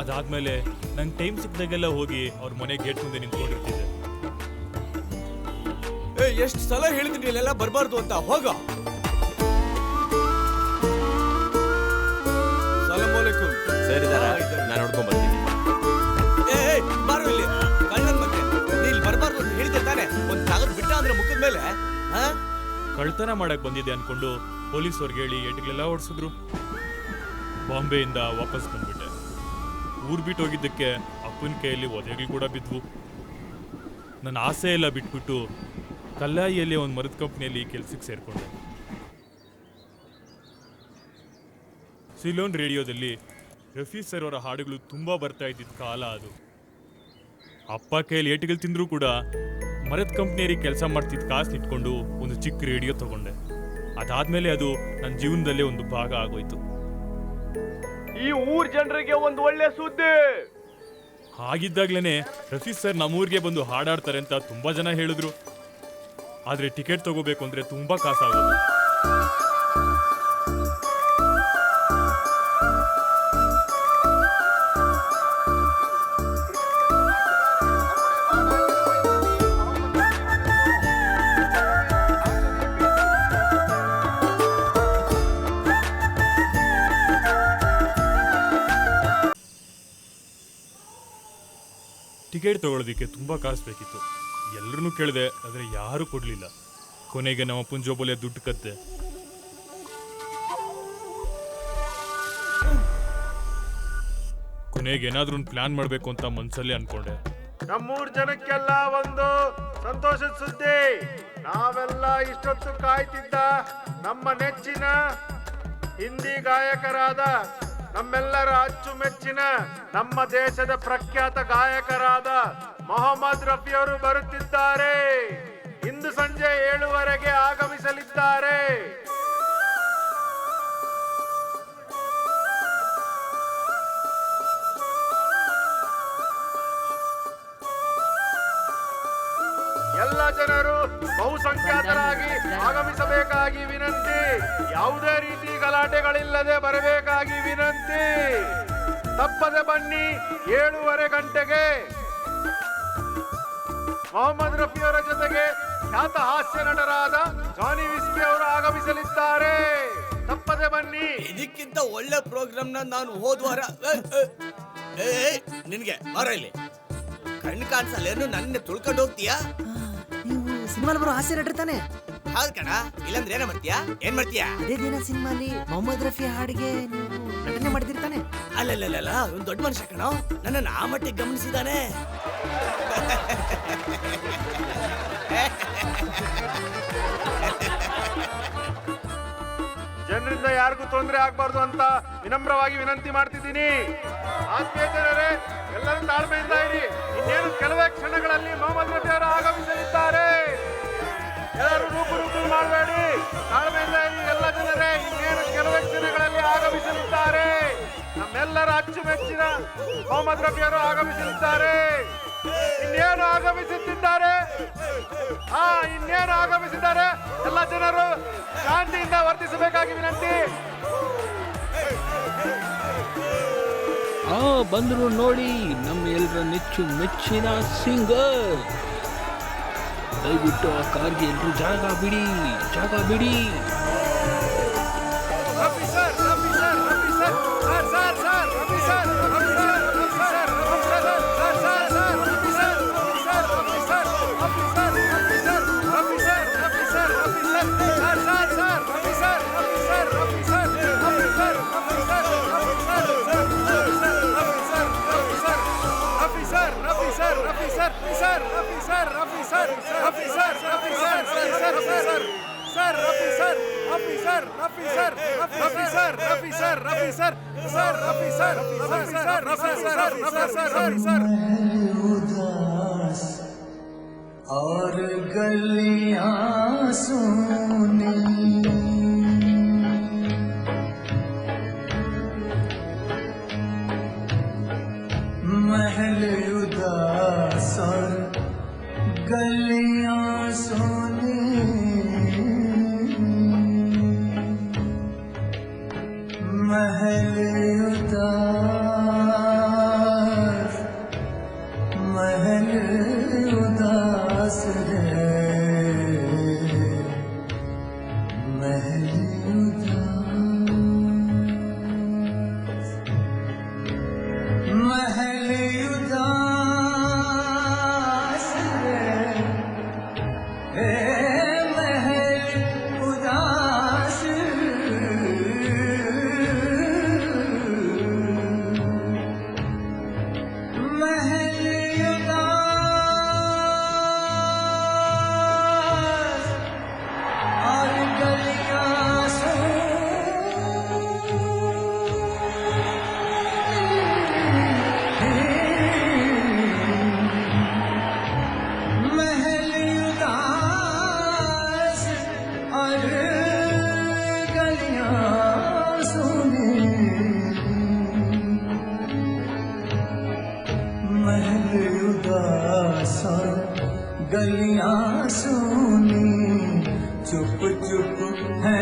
ಅದಾದ್ಮೇಲೆ ನಂಗೆ ಟೈಮ್ ಸಿಕ್ಕಿದಾಗೆಲ್ಲ ಹೋಗಿ ಅವ್ರ ಮನೆ ಗೇಟ್ ಮುಂದೆ ನಿಂತ್ಕೊಂಡಿರ್ತಿದ್ದೆ. ಎಷ್ಟು ಸಲ ಹೇಳಿದ್ದೀನಿ ಇಲ್ಲೆಲ್ಲ ಬರಬಾರ್ದು ಅಂತ. ಹೋಗ. ಸಲಾಮ್ ಅಲೈಕುಂ. ಸರಿ ನಾನು ನೋಡ್ಕೊಂಡ್ ಬರ್ತೀನಿ. ಬಾರು ಇಲ್ಲಿ ಕಳ್ಳನ್ ಮತ್ತೆ ನೀ ಇಲ್ಲಿ ಬರಬಾರ್ದು ಅಂತ ಹೇಳಿದ್ದೆ ತಾನೆ. ಒಂದ್ ಕಾಗದ ಬಿಟ್ಟ ಅಂದ್ರೆ ಮುಖದ ಮೇಲೆ ಕಳ್ತನ ಮಾಡಕ್ ಬಂದಿದೆ ಅನ್ಕೊಂಡು ಪೊಲೀಸ್ ಅವ್ರಿಗೆ ಹೇಳಿ ಏಟ್ಗಳೆಲ್ಲ ಓಡಿಸಿದ್ರು. ಬಾಂಬೆಯಿಂದ ವಾಪಸ್ ಬಂದ್ಬಿಟ್ಟೆ. ಊರ್ ಬಿಟ್ಟು ಹೋಗಿದ್ದಕ್ಕೆ ಅಪ್ಪನ ಕೈಯಲ್ಲಿ ಒದೆಗಳು ಕೂಡ ಬಿದ್ವು. ನನ್ನ ಆಸೆ ಎಲ್ಲ ಬಿಟ್ಬಿಟ್ಟು ಕಲ್ಲಾಯಿಯಲ್ಲಿ ಒಂದು ಮರದ ಕಂಪ್ನಿಯಲ್ಲಿ ಕೆಲ್ಸಕ್ಕೆ ಸೇರ್ಕೊಂಡೆ. ಸಿಲೋನ್ ರೇಡಿಯೋದಲ್ಲಿ ರಫಿ ಸರ್ ಅವರ ಹಾಡುಗಳು ತುಂಬಾ ಬರ್ತಾ ಇದ್ದಿದ್ದ ಕಾಲ ಅದು. ಅಪ್ಪ ಕೈಯಲ್ಲಿ ಏಟುಗಳು ತಿಂದರೂ ಕೂಡ ಮರದ ಕಂಪ್ನಿಯಲ್ಲಿ ಕೆಲಸ ಮಾಡ್ತಿದ್ದ ಕಾಸು ಇಟ್ಕೊಂಡು ಒಂದು ಚಿಕ್ಕ ರೇಡಿಯೋ ತಗೊಂಡೆ. ಅದಾದ್ಮೇಲೆ ಅದು ನನ್ನ ಜೀವನದಲ್ಲೇ ಒಂದು ಭಾಗ ಆಗೋಯ್ತು. ಈ ಊರ್ ಜನರಿಗೆ ಒಂದು ಒಳ್ಳೆ ಸುದ್ದಿ. ಹಾಗಿದ್ದಾಗ್ಲೇನೆ ರಫಿ ಸರ್ ನಮ್ಮೂರಿಗೆ ಬಂದು ಹಾಡಾಡ್ತಾರೆ ಅಂತ ತುಂಬಾ ಜನ ಹೇಳಿದ್ರು. ಆದ್ರೆ ಟಿಕೆಟ್ ತಗೋಬೇಕು ಅಂದ್ರೆ ತುಂಬಾ ಕಾಸಾಗೋದು. ಟಿಕೆಟ್ ತಗೊಳ್ಳೋದಕ್ಕೆ ತುಂಬಾ ಕಾಸು ಬೇಕಿತ್ತು. ಎಲ್ಲರನ್ನೂ ಕೇಳಿದೆ, ಆದರೆ ಯಾರೂ ಕೊಡಲಿಲ್ಲ. ಕೊನೆಗೆ ನಮ್ಮ ಅಪ್ಪನ ಜೋಬಲ್ಲೇ ದುಡ್ಡು ಕತ್ತೆ. ಕೊನೆಗೆ ಏನಾದ್ರೂ ಒಂದು ಪ್ಲಾನ್ ಮಾಡಬೇಕು ಅಂತ ಮನಸ್ಸಲ್ಲಿ ಅನ್ಕೊಂಡೆ. ನಮ್ಮೂರ್ ಜನಕ್ಕೆಲ್ಲ ಒಂದು ಸಂತೋಷದ ಸುದ್ದಿ. ನಾವೆಲ್ಲ ಇಷ್ಟೊತ್ತು ಕಾಯ್ತಿದ್ದ ನಮ್ಮ ನೆಚ್ಚಿನ ಹಿಂದಿ ಗಾಯಕರಾದ, ನಮ್ಮೆಲ್ಲರ ಅಚ್ಚುಮೆಚ್ಚಿನ, ನಮ್ಮ ದೇಶದ ಪ್ರಖ್ಯಾತ ಗಾಯಕರಾದ ಮೊಹಮ್ಮದ್ ರಫಿ ಅವರು ಬರುತ್ತಿದ್ದಾರೆ. ಇಂದು ಸಂಜೆ 7:15ಕ್ಕೆ ಆಗಮಿಸಲಿದ್ದಾರೆ. ಎಲ್ಲ ಜನರು ಬಹುಸಂಖ್ಯಾತರಾಗಿ ಆಗಮಿಸಬೇಕಾಗಿ ವಿನಂತಿ. ಯಾವುದೇ ರೀತಿ ಗಲಾಟೆಗಳಿಲ್ಲದೆ ಬರಬೇಕಾಗಿ ವಿನಂತಿ. ತಪ್ಪದೆ ಬನ್ನಿ. 7:15 ಗಂಟೆಗೆ ಮೊಹಮ್ಮದ್ ರಫಿ ಅವರ ಜೊತೆಗೆ ಖ್ಯಾತ ಹಾಸ್ಯ ನಟರಾದ ಜಾನಿ ವಿಸ್ಕಿ ಅವರು ಆಗಮಿಸಲಿದ್ದಾರೆ. ತಪ್ಪದೆ ಬನ್ನಿ. ಇದಕ್ಕಿಂತ ಒಳ್ಳೆ ಪ್ರೋಗ್ರಾಮ್ ನಾನು ಹೋದ್ವಾರ ನಿನ್ಗೆ ಬರ ಇಲ್ಲಿ ಕಣ್ಣು ಕಾಣಿಸಲ್ಲ. ಏನು ನನ್ನ ತುಳ್ಕೊಂಡು ಹೋಗ್ತೀಯಾ? ನೀವು ಸಿನಿಮಾಲ್ ಬರೋ ಹಾಸ್ಯ ನಟರು ತಾನೆ? ಹೌದ್ ಕಣ. ಇಲ್ಲಾಂದ್ರೆ ಏನ ಮಾಡ್ತೀಯಾ? ಏನ್ ಮಾಡ್ತೀಯಾ? ಅದೇ ದಿನ ಸಿನಿಮಾಲಿ ಮೊಹಮ್ಮದ್ ರಫಿ ಹಾಡಿಗೆ ನೀವು ನಟನೆ ಮಾಡಿದಿರ್ತಾನೆ. ಅಲ್ಲಲ್ಲ, ಒಂದು ದೊಡ್ಡ ಮನುಷ್ಯ ಕಣ. ನನ್ನ ಆ ಮಟ್ಟಿಗೆ ಗಮನಿಸಿದಾನೆ. ಜನರಿಂದ ಯಾರಿಗೂ ತೊಂದರೆ ಆಗ್ಬಾರ್ದು ಅಂತ ವಿನಮ್ರವಾಗಿ ವಿನಂತಿ ಮಾಡ್ತಿದ್ದೀನಿ. ಆತ್ಮೀಯ ಜನರೇ, ಎಲ್ಲರೂ ತಾಳ್ಮೆಯಿಂದ ಇರಿ. ಇನ್ನೇನು ಕೆಲವೇ ಕ್ಷಣಗಳಲ್ಲಿ ಮೊಹಮ್ಮದ್ ರಫಿ ಅವರು ಆಗಮಿಸಲಿದ್ದಾರೆ. ಎಲ್ಲರೂ ರೂಪು ಮಾಡಬೇಡಿ. ತಾಳ್ಮೆಯಿಂದ ಇರಿ ಎಲ್ಲ ಜನರೇ. ಇನ್ನೇನು ಕೆಲವೇ ಕ್ಷಣಗಳಲ್ಲಿ ಆಗಮಿಸಲಿದ್ದಾರೆ. ನಮ್ಮೆಲ್ಲರ ಅಚ್ಚುಮೆಚ್ಚಿನ ಮೊಹಮ್ಮದ್ ರಫಿ ಅವರು ಆಗಮಿಸಲಿದ್ದಾರೆ. ಇನ್ನೇನು ಆಗಮಿಸುತ್ತಿದ್ದಾರೆ. ಇನ್ನೇನು ಆಗಮಿಸಿದ್ದಾರೆ. ಎಲ್ಲ ಜನರು ಶಾಂತಿಯಿಂದ ವರ್ತಿಸಬೇಕಾಗಿ ವಿನಂತಿ. ಬಂದ್ರು ನೋಡಿ ನಮ್ಮ ಎಲ್ಲರ ಮೆಚ್ಚಿನ ಸಿಂಗರ್ ದಯವಿಟ್ಟು ಆ ಕಾರ್ಗೆ ಎಲ್ಲರೂ ಜಾಗ ಬಿಡಿ, ಜಾಗ ಬಿಡಿ. और गलियां सुनी महल उदास और गलियां सुनी महल उदास महल उदास है महल उदास महल उदास है महल उदास महल उदास और गलियां महल उदास और गलियां सुनी महल उदास और गलियां सुनी चुप चुप है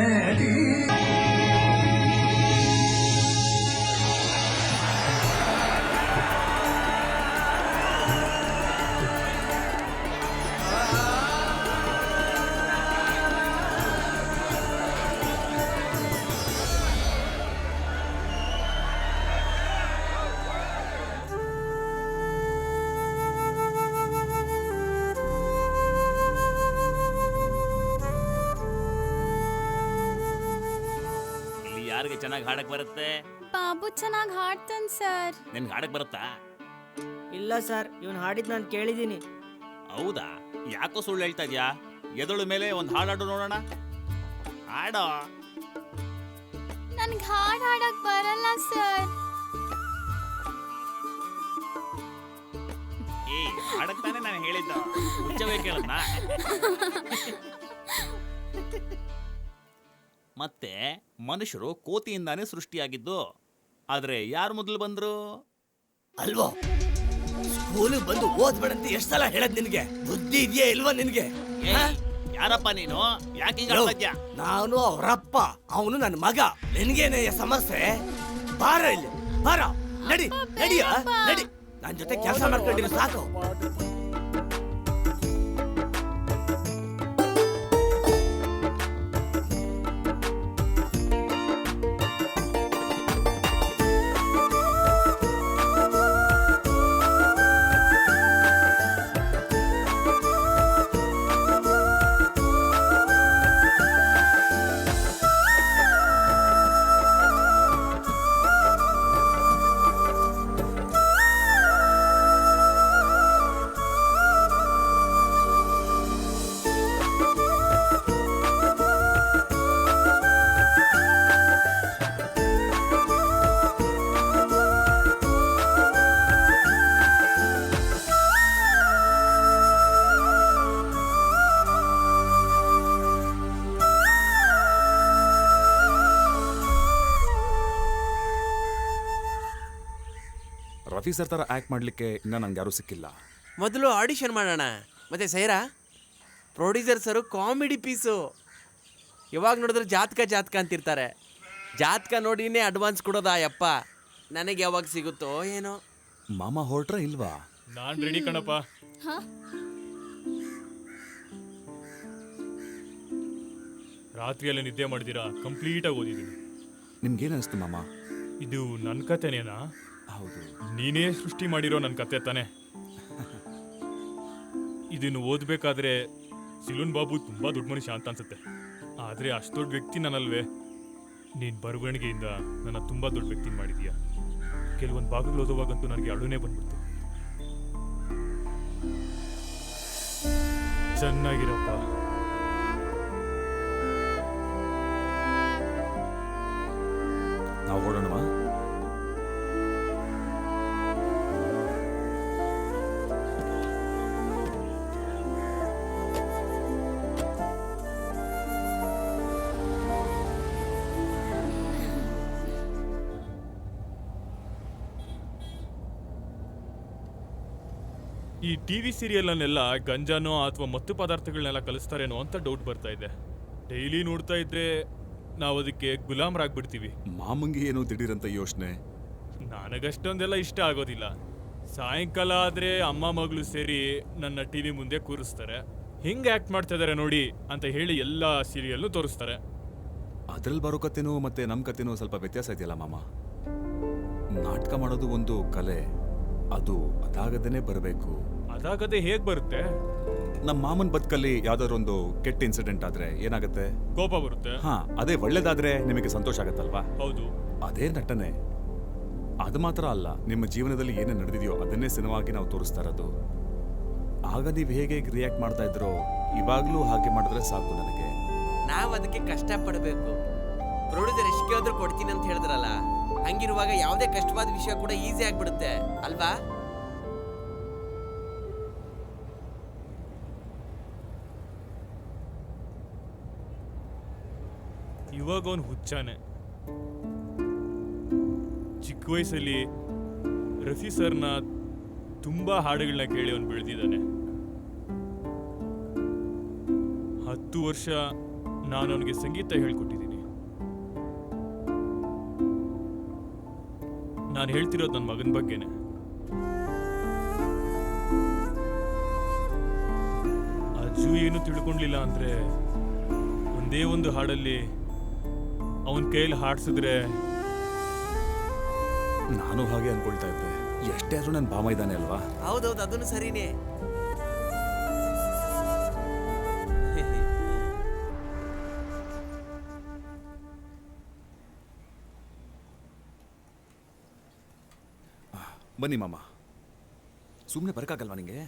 ಇಲ್ಲಿ ಯಾರಿಗೆ ಚೆನ್ನಾಗಿ ಹಾಡಕ್ ಬರುತ್ತೆ? ಬಾಬು ಚೆನ್ನಾಗಿ ಹಾಡ್ತಾನೆ ಸರ್. ನಿನ್ಗೆ ಹಾಡಕ್ ಬರುತ್ತಾ? ಇಲ್ಲ ಸರ್, ಇವನು ಹಾಡಿದ್ ನಾನು ಕೇಳಿದ್ದೀನಿ. ಹೌದಾ? ಯಾಕೋ ಸುಳ್ಳು ಹೇಳ್ತಾ ಇದ್ಯಾ? ಎದಳು ಮೇಲೆ ಒಂದು ಹಾಡಾಡು ನೋಡೋಣ. ಹಾಡೋ. ನನ್ಗೆ ಹಾಡು ಹಾಡಕ್ ಬರಲ್ಲ ಸರ್. ಏ ಹಾಡಕ್ ತಾನೇ ನಾನು ಹೇಳಿದ್ದ. ಹುಚ್ಚವೇ ಕೇಳದ್ನ? ಮತ್ತೆ ಮನುಷ್ಯರು ಕೋತಿಯಿಂದಾನೇ ಸೃಷ್ಟಿಯಾಗಿದ್ದು. ಆದ್ರೆ ಯಾರು ಮೊದಲು ಬಂದ್ರು? ಅಲ್ವೋ? ಸ್ಕೂಲಿಗೆ ಬಂದು ಓದ್ಬೇಡಂತ ಎಷ್ಟು ಸಲ ಹೇಳದ್ ನಿನ್ಗೆ? ಬುದ್ಧಿ ಇದೆಯಾ ಇಲ್ವಾ ನಿನ್ಗೆ? ಯಾರಪ್ಪ ನೀನು? ಯಾಕೆ ಹಿಂಗ್ ಆಡ್ತಾ ಇದ್ಯಾ? ನಾನು ಅವರಪ್ಪ, ಅವನು ನನ್ನ ಮಗ. ನಿನ್ಗೇನೆ ಸಮಸ್ಯೆ? ಬಾರ ಇಲ್ಲಿ, ಬಾರ, ನಡಿ ನಡಿಯ ನಡಿ. ನನ್ನ ಜೊತೆ ಕೆಲಸ ಮಾಡ್ಕೊಂಡಿರೋ ಸಾಕು. ರಫಿ ಸರ್ ಥರ ಆ್ಯಕ್ಟ್ ಮಾಡಲಿಕ್ಕೆ ಇನ್ನೂ ನಂಗೆ ಯಾರೂ ಸಿಕ್ಕಿಲ್ಲ. ಮೊದಲು ಆಡಿಷನ್ ಮಾಡೋಣ. ಮತ್ತೆ ಸೈರಾ ಪ್ರೊಡ್ಯೂಸರ್ ಸರು ಕಾಮಿಡಿ ಪೀಸು. ಯಾವಾಗ ನೋಡಿದ್ರೆ ಜಾತಕ ಜಾತಕ ಅಂತಿರ್ತಾರೆ. ಜಾತಕ ನೋಡಿನೇ ಅಡ್ವಾನ್ಸ್ ಕೊಡೋದಾ ಯಪ್ಪ. ನನಗೆ ಯಾವಾಗ ಸಿಗುತ್ತೋ ಏನೋ. ಮಾಮ ಹೊರಟ್ರ ಇಲ್ವಾ? ನಾನ್ ರೆಡಿ ಕಣಪ್ಪ. ರಾತ್ರಿಯೆಲ್ಲ ನಿದ್ದೆ ಮಾಡ್ದಿರಾ ಕಂಪ್ಲೀಟಾಗಿ ಓದಿದ್ದೀನಿ. ನಿಮ್ಗೇನು ಅನಿಸ್ತು ಮಾಮ? ಇದು ನನ್ನ ಕತೆನೇನಾ? ಹೌದು. ನೀನೇ ಸೃಷ್ಟಿ ಮಾಡಿರೋ ನನ್ನ ಕತೆ ತಾನೆ. ಇದನ್ನು ಓದಬೇಕಾದ್ರೆ ಸಿಲುನ್ ಬಾಬು ತುಂಬ ದೊಡ್ಡ ಮನುಷ್ಯ ಅಂತ ಅನ್ಸುತ್ತೆ. ಆದರೆ ಅಷ್ಟು ದೊಡ್ಡ ವ್ಯಕ್ತಿ ನಾನಲ್ವೇ. ನೀನು ಬರವಣಿಗೆಯಿಂದ ನನ್ನ ತುಂಬ ದೊಡ್ಡ ವ್ಯಕ್ತಿ ಮಾಡಿದೀಯ. ಕೆಲವೊಂದು ಭಾಗಗಳು ಓದುವಾಗಂತೂ ನನಗೆ ಅಳುನೇ ಬಂದ್ಬಿಡ್ತು. ಚೆನ್ನಾಗಿರಪ್ಪ. ನಾವು ಹೊರಡೋಣವಾ? ಈ ಟಿವಿ ಸೀರಿಯಲ್ನೆಲ್ಲ ಗಂಜಾನೋ ಅಥವಾ ಮತ್ತು ಪದಾರ್ಥಗಳನ್ನೆಲ್ಲ ಕಲಿಸ್ತಾರೇನೋ ಅಂತ ಡೌಟ್ ಬರ್ತಾ ಇದೆ. ಡೈಲಿ ನೋಡ್ತಾ ಇದ್ರೆ ನಾವು ಅದಕ್ಕೆ ಗುಲಾಮರಾಗ್ಬಿಡ್ತೀವಿ. ಮಾಮಂಗೆ ಏನೋ ದಿಢೀರಂತ ಯೋಚನೆ. ನನಗಷ್ಟೊಂದೆಲ್ಲ ಇಷ್ಟ ಆಗೋದಿಲ್ಲ. ಸಾಯಂಕಾಲ ಆದ್ರೆ ಅಮ್ಮ ಮಗಳು ಸೇರಿ ನನ್ನ ಟಿವಿ ಮುಂದೆ ಕೂರಿಸ್ತಾರೆ. ಹೆಂಗೆ ಆಕ್ಟ್ ಮಾಡ್ತಾ ಇದಾರೆ ನೋಡಿ ಅಂತ ಹೇಳಿ ಎಲ್ಲ ಸೀರಿಯಲ್ನು ತೋರಿಸ್ತಾರೆ. ಅದ್ರಲ್ಲಿ ಬರೋ ಕತೆನೂ ಮತ್ತೆ ನಮ್ಮ ಕತೆನೂ ಸ್ವಲ್ಪ ವ್ಯತ್ಯಾಸ ಇದೆಯಲ್ಲ ಮಾಮ. ನಾಟಕ ಮಾಡೋದು ಒಂದು ಕಲೆ, ಅದು ಅದಾಗದೇನೆ ಬರಬೇಕು. ಅದಾಗದೆ ಹೇಗ್ ಬರುತ್ತೆ? ನಮ್ಮ ಮಾಮನ್ ಬದುಕಲ್ಲಿ ಯಾವ್ದಾದ್ರು ಒಂದು ಕೆಟ್ಟ ಇನ್ಸಿಡೆಂಟ್ ಆದ್ರೆ ಏನಾಗುತ್ತೆ? ಕೋಪ ಬರುತ್ತೆ. ಹಾ, ಅದೇ ಒಳ್ಳೇದಾದ್ರೆ ನಿಮಗೆ ಸಂತೋಷ ಆಗತ್ತಲ್ವಾ? ಹೌದು. ಅದೇ ನಟನೆ. ಅದು ಮಾತ್ರ ಅಲ್ಲ, ನಿಮ್ಮ ಜೀವನದಲ್ಲಿ ಏನೇ ನಡೆದಿದೆಯೋ ಅದನ್ನೇ ಸಿನಿಮಾಗಿ ನಾವು ತೋರಿಸ್ತಾ ಇರೋದು. ಆಗ ನೀವು ಹೇಗೆ ರಿಯಾಕ್ಟ್ ಮಾಡ್ತಾ ಇದ್ರೋ ಇವಾಗ್ಲೂ ಹಾಗೆ ಮಾಡಿದ್ರೆ ಸಾಕು ನನಗೆ. ನಾವು ಅದಕ್ಕೆ ಕಷ್ಟಪಡಬೇಕು. ಪ್ರೊಡ್ಯೂಸರ್ ಎಷ್ಟು ಕೇಳಿದ್ರು ಕೊಡ್ತೀನಿ ಅಂತ ಹೇಳಿದ್ರಲ್ಲ, ಹಂಗಿರುವಾಗ ಯಾವುದೇ ಕಷ್ಟವಾದ ವಿಷಯ ಕೂಡ ಈಸಿ ಆಗ್ಬಿಡುತ್ತೆ ಅಲ್ವಾ? ಇವಾಗ ಅವನು ಹುಚ್ಚಾನೆ. ಚಿಕ್ಕ ವಯಸ್ಸಲ್ಲಿ ರಫಿ ಸರ್ನ ತುಂಬಾ ಹಾಡುಗಳನ್ನ ಕೇಳಿ ಅವನು ಬೆಳೆದಿದ್ದಾನೆ. 10 ವರ್ಷ ನಾನು ಅವನಿಗೆ ಸಂಗೀತ ಹೇಳ್ಕೊಟ್ಟಿದ್ದೀನಿ. ನಾನು ಹೇಳ್ತಿರೋದು ನನ್ನ ಮಗನ ಬಗ್ಗೆನೆ. ಅಜ್ಜು ಏನು ತಿಳ್ಕೊಂಡ್ಲಿಲ್ಲ ಅಂದ್ರೆ ಒಂದೇ ಒಂದು ಹಾಡಲ್ಲಿ ಅವನ ಕೈಯಲ್ಲಿ ಹಾಡ್ಸಿದ್ರೆ. ನಾನು ಹಾಗೆ ಅನ್ಕೊಳ್ತಾ ಇದ್ದೆ. ಎಷ್ಟೇ ಆದ್ರೂ ನನ್ನ ಭಾಮ ಇದ್ದಾನೆ ಅಲ್ವಾ? ಹೌದೌದು, ಅದನ್ನು ಸರಿನೇ. ಬನ್ನಿ ಮಾಮ. ಸುಮ್ಮನೆ ಬರಕ್ಕಾಗಲ್ವಾ ನಿಂಗೆ?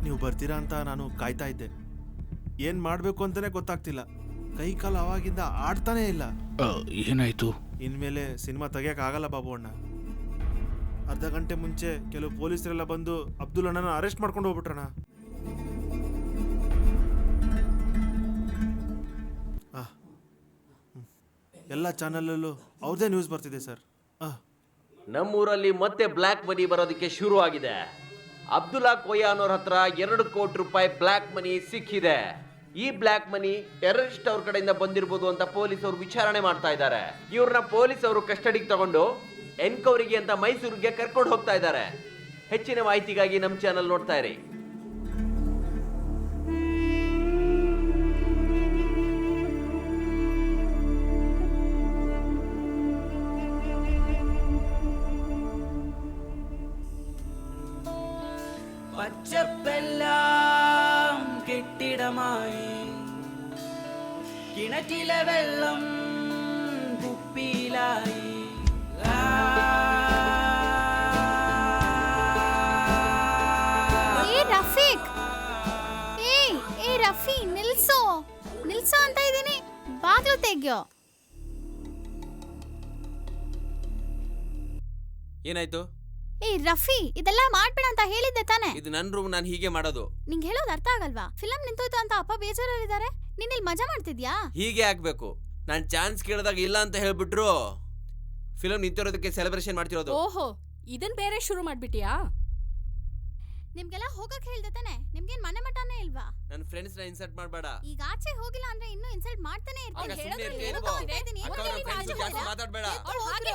ನೀವು ಬರ್ತೀರಾ ಅಂತ ನಾನು ಕಾಯ್ತಾ ಇದ್ದೆ. ಏನು ಮಾಡಬೇಕು ಅಂತಲೇ ಗೊತ್ತಾಗ್ತಿಲ್ಲ. ಕೈ ಕಾಲು ಅವಾಗಿಂದ ಆಡ್ತಾನೇ ಇಲ್ಲ. ಏನಾಯ್ತು? ಇನ್ಮೇಲೆ ಸಿನಿಮಾ ತೆಗಿಯೋಕ್ಕಾಗಲ್ಲ ಬಾಬು ಅಣ್ಣ. ಅರ್ಧ ಗಂಟೆ ಮುಂಚೆ ಕೆಲವು ಪೊಲೀಸರೆಲ್ಲ ಬಂದು ಅಬ್ದುಲ್ ಅಣ್ಣನ ಅರೆಸ್ಟ್ ಮಾಡ್ಕೊಂಡು ಹೋಗ್ಬಿಟ್ರಣ್ಣ. ಎಲ್ಲ ಚಾನಲಲ್ಲೂ ಅವ್ರದೇ ನ್ಯೂಸ್ ಬರ್ತಿದೆ ಸರ್. ನಮ್ಮೂರಲ್ಲಿ ಮತ್ತೆ ಬ್ಲ್ಯಾಕ್ ಮನಿ ಬರೋದಕ್ಕೆ ಶುರು ಆಗಿದೆ. ಅಬ್ದುಲ್ಲಾ ಕೋಯಾ ಅನ್ನೋರ ಹತ್ರ 2 ಕೋಟಿ ರೂಪಾಯಿ ಬ್ಲ್ಯಾಕ್ ಮನಿ ಸಿಕ್ಕಿದೆ. ಈ ಬ್ಲ್ಯಾಕ್ ಮನಿ ಟೆರರಿಸ್ಟ್ ಅವ್ರ ಕಡೆಯಿಂದ ಬಂದಿರಬಹುದು ಅಂತ ಪೊಲೀಸ್ ಅವರು ವಿಚಾರಣೆ ಮಾಡ್ತಾ ಇದ್ದಾರೆ. ಇವ್ರನ್ನ ಪೊಲೀಸ್ ಅವರು ಕಸ್ಟಡಿಗೆ ತಗೊಂಡು ಎನ್ಕ್ವೈರಿಗೆ ಅಂತ ಮೈಸೂರಿಗೆ ಕರ್ಕೊಂಡು ಹೋಗ್ತಾ ಇದ್ದಾರೆ. ಹೆಚ್ಚಿನ ಮಾಹಿತಿಗಾಗಿ ನಮ್ಮ ಚಾನಲ್ ನೋಡ್ತಾ ಇರಿ. പച്ചപ്പെല്ലാം കെട്ടിടമായി കിണറ്റിലെ വെള്ളം കുപ്പിയിലായി. ರಫಿ ನಿಲ್ಸೋ ನಿಲ್ಸೋ ಅಂತ ಇದ್ದೀನಿ. ಬಾಗ್ಲು ತೆಗ್ಯೋ. ಏನಾಯ್ತು? ರಫಿ, ಇದೆಲ್ಲ ಮಾಡ್ಬೇಡ ಅಂತ ಹೇಳಿದ್ದೆ ತಾನೆ. ಇದು ನನ್ನ ರೂಮ್, ನಾನು ಹೀಗೆ ಮಾಡೋದು. ನಿಂಗೆ ಹೇಳೋದು ಅರ್ಥ ಆಗಲ್ವಾ? ಫಿಲಂ ನಿಂತೋಯ್ತು ಅಂತ ಅಪ್ಪ ಬೇಜಾರಲ್ಲಿದ್ದಾರೆ. ನೀನ್ ಇಲ್ಲಿ ಮಜಾ ಮಾಡ್ತಿದ್ಯಾ? ಹೀಗೆ ಆಗ್ಬೇಕು. ನಾನು ಚಾನ್ಸ್ ಕೇಳಿದಾಗ ಇಲ್ಲ ಅಂತ ಹೇಳ್ಬಿಟ್ರು ಫಿಲಂ ನಿಂತಿರೋದಕ್ಕೆ ಸೆಲೆಬ್ರೇಷನ್ ಮಾಡ್ತಿರೋದು. ಓಹೋ, ಇದನ್ ಬೇರೆ ಶುರು ಮಾಡ್ಬಿಟ್ಟಿಯಾ? ನಿಮ್ಗೆಲ್ಲ ಹೋಗಕ್ ಹೇಳ್ದೆ ತಾನೆ? ನಿಮ್ಗೇನ್ ಮನೆ ಮಠನೇ ಇಲ್ವಾ? ನನ್ನ ಫ್ರೆಂಡ್ಸ್ನ ಇನ್ಸಲ್ಟ್ ಮಾಡಬೇಡ. ಈಗ ಆಚೆ ಹೋಗಿಲ್ಲ ಅಂದ್ರೆ ಇನ್ನೂ ಇನ್ಸಲ್ಟ್ ಮಾಡ್ತಾನೆ ಇರ್ತೀನಿ. ಜಾಸ್ತಿ ಮಾತಾಡಬೇಡ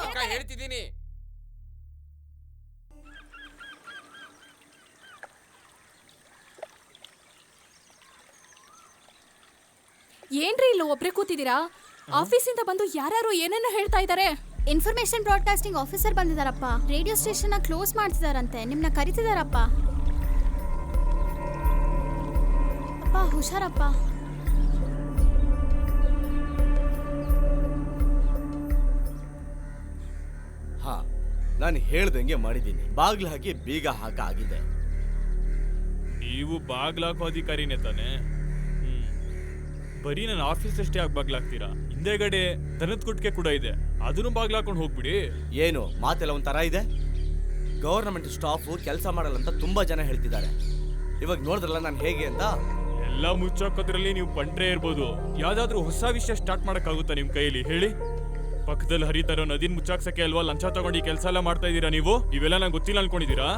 ಅಕ್ಕ, ಹೇಳ್ತಿದ್ದೀನಿ. ಏನ್ರಿ ಇಲ್ಲ ಒಬ್ರೇ ಕೂತಿದ್ದೀರಾ? ಆಫೀಸಿಂದ ಬಂದು ಯಾರ್ಯಾರು ಏನೇನೋ ಹೇಳ್ತಾ ಇದ್ದಾರೆ. ಇನ್ಫಾರ್ಮೇಶನ್ ಬ್ರಾಡ್ಕಾಸ್ಟಿಂಗ್ ಆಫೀಸರ್ ಬಂದಿದಾರಪ್ಪ. ರೇಡಿಯೋ ಸ್ಟೇಷನ್ ಕ್ಲೋಸ್ ಮಾಡ್ತಿದಾರಂತೆ. ನಿಮ್ನ ಕರಿತಿದಾರಪ್ಪ. ಅಪ್ಪ ಹುಷಾರಪ್ಪ. ಹಾ, ನಾನು ಹೇಳ್ದಂಗೆ ಮಾಡಿದ್ದೀನಿ. ಬಾಗ್ಲು ಹಾಕಿ ಬೀಗ ಹಾಕ ಆಗಿದೆ. ನೀವು ಬಾಗ್ಲಾಕೋ ಅಧಿಕಾರಿನೇ ತಾನೆ? ಬರೀ ನನ್ನ ಆಫೀಸ್ ಅಷ್ಟೇ ಯಾಕೆ ಬಾಗ್ಲಾಕ್ತೀರಾ? ಹಿಂದೆಗಡೆ ದನದ ಕೊಟ್ಟಿಗೆ ಕೂಡ ಇದೆ, ಅದನ್ನು ಬಾಗ್ಲಾಕೊಂಡು ಹೋಗ್ಬಿಡಿ. ಏನು ಮಾತೆಲ್ಲ ಒಂಥರ ಇದೆ. ಗವರ್ನಮೆಂಟ್ ಸ್ಟಾಫು ಕೆಲಸ ಮಾಡಲ್ಲ ಅಂತ ತುಂಬಾ ಜನ ಹೇಳ್ತಿದ್ದಾರೆ. ಇವಾಗ ನೋಡಿದ್ರಲ್ಲ ನಾನು ಹೇಗೆ ಅಂತ. ಎಲ್ಲ ಮುಚ್ಚಾಕೋದ್ರಲ್ಲಿ ನೀವು ಪಂಟ್ರೆ ಇರ್ಬೋದು, ಯಾವ್ದಾದ್ರು ಹೊಸ ವಿಷಯ ಸ್ಟಾರ್ಟ್ ಮಾಡಕ್ಕಾಗುತ್ತಾ ನಿಮ್ ಕೈಯಲ್ಲಿ? ಹೇಳಿ. ಪಕ್ಕದಲ್ಲಿ ಹರಿತಾರೋ ನದಿನ ಮುಚ್ಚಾಕ್ಸಕ್ಕೆ ಅಲ್ವಾ ಲಂಚ ತಗೊಂಡು ಈ ಕೆಲಸ ಎಲ್ಲ ಮಾಡ್ತಾ ಇದ್ದೀರಾ ನೀವು? ಇವೆಲ್ಲ ನಂಗೆ ಗೊತ್ತಿಲ್ಲ ಅನ್ಕೊಂಡಿದ್ದೀರಾ?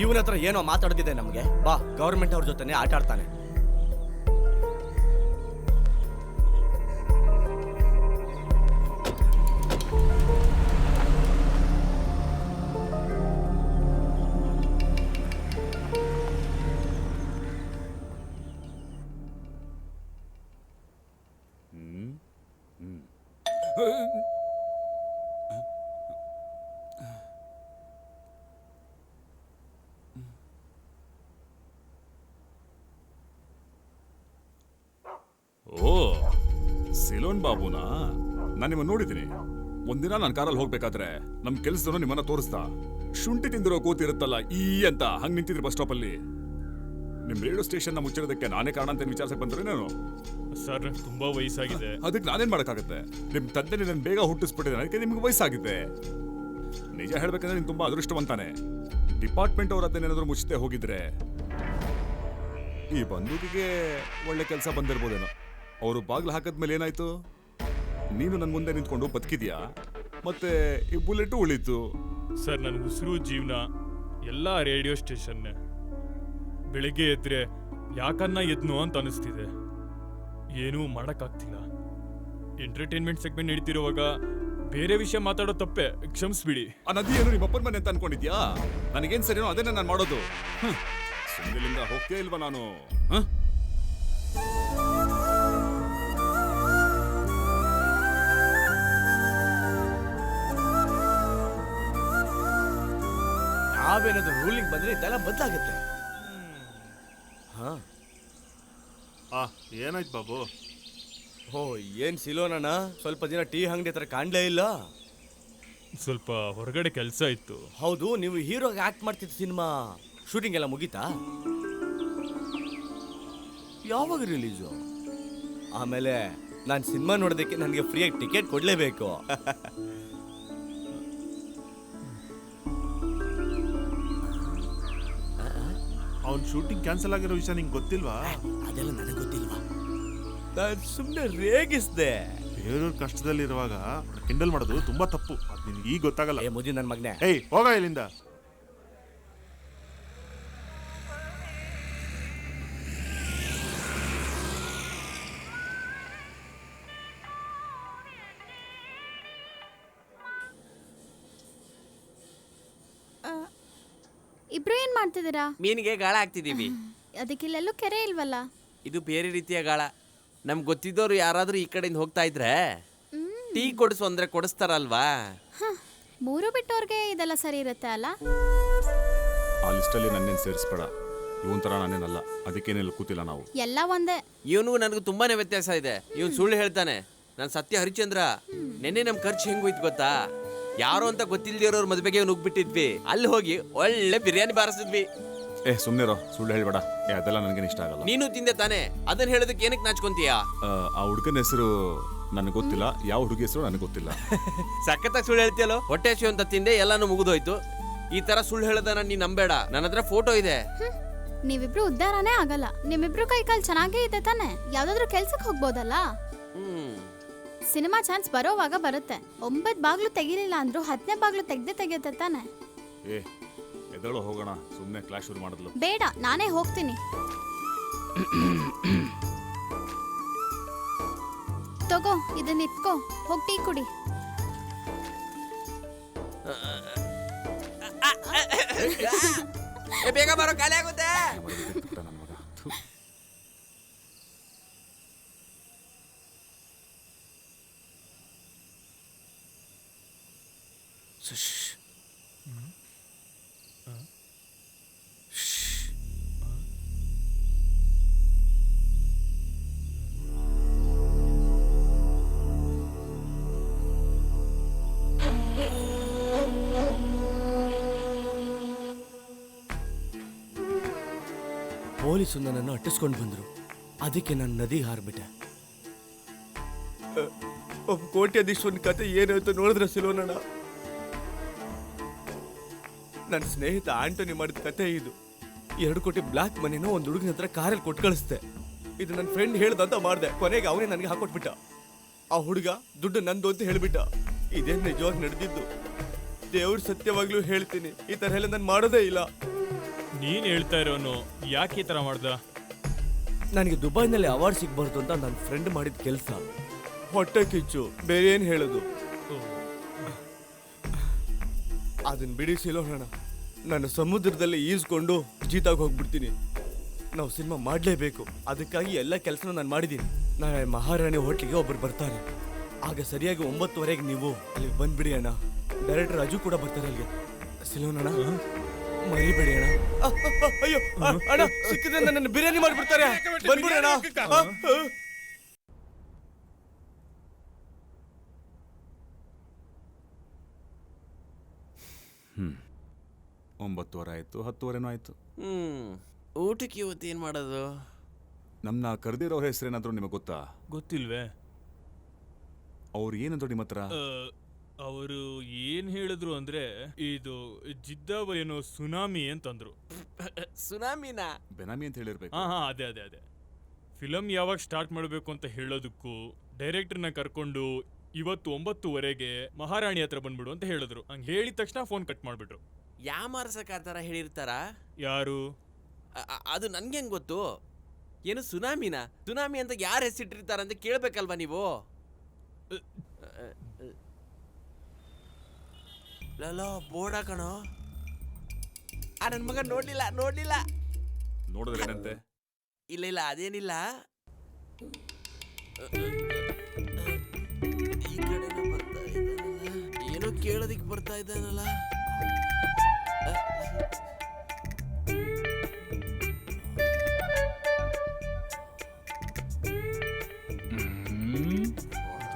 ಇವನ ಹತ್ರ ಏನೋ ಮಾತಾಡ್ತಿದೆ ನಮ್ಗೆ. ಬಾ, ಗವರ್ಮೆಂಟ್ ಅವ್ರ ಜೊತೆನೆ ಆಟ ಆಡ್ತಾನೆ. ಓ, ಸಿಲೋನ್ ಬಾಬುನಾ? ನಾನು ನಿಮ್ಮನ್ನು ನೋಡಿದ್ದೀನಿ. ಒಂದಿನ ನಾನು ಕಾರಲ್ಲಿ ಹೋಗ್ಬೇಕಾದ್ರೆ ನಮ್ ಕೆಲಸದವನು ನಿಮ್ಮನ್ನ ತೋರಿಸ್ತಾ. ಶುಂಠಿ ತಿಂದಿರೋ ಕೂತಿರುತ್ತಲ್ಲ ಈ ಅಂತ ಹಂಗ್ ನಿಂತಿದ್ರಿ ಬಸ್ ಸ್ಟಾಪ್ ಅಲ್ಲಿ. ನಿಮ್ ರೇಡಿಯೋ ಸ್ಟೇಷನ್ ಮುಚ್ಚಿರೋದಕ್ಕೆ ನಾನೇ ಕಾರಣ ಅಂತ ವಿಚಾರಿಸಕ್ ಬಂದ್ರೆ ನಾನು. ಸರ್, ತುಂಬಾ ವಯಸ್ಸಾಗಿದೆ. ಅದಕ್ಕೆ ನಾನೇನ್ ಮಾಡಕ್ಕಾಗತ್ತೆ? ನಿಮ್ ತಂದೆ ನನ್ನ ಬೇಗ ಹುಟ್ಟಿಸ್ಬಿಟ್ಟಿದೆ, ಅದಕ್ಕೆ ನಿಮ್ಗೆ ವಯಸ್ಸಾಗಿದೆ. ನಿಜ ಹೇಳ್ಬೇಕಂದ್ರೆ ನೀನ್ ತುಂಬಾ ಅದೃಷ್ಟವಂತಾನೆ. ಡಿಪಾರ್ಟ್ಮೆಂಟ್ ಅವ್ರ ಅದನ್ನೇನಾದ್ರೂ ಮುಚ್ಚತೆ ಹೋಗಿದ್ರೆ ಈ ಬಂದೂಕಿಗೆ ಒಳ್ಳೆ ಕೆಲಸ ಬಂದಿರ್ಬೋದೇನೋ. ಅವರು ಬಾಗ್ಲು ಹಾಕದ್ಮೇಲೆ ಏನಾಯ್ತು? ನೀನು ನನ್ನ ಮುಂದೆ ನಿಂತ್ಕೊಂಡು ಬದುಕಿದ್ಯಾ, ಮತ್ತೆ ಈ ಬುಲೆಟು ಉಳಿತು. ಸರ್, ನನ್ನ ಉಸಿರು ಜೀವನ ಎಲ್ಲ ರೇಡಿಯೋ ಸ್ಟೇಷನ್ನೇ. ಬೆಳಿಗ್ಗೆ ಎದ್ರೆ ಯಾಕನ್ನ ಎದ್ನು ಅಂತ ಅನಿಸ್ತಿದೆ. ಏನೂ ಮಾಡಕ್ಕಾಗ್ತಿಲ್ಲ. ಎಂಟರ್ಟೈನ್ಮೆಂಟ್ ಸೆಗ್ಮೆಂಟ್ ನಡೀತಿರುವಾಗ ಬೇರೆ ವಿಷಯ ಮಾತಾಡೋ ತಪ್ಪೆ, ಕ್ಷಮಿಸ್ಬಿಡಿ. ಆ ನದಿ ಏನು ನಿಮ್ಮ ಅಪ್ಪನ ಮನೆ ಅಂತ ಅನ್ಕೊಂಡಿದ್ಯಾ? ನನಗೇನ್ ಸರಿನೋ ಅದನ್ನೇ ನಾನು ಮಾಡೋದು. ಸುಮ್ಮನಿಂದ ಹೋಗ್ತೇ ಇಲ್ವಾ ನಾನು? ನಾವೇನಾದ್ರೂ ರೂಲಿಂಗ್ ಬಂದ್ರೆ ಇದೆಲ್ಲ ಬದಲಾಗುತ್ತೆ. ಹಾ, ಏನಾಯ್ತು ಬಾಬು? ಓ, ಏನ್ ಸಿಲೋನಣ್ಣ, ಸ್ವಲ್ಪ ದಿನ ಟೀ ಅಂಗಡಿ ಹತ್ರ ಕಾಣ್ಲೇ ಇಲ್ಲ. ಸ್ವಲ್ಪ ಹೊರಗಡೆ ಕೆಲಸ ಇತ್ತು. ಹೌದು, ನೀವು ಹೀರೋಗೆ ಆಕ್ಟ್ ಮಾಡ್ತಿದ್ದ ಸಿನಿಮಾ ಶೂಟಿಂಗ್ ಎಲ್ಲ ಮುಗೀತಾ? ಯಾವಾಗ ರಿಲೀಸು? ಆಮೇಲೆ ನಾನು ಸಿನಿಮಾ ನೋಡೋದಕ್ಕೆ ನನಗೆ ಫ್ರೀಯಾಗಿ ಟಿಕೆಟ್ ಕೊಡ್ಲೇಬೇಕು. ಅವ್ನ ಶೂಟಿಂಗ್ ಕ್ಯಾನ್ಸಲ್ ಆಗಿರೋ ವಿಷಯ ನಿಂಗೆ ಗೊತ್ತಿಲ್ವಾ? ಅದೆಲ್ಲ ನನಗೆ ಗೊತ್ತಿಲ್ವಾ? ನಾನು ಸುಮ್ಮನೆ ರೇಗಿಸ್ದೆ. ಬೇರೆಯವ್ರ ಕಷ್ಟದಲ್ಲಿರುವಾಗ ಕಿಂಡಲ್ ಮಾಡೋದು ತುಂಬಾ ತಪ್ಪು. ಅದು ನಿನ್ಗೆ ಈಗ ಗೊತ್ತಾಗಲ್ಲ. ಮುದಿ ನನ್ನ ಮಗನೇ. ಏಯ್, ಹೋಗ ಇಲ್ಲಿಂದ. ಇಬ್ರು ಏನ್ ಮಾಡ್ತಿದ್ದೀರಾ? ಮೀನಿಗೆ ಗಾಳ ಹಾಕ್ತಿದೀವಿ. ಅದಕ್ಕಿಲ್ಲೆಲ್ಲೂ ಕೆರೆ ಇಲ್ವಲ್ಲ? ಇದು ಬೇರೆ ರೀತಿಯ ಗಾಳ. ನಮ್ಗೆ ಗೊತ್ತಿದ್ದವ್ರು ಯಾರಾದ್ರೂ ಈ ಕಡೆಯಿಂದ ಹೋಗ್ತಾ ಇದ್ರೆ ಟೀ ಕೊಡಿಸು ಅಂದ್ರೆ ಕೊಡಿಸ್ತಾರಲ್ವಾ? ಮೂರು ಬಿಟ್ಟವ್ರಿಗೆ ಇದೆಲ್ಲ ಸರಿ ಇರುತ್ತೆ ಅಲ್ಲ? ಆ ಲಿಸ್ಟಲ್ಲಿ ನನ್ನೇನು ಸೇರಿಸ್ಬೇಡ. ಇವನ್ ತರ ನಾನೇನಲ್ಲ, ಅದಕ್ಕೇನೆಲ್ಲ ಕೂತಿಲ್ಲ ನಾವು. ಎಲ್ಲ ಒಂದೇ. ಇವನು ನನಗೂ ತುಂಬಾನೇ ವ್ಯತ್ಯಾಸ ಇದೆ. ಇವನು ಸುಳ್ಳು ಹೇಳ್ತಾನೆ. ನಾನು ಸತ್ಯ ಹರಿಚಂದ್ರ. ನೆನ್ನೆ ನಮ್ಮ ಖರ್ಚು ಹೆಂಗೋಯ್ತು ಗೊತ್ತಾ? ಯಾರು ಅಂತ ಗೊತ್ತಿಲ್ದಿರೋರ್ ಮದ್ವೆಗೆ ನುಗ್ಬಿಟ್ಟಿದ್ವಿ. ಅಲ್ಲಿ ಹೋಗಿ ಒಳ್ಳೆ ಬಿರಿಯಾನಿ ಬಾರಿಸಿದ್ವಿ. ಸುಮ್ಮನೆ ಸುಳ್ಳು ಹೇಳ್ಬೇಡ. ಅದೆಲ್ಲ ನನಗೇನು ಇಷ್ಟ ಆಗಲ್ಲ. ನೀನು ತಿಂದೆ ತಾನೆ, ಅದನ್ನ ಹೇಳೋದಕ್ಕೆ ಏನಕ್ಕೆ ನಾಚ್ಕೊಂತೀಯಾ? ಆ ಹುಡುಗನ ಹೆಸರು ನನಗೆ ಗೊತ್ತಿಲ್ಲ, ಯಾವ ಹುಡುಗಿ ಹೆಸರು ನನಗೆ ಗೊತ್ತಿಲ್ಲ. ಸಖತ್ತಾಗಿ ಸುಳ್ಳು ಹೇಳ್ತೀಯಲ್ಲೋ. ಹೊಟ್ಟೆ ಹಸಿವು ಅಂತ ತಿಂದೆ, ಎಲ್ಲಾನು ಮುಗಿದೋಯ್ತು. ಈ ತರ ಸುಳ್ಳು ಹೇಳೋದನ್ನ ನೀನ್ ನಂಬೇಡ. ನನ್ನ ಹತ್ರ ಫೋಟೋ ಇದೆ. ನೀವಿಬ್ರು ಉದ್ಧಾರನೇ ಆಗಲ್ಲ. ನಿಮ್ಮಿಬ್ರು ಕೈ ಕಾಲು ಚೆನ್ನಾಗೇ ಇದೆ ತಾನೆ? ಯಾವ್ದಾದ್ರು ಕೆಲ್ಸಕ್ಕೆ ಹೋಗ್ಬೋದಲ್ಲ? ಸಿನಿಮಾ ಚಾನ್ಸ್ ಬರೋವಾಗ ಬರುತ್ತೆ. 9 ಬಾಗ್ಲು ತೆಗಿಲಿಲ್ಲ ಅಂದ್ರು 10ನೇ ಬಾಗ್ಲು ತೆಗ್ದೆ ತೆಗೆಯುತ್ತೆ ತಾನೆ? ಎದ್ದೇಳೋ ಹೋಗೋಣ, ಸುಮ್ಮನೆ ಕ್ಲಾಸ್ ಶುರು ಮಾಡಿದ್ಲು. ಬೇಡ, ನಾನೇ ಹೋಗ್ತೀನಿ. ತಗೋ, ಇದನ್ನ ಇಟ್ಕೋ, ಹೋಗಿ ಟೀ ಕುಡಿ. ಬೇಗ ಬರೋ, ಖಾಲಿ ಆಗುತ್ತೆ. ಪೊಲೀಸು ನನ್ನನ್ನು ಅಟ್ಟಿಸ್ಕೊಂಡು ಬಂದ್ರು. ಅದಕ್ಕೆ ನಾನು ನದಿ ಹಾರ್ಬಿಟ್ಟೆ. ಒಬ್ಬ ಕೋಟ್ಯಾಧೀಶ್ವರನ ಕತೆ ಏನಾಯ್ತು ನೋಡಿದ್ರೆ ಸಿಲೋನಣ್ಣ, ನನ್ನ ಸ್ನೇಹಿತ ಆಂಟೋನಿ ಮಾಡಿದ ಕತೆ ಇದು. 2 ಕೋಟಿ ಬ್ಲಾಕ್ ಮನಿನ ಒಂದು ಹುಡುಗನ ಹತ್ರ ಕಾರಲ್ಲಿ ಕೊಟ್ಟು ಕಳಿಸ್ದೆ. ಇದು ನನ್ನ ಫ್ರೆಂಡ್ ಹೇಳ್ದಂತ ಮಾಡಿದೆ. ಕೊನೆಗೆ ಅವನೇ ನನಗೆ ಹಾಕೊಟ್ಬಿಟ್ಟ. ಆ ಹುಡುಗ ದುಡ್ಡು ನಂದು ಅಂತ ಹೇಳ್ಬಿಟ್ಟ. ಇದೇನು ನಿಜವಾಗಿ ನಡೆದಿದ್ದು. ದೇವ್ರ ಸತ್ಯವಾಗ್ಲೂ ಹೇಳ್ತೀನಿ, ಈ ತರ ಎಲ್ಲ ನಾನು ಮಾಡೋದೇ ಇಲ್ಲ. ನೀನ್ ಹೇಳ್ತಾ ಇರೋನು ಯಾಕೆ ಈ ತರ ಮಾಡ್ದ? ನನಗೆ ದುಬೈನಲ್ಲಿ ಅವಾರ್ಡ್ ಸಿಗ್ಬಾರ್ದು ಅಂತ ನನ್ನ ಫ್ರೆಂಡ್ ಮಾಡಿದ ಕೆಲಸ. ಹೊಟ್ಟೆ ಕಿಚ್ಚು, ಬೇರೆ ಏನು ಹೇಳೋದು. ಅದನ್ನ ಬಿಡಿಸಿಲೋಣ. ನಾನು ಸಮುದ್ರದಲ್ಲಿ ಈಸ್ಕೊಂಡು ಜೀತಾಗ ಹೋಗ್ಬಿಡ್ತೀನಿ. ನಾವು ಸಿನಿಮಾ ಮಾಡಲೇಬೇಕು. ಅದಕ್ಕಾಗಿ ಎಲ್ಲ ಕೆಲಸನೂ ನಾನು ಮಾಡಿದ್ದೀನಿ. ನಾಳೆ ಮಹಾರಾಣಿ ಹೋಟ್ಲಿಗೆ ಒಬ್ರು ಬರ್ತಾರೆ. ಆಗ ಸರಿಯಾಗಿ 9:15 ನೀವು ಅಲ್ಲಿಗೆ ಬಂದ್ಬಿಡಿ ಅಣ್ಣ. ಡೈರೆಕ್ಟರ್ ರಾಜು ಕೂಡ ಬರ್ತಾರೆ ಅಲ್ಲಿಗೆ. ಸಿಲೋನಣ್ಣ, ಮರಿಬೇಡಿ ಅಣ್ಣ. ಅಯ್ಯೋ ಅಣ್ಣ, ಸಿಕ್ಕಿದ್ರೆ ನನ್ನ ಬಿರಿಯಾನಿ ಮಾಡಿಬಿಡ್ತಾರೆ. ಬಂದ್ಬಿಡಿ ಅಣ್ಣ. 9:15 ಆಯ್ತು, 10:15 ಆಯ್ತು. ಊಟಕ್ಕೆ ಇವತ್ತು ಏನು ಮಾಡೋದು? ನಮ್ಮನ್ನ ಕರೆದಿರೋರ ಹೆಸರೇನಾದ್ರೂ ನಿಮಗೆ ಗೊತ್ತಾ? ಗೊತ್ತಿಲ್ವೇ? ಅವ್ರು ಏನಂದ್ರು ನಿಮ್ಮ ಹತ್ರ? ಅವರು ಏನ್ ಹೇಳಿದ್ರು ಅಂದ್ರೆ, ಇದು ಜಿದ್ದಾವ ಏನೋ ಸುನಾಮಿ ಅಂತಂದ್ರು. ಸುನಾಮಿನ? ಬೆನಾಮಿ ಅಂತ ಹೇಳಿರ್ಬೇಕು. ಹಾ, ಅದೇ ಫಿಲಮ್ ಯಾವಾಗ ಸ್ಟಾರ್ಟ್ ಮಾಡಬೇಕು ಅಂತ ಹೇಳೋದಕ್ಕೂ ಡೈರೆಕ್ಟರ್ನ ಕರ್ಕೊಂಡು ಇವತ್ತು 9:15ಗೆ ಮಹಾರಾಣಿ ಹತ್ರ ಬಂದ್ಬಿಡು ಅಂತ ಹೇಳಿದ್ರು. ಹಂಗೆ ಹೇಳಿದ ತಕ್ಷಣ ಫೋನ್ ಕಟ್ ಮಾಡ್ಬಿಟ್ರು. ಯಾಮಾರ್ಸಕ್ ಆ ಥರ ಹೇಳಿರ್ತಾರ? ಯಾರು? ಅದು ನನ್ಗೆ ಹೆಂಗ್ ಗೊತ್ತು? ಏನು ಸುನಾಮಿನ? ಸುನಾಮಿ ಅಂತ ಯಾರು ಹೆಸರಿಟ್ಟಿರ್ತಾರ ಅಂತ ಕೇಳ್ಬೇಕಲ್ವಾ ನೀವು? ಲಲೋ ಬೋರ್ಡ ಕಣೋ. ನನ್ನ ಮಗ ನೋಡ್ಲಿಲ್ಲ. ನೋಡಿದ್ರೆ ಏನಂತೆ? ಇಲ್ಲ ಅದೇನಿಲ್ಲ. ಈ ಕಡೆನೂ ಬರ್ತಾ ಇದ್ದಾನಲ್ಲ, ಏನೋ ಕೇಳೋದಿಕ್ ಬರ್ತಾ ಇದ್ದಾನಲ್ಲ.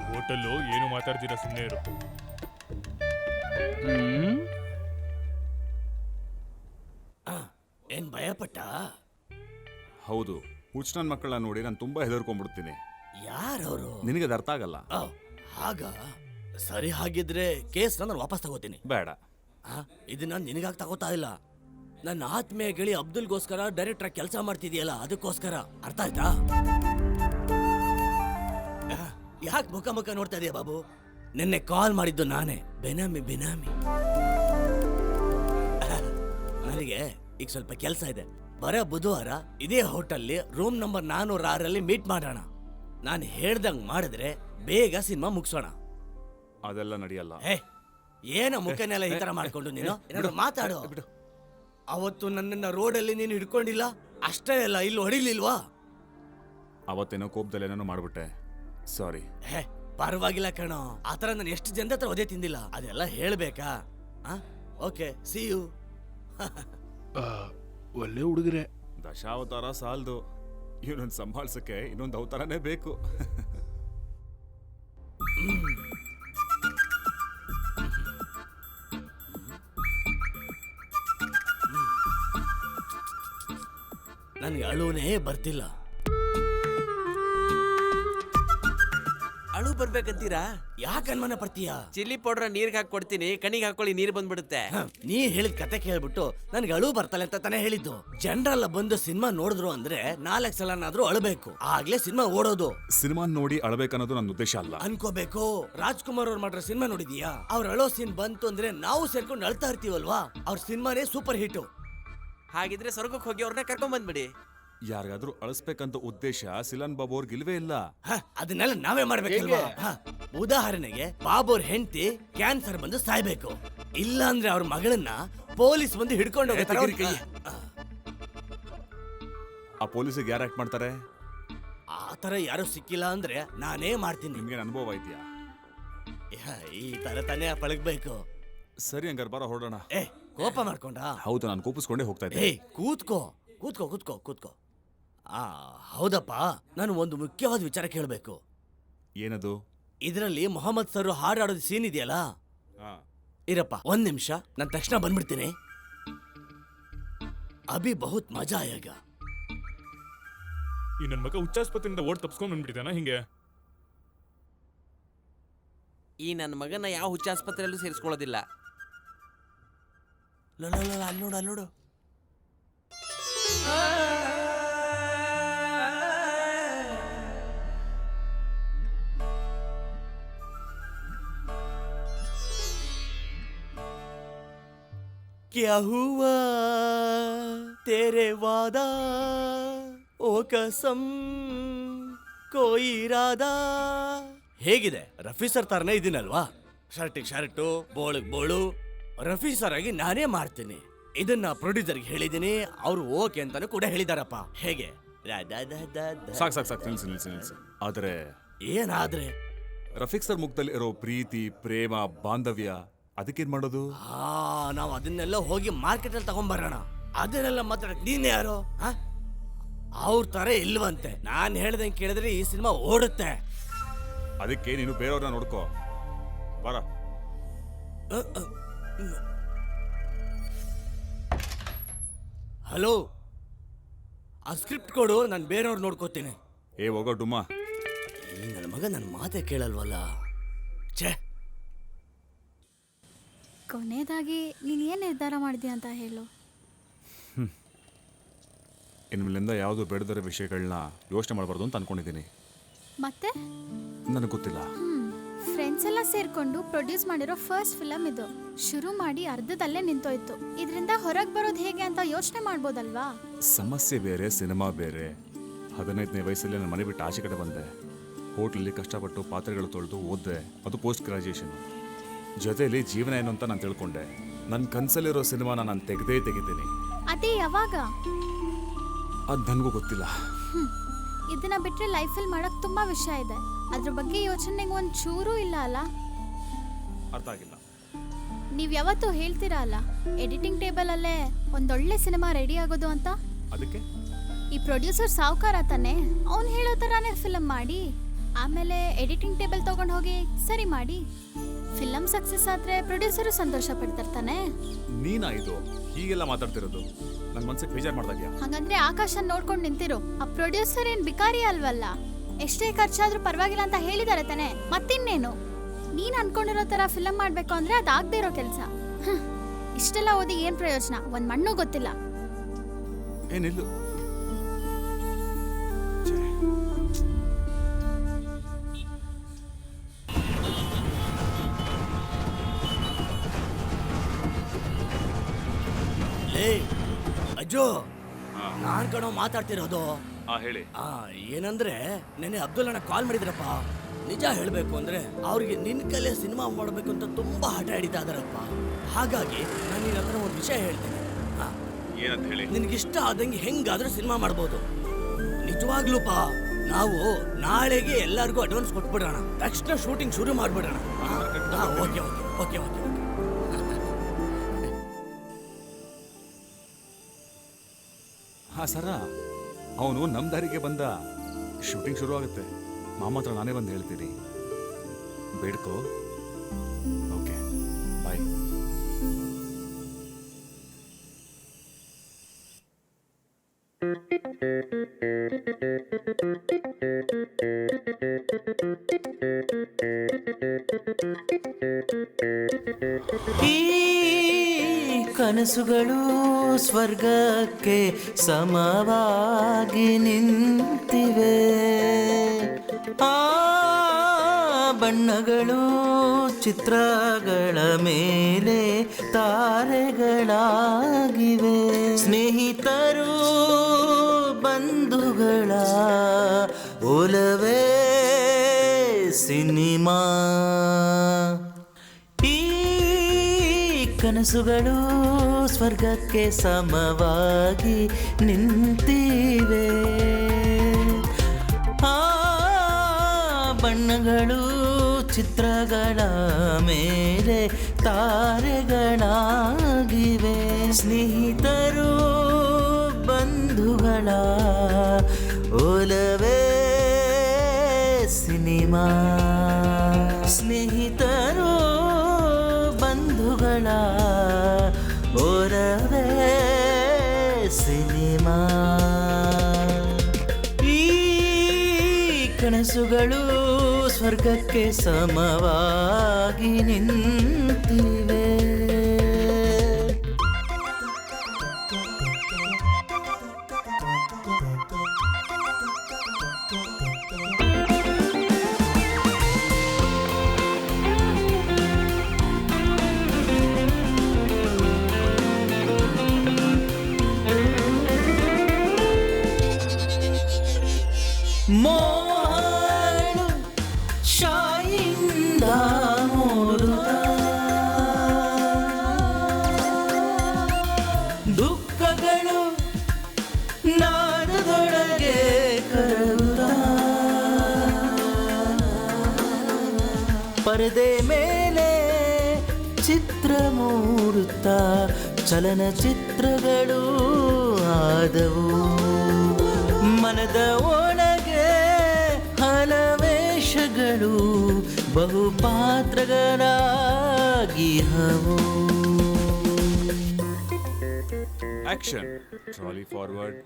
ಹೋಟೆಲ್ಲು ಏನು ಮಾತಾಡ್ತೀರಾ, ಸುಮ್ಮನೆ ಇರು. ಏನ್ ಭಯಪಟ್ಟ? ಹೌದು, ಹುಚ್ಚ ನನ್ನ ಮಕ್ಕಳನ್ನ ನೋಡಿ ನಾನು ತುಂಬಾ ಹೆದರ್ಕೊಂಡ್ಬಿಡ್ತೀನಿ. ಯಾರವರು? ನಿನಗೆ ಅದು ಅರ್ಥ ಆಗಲ್ಲ. ಹಾಗ ಸರಿ, ಹಾಗಿದ್ರೆ ಕೇಸ್ನ ನಾನು ವಾಪಸ್ ತಗೋತೀನಿ. ಬೇಡ, ಇದನ್ನ ನಿನಗಾಗಿ ತಗೋತಾ ಇಲ್ಲ. ನನ್ನ ಆತ್ಮೀಯ ಗೆಳಿ ಅಬ್ದುಲ್ಗೋಸ್ಕರ ಡೈರೆಕ್ಟರ್ ಕೆಲಸ ಮಾಡ್ತಿದ್ಯಲ್ಲ, ಅದಕ್ಕೋಸ್ಕರ. ಅರ್ಥ ಆಯ್ತಾ? ಯಾಕೆ ಮುಖ ನೋಡ್ತಾ ಇದೀಯ ಬಾಬು? ನಿನ್ನೆ ಕಾಲ್ ಮಾಡಿದ್ದು ನಾನೇ. ಬೆನಾಮಿ ನನಗೆ ಈಗ ಸ್ವಲ್ಪ ಕೆಲಸ ಇದೆ. ಬರೋ ಬುಧವಾರ ಇದೇ ಹೋಟೆಲ್ ರೂಮ್ ನಂಬರ್ 406 ಮೀಟ್ ಮಾಡೋಣ. ನಾನು ಹೇಳ್ದಂಗ್ ಮಾಡಿದ್ರೆ ಬೇಗ ಸಿನಿಮಾ ಮುಗಿಸೋಣ. ಅದೆಲ್ಲ ನಡೆಯಲ್ಲ. ಏನ ಮುಖನೆಲ್ಲ ಈ ತರ ಮಾಡ್ಕೊಂಡು ನೀನು ಮಾತಾಡು. ಅವತ್ತು ನನ್ನನ್ನ ರೋಡಲ್ಲಿ ನೀನು ಹಿಡ್ಕೊಂಡಿಲ್ಲ ಅಷ್ಟೇ ಅಲ್ಲ, ಇಲ್ಲಿ ಹೊಡಿಲಿಲ್ವಾ? ಅವತ್ತೇನೋ ಕೋಪದಲ್ಲಿ ಏನೋ ಮಾಡ್ಬಿಟ್ಟೆ, ಸಾರಿ. ಪರವಾಗಿಲ್ಲ ಕಣೋ, ಆತರ ನಾನು ಎಷ್ಟು ಜನದ ಹತ್ರ ಒದೆ ತಿಂದಿಲ್ಲ. ಅದೆಲ್ಲ ಹೇಳ್ಬೇಕಾ? Okay, see you. ಒಳ್ಳೆ ಹುಡುಗರೆ. ದಶಾವತಾರ ಸಾಲ್ದು, ಇವನೊಂದು ಸಂಭಾಳ್ಸಕ್ಕೆ ಇನ್ನೊಂದು ಅವತಾರನೇ ಬೇಕು. ನನ್ಗೆ ಅಳುನೇ ಬರ್ತಿಲ್ಲ. ಅಳು ಬರ್ಬೇಕಂತೀರಾ? ಯಾಕೆ ಅನುಮಾನ ಪಡ್ತೀಯಾ? ಚಿಲ್ಲಿ ಪೌಡರ್ ನೀರ್ಗೆ ಹಾಕಿ ಕೊಡ್ತೀನಿ, ಕಣ್ಣಿಗೆ ಹಾಕೊಳ್ಳಿ, ನೀರ್ ಬಂದ್ಬಿಡುತ್ತೆ. ನೀ ಹೇಳಿದ ಕತೆ ಕೇಳ್ಬಿಟ್ಟು ನನ್ಗೆ ಅಳು ಬರ್ತಲ್ಲ ಅಂತ ತಾನೇ ಹೇಳಿದ್ದು. ಜನರೆಲ್ಲ ಬಂದು ಸಿನಿಮಾ ನೋಡಿದ್ರು ಅಂದ್ರೆ 4 ಸಲನಾದ್ರೂ ಅಳಬೇಕು, ಆಗ್ಲೇ ಸಿನಿಮಾ ಓಡೋದು. ಸಿನಿಮಾ ನೋಡಿ ಅಳಬೇಕನ್ನೋದು ನನ್ನ ಉದ್ದೇಶ ಅಲ್ಲ. ಅನ್ಕೋಬೇಕು. ರಾಜ್ಕುಮಾರ್ ಅವ್ರು ಮಾಡ್ರ ಸಿನಿಮಾ ನೋಡಿದೀಯಾ? ಅವ್ರ ಅಳೋ ಸೀನ್ ಬಂತು ಅಂದ್ರೆ ನಾವು ಸೇರ್ಕೊಂಡು ಅಳ್ತಾ ಇರ್ತೀವಲ್ವಾ? ಅವ್ರ ಸಿನಿಮಾನೇ ಸೂಪರ್ ಹಿಟ್. ಹಾಗಿದ್ರೆ ಸ್ವರ್ಗಕ್ಕೆ ಹೋಗಿ ಅವ್ರನ್ನ ಕರ್ಕೊಂಡ್ ಬಂದ್ಬಿಡಿ. ಯಾರಿಗಾದ್ರೂ ಅಳಿಸ್ಬೇಕಂತ ಉದ್ದೇಶ ಸಿಲನ್ ಬಾಬು ಅವ್ರಿಗೆ ಇಲ್ವೇ ಇಲ್ಲ. ಅದನ್ನೆಲ್ಲ ನಾವೇ ಮಾಡ್ಬೇಕಲ್ವಾ? ಉದಾಹರಣೆಗೆ ಬಾಬುರ್ ಹೆಂಡತಿ ಕ್ಯಾನ್ಸರ್ ಬಂದು ಸಾಯ್ಬೇಕು, ಇಲ್ಲ ಅಂದ್ರೆ ಅವ್ರ ಮಗಳನ್ನ ಪೊಲೀಸ್ ಬಂದು ಹಿಡ್ಕೊಂಡು ಹೋಗ್ತಾರೆ. ಆ ಪೊಲೀಸಿಗೆ ಯಾರು ಆಕ್ಟ್ ಮಾಡ್ತಾರೆ? ಆತರ ಯಾರು ಸಿಕ್ಕಿಲ್ಲ ಅಂದ್ರೆ ನಾನೇ ಮಾಡ್ತೀನಿ. ನಿಮ್ಗೆ ಅನುಭವ ಇದೆಯಾ? ಈ ತರ ತಾನೇ ಪಳಗ್ಬೇಕು. ಸರಿ ಹಂಗಾರೆ ಬರ ಹೊರಡೋಣ. ಕೋಪ ಮಾಡ್ಕೊಂಡ? ಹೌದು, ನಾನು ಕೋಪಿಸ್ಕೊಂಡೇ ಹೋಗ್ತಾ ಇದ್ದೆ. ಕೂತ್ಕೋ ಕೂತ್ಕೋ ಕೂತ್ಕೋ ಕೂತ್ಕೋ. ಹೌದಪ್ಪ, ನಾನು ಒಂದು ಮುಖ್ಯವಾದ ವಿಚಾರ ಕೇಳಬೇಕು. ಏನದು? ಇದರಲ್ಲಿ ಮೊಹಮ್ಮದ್ ಸರ್ ಹಾಡಾಡೋದು ಸೀನ್ ಇದೆಯಲ್ಲ, ಇರಪ್ಪ 1 ನಿಮಿಷ, ನಾನು ತಕ್ಷಣ ಬಂದ್ಬಿಡ್ತೀನಿ. ಅಭಿ ಬಹುತ್ ಮಜಾ ಆಯೇಗ. ಈ ನನ್ನ ಮಗ ಹುಚ್ಚಾಸ್ಪತ್ರೆಯಿಂದ ಓಡ್ ತಪ್ಸ್ಕೊಂಡ್ ಬಂದ್ಬಿಟ್ಟಿದ್ದಾನ ಹಿಂಗೆ? ಈ ನನ್ನ ಮಗನ ಯಾವ ಹುಚ್ಚಾಸ್ಪತ್ರೆಯಲ್ಲೂ ಸೇರಿಸ್ಕೊಳ್ಳೋದಿಲ್ಲ. ನೋಡು ನೋಡು. क्या हुआ तेरे वादा ओ कसम कोई इरादा. ಹೇಗಿದೆ? ರಫಿ ಸರ್ ತರನೇ ಇದೀನಲ್ವಾ? ಶರ್ಟಿಗೆ ಶರ್ಟು, ಬೋಳಿಗೆ ಬೋಳು. ರಫಿ ಸರ್ ಆಗಿ ನಾನೇ ಮಾಡ್ತೀನಿ. ಇದನ್ನ ಪ್ರೊಡ್ಯೂಸರ್ಗೆ ಹೇಳಿದೀನಿ, ಅವ್ರು ಓಕೆ ಅಂತಾನು ಕೂಡ ಹೇಳಿದಾರಪ್ಪ. ಹೇಗೆ? ಸಾಕು ನಿಲ್ಸಿ. ಆದ್ರೆ ಏನಾದ್ರೆ? ರಫೀಕ್ ಸರ್ ಮುಖದಲ್ಲಿ ಇರೋ ಪ್ರೀತಿ, ಪ್ರೇಮ, ಬಾಂಧವ್ಯ ಅದಕ್ಕೇನ್ ಮಾಡೋದು? ನಾವು ಅದನ್ನೆಲ್ಲ ಹೋಗಿ ಮಾರ್ಕೆಟ್ ಅಲ್ಲಿ ತಗೊಂಡ್ಬರೋಣ. ಅದನ್ನೆಲ್ಲ ಮಾತಾಡಕ್ ನೀನ್ ಯಾರು? ಅವ್ರ ತರ ಇಲ್ವಂತೆ. ನಾನ್ ಹೇಳ್ದಂಗೆ ಕೇಳಿದ್ರೆ ಈ ಸಿನಿಮಾ ಓಡುತ್ತೆ. ಅದಕ್ಕೆ ನೀನು ಬೇರೆಯವ್ರನ್ನ ನೋಡ್ಕೋ. ಬರ. ಹಲೋ, ಆ ಸ್ಕ್ರಿಪ್ಟ್ ಕೊಡು, ನಾನು ಬೇರೆಯವ್ರು ನೋಡ್ಕೋತೀನಿ. ಹೋಗೋ ಡುಮ್ಮ. ನನ್ನ ಮಗ ನನ್ನ ಮಾತೆ ಕೇಳಲ್ವಲ್ಲ. ಛೇ. ಕೊನೆಯದಾಗಿ ನೀನು ಏನು ನಿರ್ಧಾರ ಮಾಡಿದ್ಯಾ ಅಂತ ಹೇಳು. ಇನ್ಮೇಲಿಂದ ಯಾವುದು ಬೇಡದರ ವಿಷಯಗಳನ್ನ ಯೋಚನೆ ಮಾಡಬಾರ್ದು ಅಂತ ಅನ್ಕೊಂಡಿದ್ದೀನಿ. ಮತ್ತೆ ನನಗೆ ಗೊತ್ತಿಲ್ಲ. ಫ್ರೆಂಡ್ಸ್ ಎಲ್ಲ ಸೇರ್ಕೊಂಡು ಪ್ರೊಡ್ಯೂಸ್ ಮಾಡಿರೋ ಫಸ್ಟ್ ಫಿಲಮ್ ಇದು. ಶುರು ಮಾಡಿ ಅರ್ಧದಲ್ಲೇ ನಿಂತೋಯ್ತು. ಇದರಿಂದ ಹೊರಗೆ ಬರೋದು ಹೇಗೆ ಅಂತ ಯೋಚನೆ ಮಾಡ್ಬೋದಲ್ವಾ? ಸಮಸ್ಯೆ ಬೇರೆ, ಸಿನಿಮಾ ಬೇರೆ. 15ನೇ ವಯಸ್ಸಲ್ಲಿ ನಾನು ಮನೆ ಬಿಟ್ಟು ಆಚೆ ಕಡೆ ಬಂದೆ. ಹೋಟ್ಲಲ್ಲಿ ಕಷ್ಟಪಟ್ಟು ಪಾತ್ರೆಗಳು ತೊಳೆದು ಓದಿದೆ, ಅದು ಪೋಸ್ಟ್ ಗ್ರಾಜುಯೇಷನ್. ಜೊತೆಯಲ್ಲಿ ಜೀವನ ಏನು ಅಂತ ನಾನು ತಿಳ್ಕೊಂಡೆ. ನನ್ನ ಕನಸಲ್ಲಿರೋ ಸಿನಿಮಾನ ನಾನು ತೆಗೆದಿದ್ದೀನಿ. ಅದೇ ಯಾವಾಗ? ಅದು ನನಗೂ ಗೊತ್ತಿಲ್ಲ. ಇದನ್ನ ಬಿಟ್ರೆ ಲೈಫಲ್ಲಿ ಮಾಡಕ್ ತುಂಬಾ ವಿಷಯ ಇದೆ. ಅದ್ರ ಬಗ್ಗೆ ಯೋಚನೆ ಒಂದು ಚೂರು ಇಲ್ಲ ಅಲ್ಲ? ಅರ್ಥ ಆಗಿಲ್ಲ. ನೀವ್ ಯಾವತ್ತೂ ಹೇಳ್ತೀರಾ ಅಲ್ಲ, ಎಡಿಟಿಂಗ್ ಟೇಬಲ್ ಅಲ್ಲೇ ಒಂದೊಳ್ಳೆ ಸಿನಿಮಾ ರೆಡಿ ಆಗೋದು ಅಂತ. ಅದಕ್ಕೆ ಈ ಪ್ರೊಡ್ಯೂಸರ್ ಸಾವುಕಾರ ತಾನೆ, ಅವ್ನು ಹೇಳೋ ತರಾನೇ ಫಿಲಮ್ ಮಾಡಿ ಆಮೇಲೆ ಎಡಿಟಿಂಗ್ ಟೇಬಲ್ ತಗೊಂಡು ಹೋಗಿ ಸರಿ ಮಾಡಿ. ಫಿಲಮ್ ಸಕ್ಸಸ್ ಆದ್ರೆ ಪ್ರೊಡ್ಯೂಸರು ಸಂತೋಷ ಪಡ್ತಿರ್ತಾನೆ. ನೀನಾ ಇದು ಹೀಗೆಲ್ಲ ಮಾತಾಡ್ತಿರೋದು? ನನ್ನ ಮನ್ಸಿಗೆ ಬೇಜಾರು ಮಾಡ್ತಾ ಇದೀಯಾ? ಹಾಗಂದ್ರೆ ಆಕಾಶನ್ ನೋಡ್ಕೊಂಡು ನಿಂತಿರೋ. ಆ ಪ್ರೊಡ್ಯೂಸರ್ ಏನ್ ಬಿಕಾರಿ ಅಲ್ವಲ್ಲ, ಎಷ್ಟೇ ಖರ್ಚಾದ್ರೂ ಪರವಾಗಿಲ್ಲ ಅಂತ ಹೇಳಿದಾರೆ ತಾನೆ. ಮತ್ತಿನ್ನೇನು? ನೀನ್ ಅನ್ಕೊಂಡಿರೋ ತರ ಫಿಲಮ್ ಮಾಡ್ಬೇಕು ಅಂದ್ರೆ ಅದಾಗದೇ ಇರೋ ಕೆಲಸ. ಇಷ್ಟೆಲ್ಲ ಓದಿ ಏನ್ ಪ್ರಯೋಜನ? ಒಂದ್ ಮಣ್ಣು ಗೊತ್ತಿಲ್ಲ. ಏನಿಲ್ಲ. ಅಜ್ಜು, ನಾನ್ ಕಣೋ ಮಾತಾಡ್ತಿರೋದು. ಹೇಳಿ. ಏನಂದ್ರೆ ನೆನ್ನೆ ಅಬ್ದುಲ್ ಅಣ್ಣ ಕಾಲ್ ಮಾಡಿದ್ರಪ್ಪ. ನಿಜ ಹೇಳ್ಬೇಕು ಅಂದ್ರೆ ಅವ್ರಿಗೆ ನಿನ್ ಕೈಲೇ ಸಿನಿಮಾ ಮಾಡ್ಬೇಕು ಅಂತ ತುಂಬಾ ಹಠ ಹಿಡಿತಾ ಇದಾರಪ್ಪ. ಹಾಗಾಗಿ ನಾನು ನಿನ್ನ ಹತ್ರ ಒಂದು ವಿಷಯ ಹೇಳ್ತೀನಿ. ಏನಂತ ಹೇಳಿ? ನಿನ್ಗಿಷ್ಟ ಆದಂಗೆ ಹೆಂಗಾದ್ರೂ ಸಿನಿಮಾ ಮಾಡ್ಬೋದು. ನಿಜವಾಗ್ಲೂಪಾ, ನಾವು ನಾಳೆಗೆ ಎಲ್ಲರಿಗೂ ಅಡ್ವಾನ್ಸ್ ಕೊಟ್ಬಿಡೋಣ, ತಕ್ಷಣ ಶೂಟಿಂಗ್ ಶುರು ಮಾಡ್ಬಿಡೋಣ. Okay okay okay okay. ಸರ, ಅವನು ನಮ್ಮ ದಾರಿಗೆ ಬಂದ. ಶೂಟಿಂಗ್ ಶುರು ಆಗುತ್ತೆ. ಮಾಮ ಹತ್ರ ನಾನೇ ಬಂದು ಹೇಳ್ತೀನಿ. ಬೇಡ್ಕೋ. ಓಕೆ, ಬಾಯ್. ಈ ಕನಸುಗಳು ಸ್ವರ್ಗಕ್ಕೆ ಸಮವಾಗಿ ನಿಂತಿವೆ. ಆ ಬಣ್ಣಗಳು ಚಿತ್ರಗಳ ಮೇಲೆ ತಾರೆಗಳಾಗಿವೆ. ಸ್ನೇಹಿತರು ಬಂಧುಗಳ ಒಲವೇ ಸಿನಿಮಾ. ಈ ಕನಸುಗಳು ಸ್ವರ್ಗಕ್ಕೆ ಸಮವಾಗಿ ನಿಂತಿವೆ. ಆ ಬಣ್ಣಗಳು ಚಿತ್ರಗಳ ಮೇಲೆ ತಾರೆಗಳಾಗಿವೆ. ಸ್ನೇಹಿತರು ಬಂಧುಗಳ ಒಲವೇ ಸಿನಿಮಾ. ಸ್ನೇಹಿತರು ಬಂಧುಗಳ ಒಲವೇ ಸಿನಿಮಾ. ಈ ಕನಸುಗಳು ಸ್ವರ್ಗಕ್ಕೆ ಸಮವಾಗಿ ನಿಂತಿವೆ. ಮೋಹನು ಶಾಯಿಂದ ಮೂಡುತ್ತ ದುಃಖಗಳು ನಾದದೊಳಗೆ ಕರಗುತ್ತ ಪರದೆ ಮೇಲೆ ಚಿತ್ರ ಮೂಡುತ್ತ ಚಲನಚಿತ್ರಗಳು ಆದವು. ಮನದ ಒಳಗೆ ಹಲವೇಷಗಳು ಬಹುಪಾತ್ರಗಳಾಗಿ ಹವು. ಆಕ್ಷನ್. Trolley forward.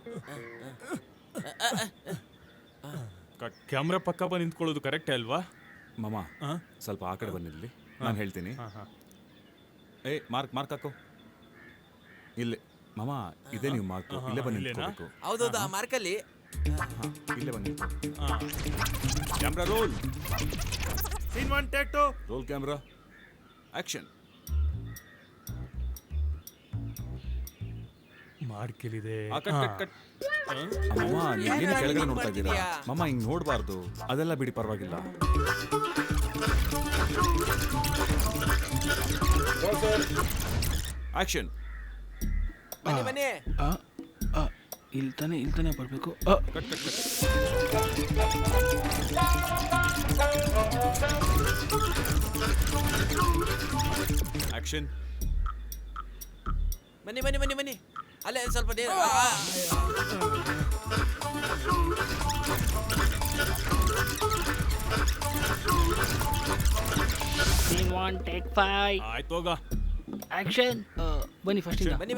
ಕ್ಯಾಮ್ರಾ ಪಕ್ಕ ಬಂದು ನಿಂತ್ಕೊಳ್ಳೋದು ಕರೆಕ್ಟೇ ಅಲ್ವಾ? ಮಾಮ ಸ್ವಲ್ಪ ಆ ಕಡೆ ಬಂದಿಲ್ಲಿ, ನಾನು ಹೇಳ್ತೀನಿ. ಏ ಮಾರ್ಕ್ ಹಾಕೋ. ಇಲ್ಲೇ ಮಾಮ, ಇದೇ ನೀವು ಮಾರ್ಕ್. ಇಲ್ಲೇ ಬಂದು ನಿಂತ್ಕೋಬೇಕು. ಹೌದೌದು, ಆ ಮಾರ್ಕಲ್ಲಿ ಇಲ್ಲೇ ಬನ್ನಿ. Camera roll. Scene 1 take 2. Roll camera. Action. ಮಾರ್ಕೆಲಿದೆ. ಮಾಮ, ನೀವೇನು ಕೆಳಗಡೆ ನೋಡ್ತಾ ಇದ್ದೀರಾ? ಮಾಮ ಹಿಂಗ್ ನೋಡಬಾರ್ದು. ಅದೆಲ್ಲ ಬಿಡಿ, ಪರವಾಗಿಲ್ಲ. ಆಕ್ಷನ್. ಬನ್ನಿ. ಇಲ್ತಾನೆ ಬರಬೇಕು. ಆಕ್ಷನ್. ಬನ್ನಿ. ಅಲ್ಲೇ ಸ್ವಲ್ಪ Scene 1 take 5. ಆಯ್ತು ಹೋಗ. ಆಕ್ಷನ್. ಬನ್ನಿ ಫಸ್ಟ್ ಇಂದ. ಬನ್ನಿ.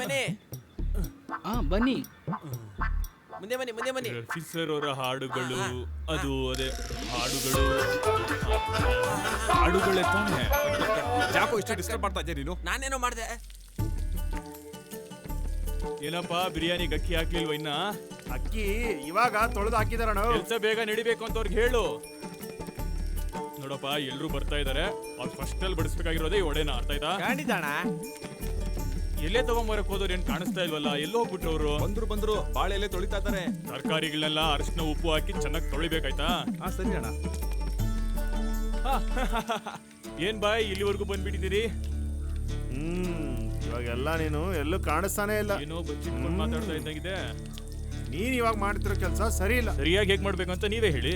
ಬನ್ನಿ. ಮುಂದೆ. ರಫಿ ಸರ್ ಅವರ ಹಾಡುಗಳು, ಅದು ಅದೇ ಹಾಡುಗಳೇ ತಾನೆ. ಯಾಕೋ ಇಷ್ಟು ಡಿಸ್ಟರ್ಬ್ ಮಾಡ್ತಾ ಇದ್ದೆ ನೀನು? ನಾನೇನೋ ಮಾಡಿದೆ. ಏನಪ್ಪ, ಬಿರಿಯಾನಿಗೆ ಅಕ್ಕಿ ಹಾಕ್ಲಿಲ್ವ ಇನ್ನ? ಅಕ್ಕಿ ಇವಾಗ ತೊಳೆದು ಹಾಕಿದಾರಣ. ಕೆಲಸ ಬೇಗ ನಡಿಬೇಕು ಅಂತ ಅವ್ರಿಗೆ ಹೇಳು. ನೋಡಪ್ಪ, ಎಲ್ರು ಬರ್ತಾ ಇದಾರೆ. ಅವ್ರು ಫಸ್ಟ್ ಅಲ್ಲಿ ಬಡಿಸ್ಬೇಕಾಗಿರೋದೇ ಈ ಒಡೆನ. ಅರ್ಥ ಆಯ್ತಾ? ಎಲ್ಲೇ ತಗೊಂಬರಕ್ ಹೋದವ್ರು ಏನ್ ಕಾಣಿಸ್ತಾ ಇಲ್ವಲ್ಲ? ಎಲ್ಲೋ ಹೋಗ್ಬಿಟ್ರು ಅವರು. ಬಂದ್ರು ಬಾಳೆ ಎಲೆ ತೊಳಿತಾ ಇದ್ದಾರೆ. ತರಕಾರಿಗಳನ್ನೆಲ್ಲ ಅರಿಶಿನ ಉಪ್ಪು ಹಾಕಿ ಚೆನ್ನಾಗಿ ತೊಳಿಬೇಕಾಯ್ತಾ? ಸರಿ ಅಣ್ಣ. ಏನ್ ಬಾಯ್, ಇಲ್ಲಿವರೆಗೂ ಬಂದ್ಬಿಟ್ಟಿದ್ದೀರಿ? ಇವಾಗೆಲ್ಲ ನೀನು ಎಲ್ಲೂ ಕಾಣಿಸ್ತಾನೆ ಇಲ್ಲ. ಏನೋ ಬಚ್ಚಿಟ್ಕೊಂಡು ಮಾತಾಡ್ತಾ ಇದ್ದಾಗಿದೆ. ನೀನ್ ಇವಾಗ ಮಾಡ್ತಿರೋ ಕೆಲಸ ಸರಿ ಇಲ್ಲ. ಸರಿಯಾಗಿ ಹೇಗ್ ಮಾಡ್ಬೇಕಂತ ನೀವೇ ಹೇಳಿ.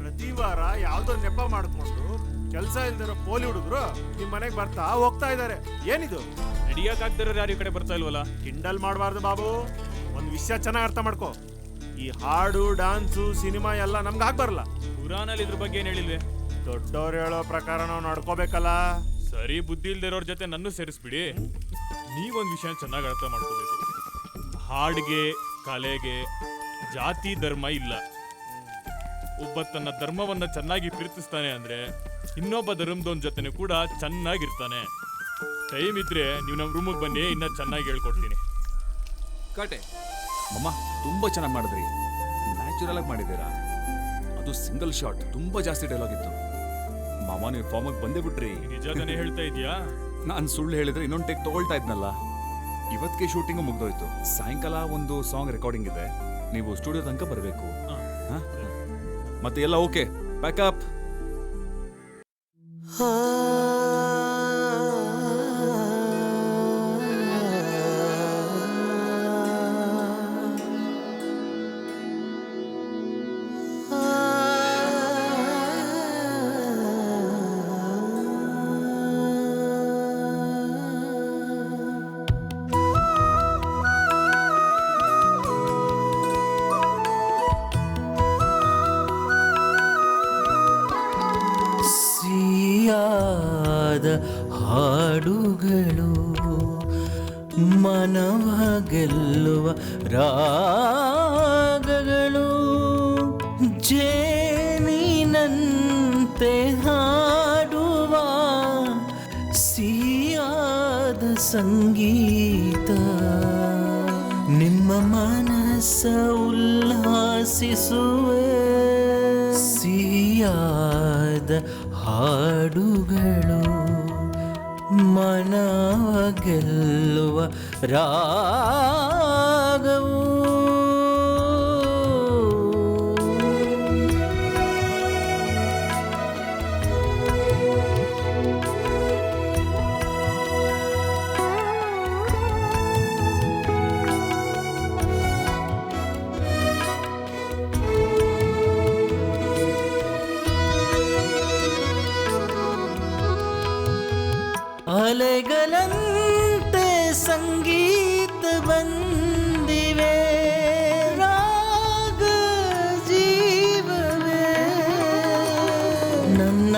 ಪ್ರತಿ ವಾರ ಯಾವ್ದೋ ನೆಪ ಮಾಡ್ಕೊಂಡು ಕೆಲಸ ಇಲ್ದಿರೋ ಪೋಲಿ ಹುಡುಗರು ನಿಮ್ ಮನೆಗೆ ಬರ್ತಾ ಹೋಗ್ತಾ ಇದಾರೆ. ಏನಿದು? ನಡಿಯಕ್ ಆಗ್ತಿರೋ ಯಾರು ಈ ಕಡೆ ಬರ್ತಾ ಇಲ್ವಲ್ಲ? ಕಿಂಡಲ್ ಮಾಡಬಾರ್ದು ಬಾಬು. ಒಂದ್ ವಿಷಯ ಚೆನ್ನಾಗಿ ಅರ್ಥ ಮಾಡ್ಕೋ. ಈ ಹಾಡು, ಡಾನ್ಸು, ಸಿನಿಮಾ ಎಲ್ಲ ನಮ್ಗೆ ಆಗ್ಬರಲ್ಲ. ಪುರಾಣಲ್ಲಿ ಇದ್ರ ಬಗ್ಗೆ ಏನ್ ಹೇಳಿಲ್ವೇ? ದೊಡ್ಡವ್ರು ಹೇಳೋ ಪ್ರಕಾರ ನಾವು ನಡ್ಕೋಬೇಕಲ್ಲ. ಸರಿ, ಬುದ್ಧಿ ಇಲ್ದಿರೋರ್ ಜೊತೆ ನನ್ನೂ ಸೇರಿಸ್ಬಿಡಿ. ನೀವೊಂದು ವಿಷಯ ಚೆನ್ನಾಗಿ ಅರ್ಥ ಮಾಡ್ಕೋಬೇಕು. ಹಾಡಿಗೆ, ಕಲೆಗೆ ಜಾತಿ ಧರ್ಮ ಇಲ್ಲ. ಒಬ್ಬ ತನ್ನ ಧರ್ಮವನ್ನ ಚೆನ್ನಾಗಿ ಪ್ರೀತಿಸ್ತಾನೆ ಅಂದ್ರೆ ಇನ್ನೊಬ್ಬ ಧರ್ಮದವನ್ ಜೊತೆನೂ ಕೂಡ ಚೆನ್ನಾಗಿರ್ತಾನೆ. ಟೈಮ್ ಇದ್ರೆ ನೀವು ನಮ್ಮ ರೂಮಿಗೆ ಬನ್ನಿ, ಇನ್ನ ಚೆನ್ನಾಗಿ ಹೇಳ್ಕೊಡ್ತೀನಿ. ಕಾಟೆ ಅಮ್ಮ ತುಂಬಾ ಚೆನ್ನಾಗಿ ಮಾಡಿದ್ರಿ, ನ್ಯಾಚುರಲ್ ಆಗಿ ಮಾಡಿದ್ದೀರಾ. ಅದು ಸಿಂಗಲ್ ಶಾಟ್, ತುಂಬಾ ಜಾಸ್ತಿ ಡೈಲಾಗ್ ಇತ್ತು. ಮಾಮ ನೀವು ಫಾರ್ಮಾಗಿ ಬಂದೇ ಬಿಟ್ರಿ. ನಿಜ ತಾನೇ ಹೇಳ್ತಾ ಇದೀಯಾ? ನಾನು ಸುಳ್ಳು ಹೇಳಿದ್ರೆ ಇನ್ನೊಂದು ಟೇಕ್ ತಗೊಳ್ತಾ ಇದ್ನಲ್ಲ. ಇವತ್ತಿಗೆ ಶೂಟಿಂಗು ಮುಗ್ದೋಯ್ತು. ಸಾಯಂಕಾಲ ಒಂದು ಸಾಂಗ್ ರೆಕಾರ್ಡಿಂಗ್ ಇದೆ, ನೀವು ಸ್ಟುಡಿಯೋ ತನಕ ಬರಬೇಕು. ಮತ್ತೆ ಎಲ್ಲ ಓಕೆ, ಪ್ಯಾಕಪ್. ಹಾಡುಗಳು ಮನವ ಗೆಲ್ಲುವ ರಾಗಗಳು, ಜೇನಿನಂತೆ ಹಾಡುವ ಸಿಹಿಯಾದ ಸಂಗೀತ, ನಿಮ್ಮ ಮನಸ್ಸ ಉಲ್ಲಾಸಿಸುವೆ ಸಿಹಿಯಾದ ಹಾಡುಗಳು, ಮನವ ಗೆಲ್ಲುವ ರಾಗವು. ಅಲೆಗಳಂತೆ ಸಂಗೀತ ಬಂದಿವೆ, ರಾಗ ಜೀವವೇ ನನ್ನ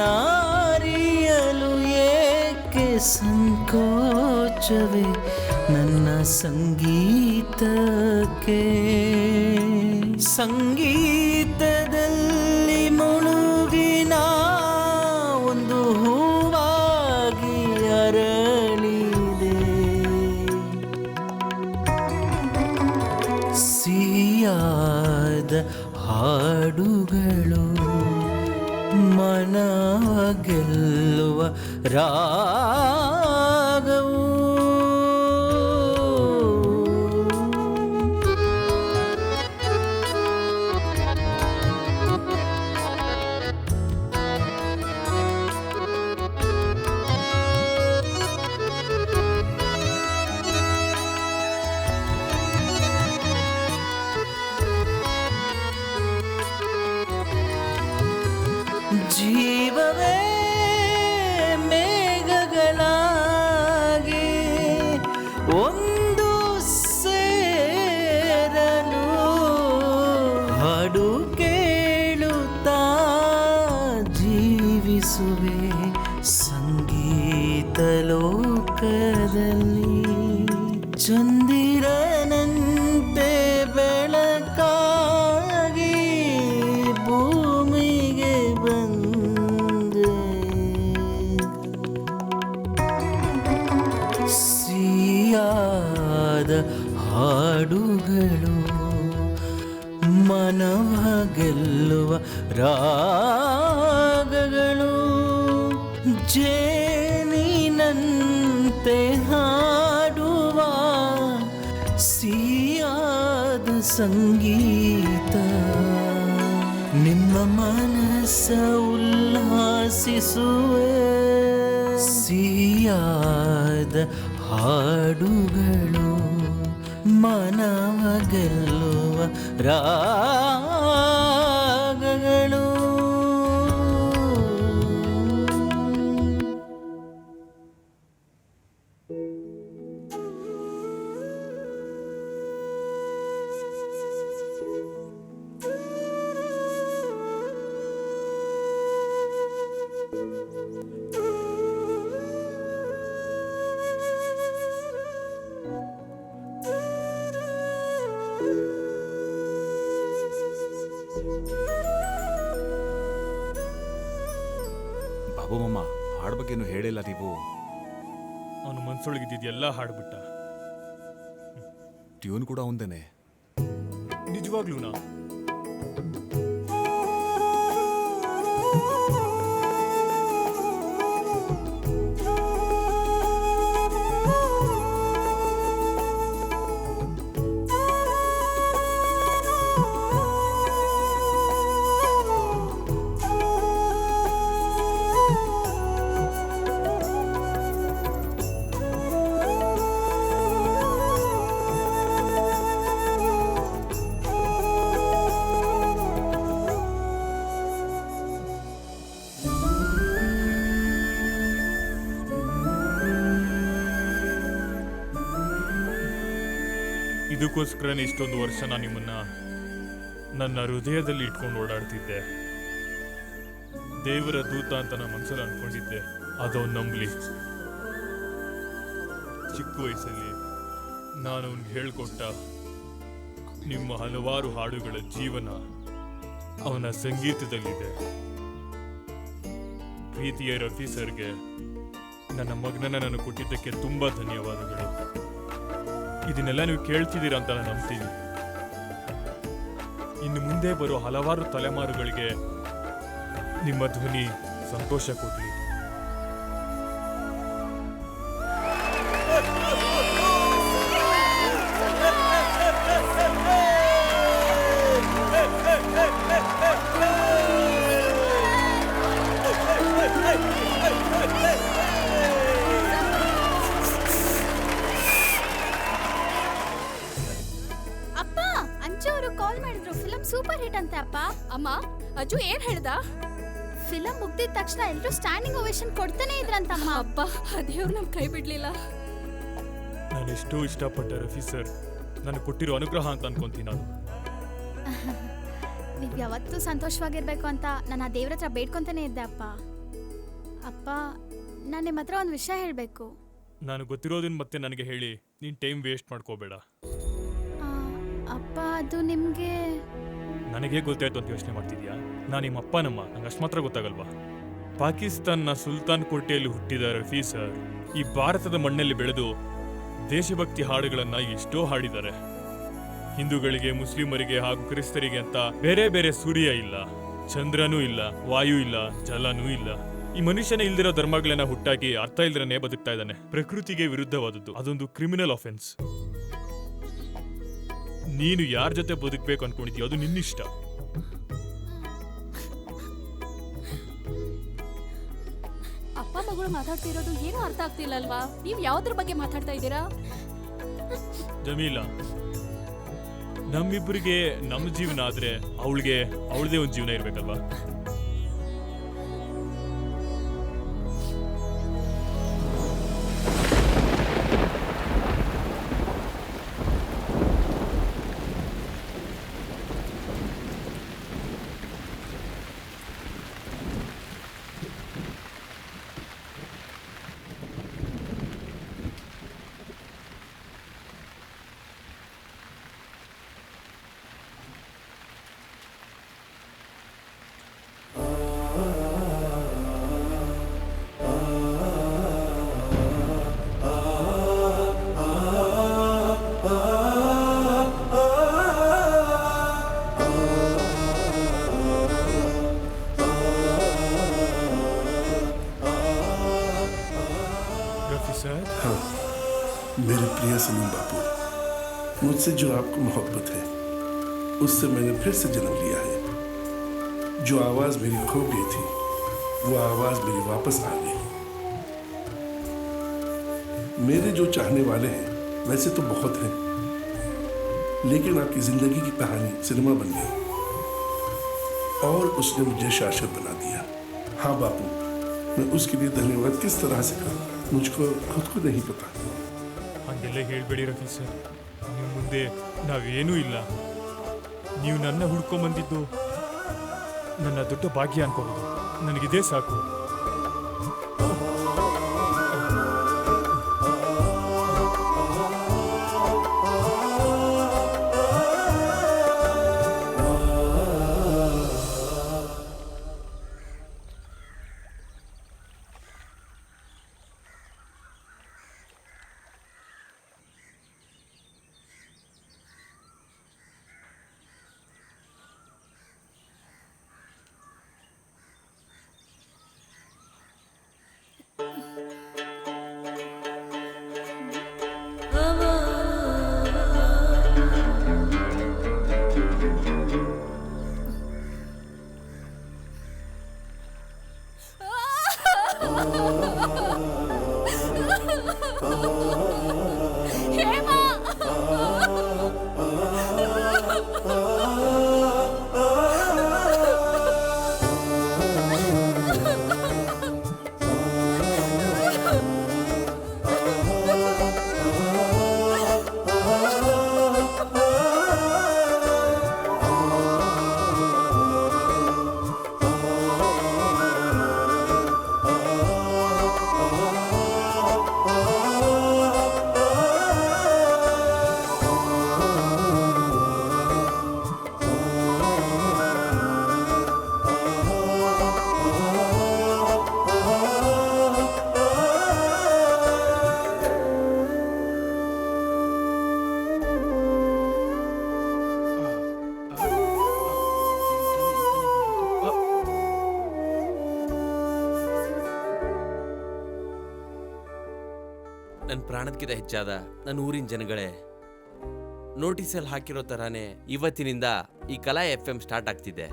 ಅರಿಯಲು ಏಕೆ ಸಂಕೋಚವೇ ನನ್ನ ಸಂಗೀತಕ್ಕೆ, ಸಂಗೀತದಲ್ಲಿ ಮುಳುಗಿನ ಒಂದು ಹೂವಾಗಿ ಅರಳಿದೆ, ಸಿಹಿಯಾದ ಹಾಡುಗಳು ಮನವ ಗೆಲ್ಲುವ ರಾಗವು. ಜೀವವೇ ಮೇಘಗಳಾಗಿ ಒಂದು ಸೇರಲು ಹಾಡು ಕೇಳುತ್ತಾ ಜೀವಿಸುವೆ ಸಂಗೀತ ಲೋಕದಲ್ಲಿ, ಚಂದಿರನಂತೆ ಬೆಳಕಾಗಿ ಭೂಮಿಗೆ ಬಂದೆ, ಸಿಹಿಯಾದ ಹಾಡುಗಳು ಮನವ ಗೆಲ್ಲುವ ರಾಗಗಳು, ಜೇನಿನಂತೆ ಹಾಡುವ ಸಿಹಿಯಾದ ಸಂಗೀತ, ನಿಮ್ಮ ಮನಸ್ಸ ಉಲ್ಲಾಸಿಸುವೆ ಸಿಹಿಯಾದ ಹಾಡುಗಳು ಮನವ ಗೆಲ್ಲುವ ರಾಗಗಳು. ಹೇಳಿಲ್ಲ ನೀವು. ಅವನು ಮನ್ಸೊಳಗಿದ್ದಿದ್ದೆಲ್ಲ ಹಾಡ್ಬಿಟ್ಟ. ಟ್ಯೂನ್ ಕೂಡ ಒಂದೇನೆ. ನಿಜವಾಗ್ಲೂನಾ? ಇದಕ್ಕೋಸ್ಕರನೇ ಇಷ್ಟೊಂದು ವರ್ಷ ನಾನು ನಿಮ್ಮನ್ನ ನನ್ನ ಹೃದಯದಲ್ಲಿ ಇಟ್ಕೊಂಡು ಓಡಾಡ್ತಿದ್ದೆ. ದೇವರ ದೂತ ಅಂತ ನನ್ನ ಮನಸ್ಸಲ್ಲಿ ಅನ್ಕೊಂಡಿದ್ದೆ. ಅದವನು ನಂಬಲಿ. ಚಿಕ್ಕ ವಯಸ್ಸಲ್ಲಿ ನಾನು ಅವ್ನಿಗೆ ಹೇಳ್ಕೊಟ್ಟ ನಿಮ್ಮ ಹಲವಾರು ಹಾಡುಗಳ ಜೀವನ ಅವನ ಸಂಗೀತದಲ್ಲಿದೆ. ಪ್ರೀತಿಯ ರಫಿ ಸರ್ಗೆ ನನ್ನ ಮಗನನ್ನ ನಾನು ಕೊಟ್ಟಿದ್ದಕ್ಕೆ ತುಂಬಾ ಧನ್ಯವಾದಗಳು. ಇದನ್ನೆಲ್ಲ ನೀವು ಕೇಳ್ತಿದ್ದೀರಾ ಅಂತ ನಾನು ನಂಬ್ತೀನಿ. ಇನ್ನು ಮುಂದೆ ಬರೋ ಹಲವಾರು ತಲೆಮಾರುಗಳಿಗೆ ನಿಮ್ಮ ಧ್ವನಿ ಸಂತೋಷ ಕೊಡ್ಲಿ. ಅಪ್ಪ, ಅಂಜು ಅವರು ಕಾಲ್ ಮಾಡಿದ್ರು. ಫಿಲಂ ಸೂಪರ್ ಹಿಟ್ ಅಂತೆ ಅಪ್ಪ. ಅಮ್ಮ, ಅಜ್ಜು ಏನ್ ಹೇಳ್ದ? ಫಿಲಂ ಮುಗ್ದಿದ ತಕ್ಷಣ ಎಲ್ಲರೂ ಸ್ಟ್ಯಾಂಡಿಂಗ್ ಓವೇಷನ್ ಕೊಡ್ತಾನೆ ಇದ್ರಂತಮ್ಮ. ಅಪ್ಪ, ದೇವ್ರು ನಮ್ ಕೈ ಬಿಡ್ಲಿಲ್ಲ. ನಾನು ಎಷ್ಟೋ ಇಷ್ಟಪಟ್ಟ ರಫಿ ಸರ್ ನನಗೆ ಕೊಟ್ಟಿರೋ ಅನುಗ್ರಹ ಅಂತ ಅನ್ಕೊಂತೀನಿ ನಾನು. ನೀವು ಯಾವತ್ತೂ ಸಂತೋಷವಾಗಿರ್ಬೇಕು ಅಂತ ನಾನು ಆ ದೇವ್ರ ಹತ್ರ ಬೇಡ್ಕೊಂತಾನೆ ಇದ್ದೆ ಅಪ್ಪ. ಅಪ್ಪ, ನಾನು ನಿಮ್ಮ ಹತ್ರ ಒಂದು ವಿಷಯ ಹೇಳಬೇಕು. ನಾನು ಗೊತ್ತಿರೋದನ್ನ ಮತ್ತೆ ನನಗೆ ಹೇಳಿ, ನೀನು ಟೈಮ್ ವೇಸ್ಟ್ ಮಾಡ್ಕೋಬೇಡ. ಅಪ್ಪ, ಅದು ನಿಮಗೆ ನನಗೆ ಗೊತ್ತಾಯ್ತು ಅಂತ ಯೋಚನೆ ಮಾಡ್ತಿದ್ಯಾ? ನಾನು ನಿಮ್ಮ ಅಪ್ಪನಮ್ಮ, ನಂಗೆ ಅಷ್ಟು ಮಾತ್ರ ಗೊತ್ತಾಗಲ್ವಾ? ಪಾಕಿಸ್ತಾನ್ನ ಸುಲ್ತಾನ್ ಕೋಟೆಯಲ್ಲಿ ಹುಟ್ಟಿದ ರಫಿ ಸರ್ ಈ ಭಾರತದ ಮಣ್ಣಲ್ಲಿ ಬೆಳೆದು ದೇಶಭಕ್ತಿ ಹಾಡುಗಳನ್ನ ಎಷ್ಟೋ ಹಾಡಿದ್ದಾರೆ. ಹಿಂದೂಗಳಿಗೆ, ಮುಸ್ಲಿಮರಿಗೆ ಹಾಗೂ ಕ್ರಿಸ್ತರಿಗೆ ಅಂತ ಬೇರೆ ಬೇರೆ ಸೂರ್ಯ ಇಲ್ಲ, ಚಂದ್ರನೂ ಇಲ್ಲ, ವಾಯು ಇಲ್ಲ, ಜಲನೂ ಇಲ್ಲ. ಈ ಮನುಷ್ಯನೇ ಇಲ್ದಿರೋ ಧರ್ಮಗಳನ್ನ ಹುಟ್ಟಾಕಿ ಅರ್ಥ ಇಲ್ದಿರನೇ ಬದುಕ್ತಾ ಇದ್ದಾನೆ. ಪ್ರಕೃತಿಗೆ ವಿರುದ್ಧವಾದದ್ದು, ಅದೊಂದು ಕ್ರಿಮಿನಲ್ ಆಫೆನ್ಸ್. ನೀನು ಯಾರ ಜೊತೆ ಬದುಕಬೇಕು ಅನ್ಕೊಂಡಿದ್ಯೋ ಅದು ನಿನ್ನಿಷ್ಟ. ಅಪ್ಪ ಮಗಳು ಮಾತಾಡ್ತಿರೋದು ಏನೂ ಅರ್ಥ ಆಗ್ತಿಲ್ಲ ಅಲ್ವಾ? ನೀವ್ ಯಾವ್ದ್ರ ಬಗ್ಗೆ ಮಾತಾಡ್ತಾ ಇದ್ದೀರಾ? ಜಮೀಲಾ, ನಮ್ಮಿಬ್ಬರಿಗೆ ನಮ್ಮ ಜೀವನ ಆದ್ರೆ ಅವಳಿಗೆ ಅವಳದೇ ಒಂದು ಜೀವನ ಇರ್ಬೇಕಲ್ವಾ? हाँ, मेरे प्रिय सलीम बापू, मुझसे जो आपको मोहब्बत है उससे मैंने फिर से जन्म लिया है। जो आवाज़ मेरी खो गई थी वो आवाज़ मेरी वापस आ गई। मेरे जो चाहने वाले हैं वैसे तो बहुत हैं, लेकिन आपकी ज़िंदगी की कहानी सिनेमा बन गई और उसने मुझे शाश्वत बना दिया। हाँ बापू, मैं उसके लिए धन्यवाद किस तरह से करूँ मुझको खुद को नहीं पता। ಹಂಗೆಲ್ಲ ಹೇಳ್ಬೇಡಿ ರಫಿ ಸರ್, ನಿಮ್ಮ ಮುಂದೆ ನಾವೇನೂ ಇಲ್ಲ. ನೀವು ನನ್ನ ಹುಡ್ಕೊಂಬಂದಿದ್ದು ನನ್ನ ದೊಡ್ಡ ಭಾಗ್ಯ ಅನ್ಕೋಬಹುದು. ನನಗಿದೇ ಸಾಕು. ಹೇಮಾ ನನ್ನ ಪ್ರಾಣದಕ್ಕಿಂತ ಹೆಚ್ಚಾದ ನನ್ನ ಊರಿನ ಜನಗಳೇ, ನೋಟಿಸಲ್ಲಿ ಹಾಕಿರೋ ಥರಾನೇ ಇವತ್ತಿನಿಂದ ಈ ಕಲಾ FM ಸ್ಟಾರ್ಟ್ ಆಗ್ತಿದೆ.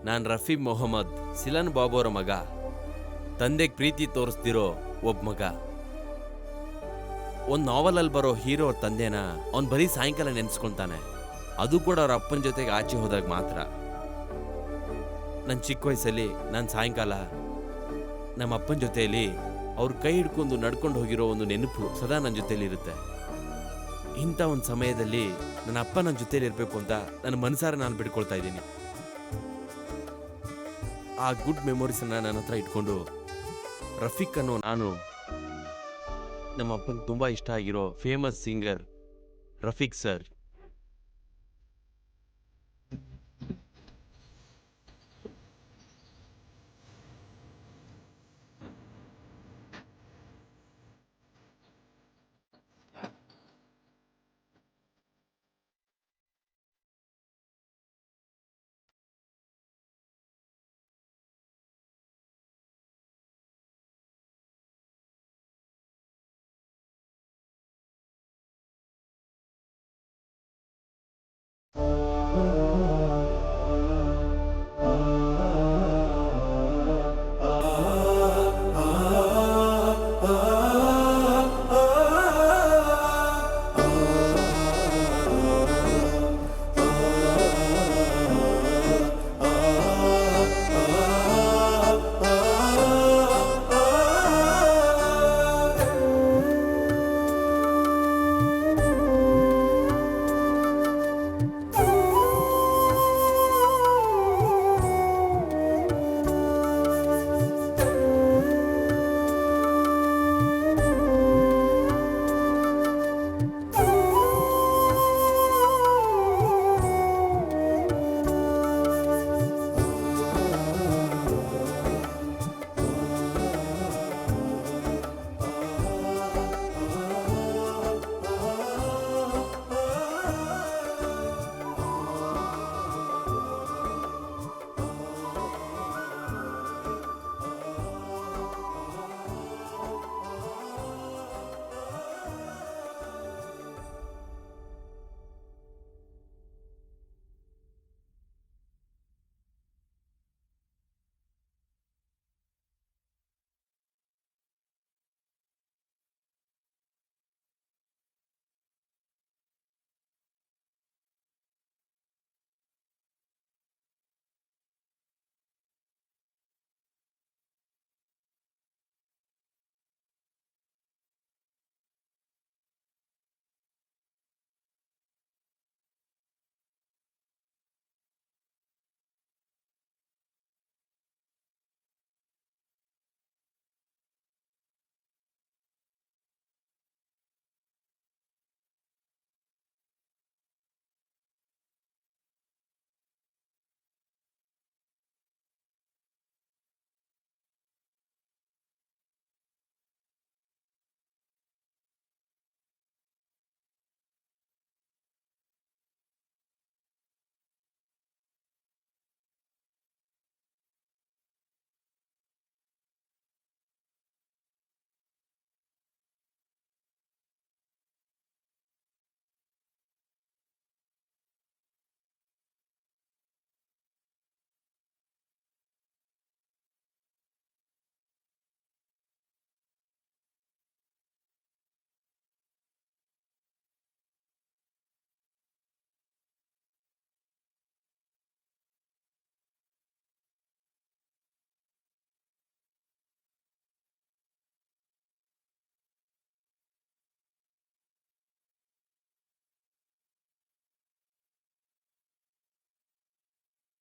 ನಾನು ರಫಿ ಮೊಹಮ್ಮದ್, ಸಿಲನ್ ಬಾಬು ಅವರ ಮಗ, ತಂದೆಗೆ ಪ್ರೀತಿ ತೋರಿಸ್ದಿರೋ ಒಬ್ಬ ಮಗ. ಒಂದು ನಾವಲಲ್ಲಿ ಬರೋ ಹೀರೋ ಅವ್ರ ತಂದೆನ ಅವ್ನು ಬರೀ ಸಾಯಂಕಾಲ ನೆನೆಸ್ಕೊತಾನೆ, ಅದು ಕೂಡ ಅವ್ರ ಅಪ್ಪನ ಜೊತೆಗೆ ಆಚೆ ಹೋದಾಗ ಮಾತ್ರ. ನನ್ನ ಚಿಕ್ಕ ವಯಸ್ಸಲ್ಲಿ ನಾನು ಸಾಯಂಕಾಲ ನಮ್ಮ ಅಪ್ಪನ ಜೊತೆಯಲ್ಲಿ ಅವ್ರ ಕೈ ಹಿಡ್ಕೊಂಡು ನಡ್ಕೊಂಡು ಹೋಗಿರೋ ಒಂದು ನೆನಪು ಸದಾ ನನ್ನ ಜೊತೆಲಿ ಇರುತ್ತೆ. ಇಂಥ ಒಂದು ಸಮಯದಲ್ಲಿ ನನ್ನ ಅಪ್ಪ ನನ್ನ ಜೊತೆಲಿ ಇರಬೇಕು ಅಂತ ನನ್ನ ಮನಸಾರ ನಾನು ಬಿಡ್ಕೊಳ್ತಾ ಇದ್ದೀನಿ. ಆ ಗುಡ್ ಮೆಮೊರೀಸನ್ನು ನನ್ನ ಹತ್ರ ಇಟ್ಕೊಂಡು ರಫೀಕ್ ಅನ್ನೋ ನಾನು ನಮ್ಮ ಅಪ್ಪನಿಗೆ ತುಂಬ ಇಷ್ಟ ಆಗಿರೋ ಫೇಮಸ್ ಸಿಂಗರ್ ರಫೀಕ್ ಸರ್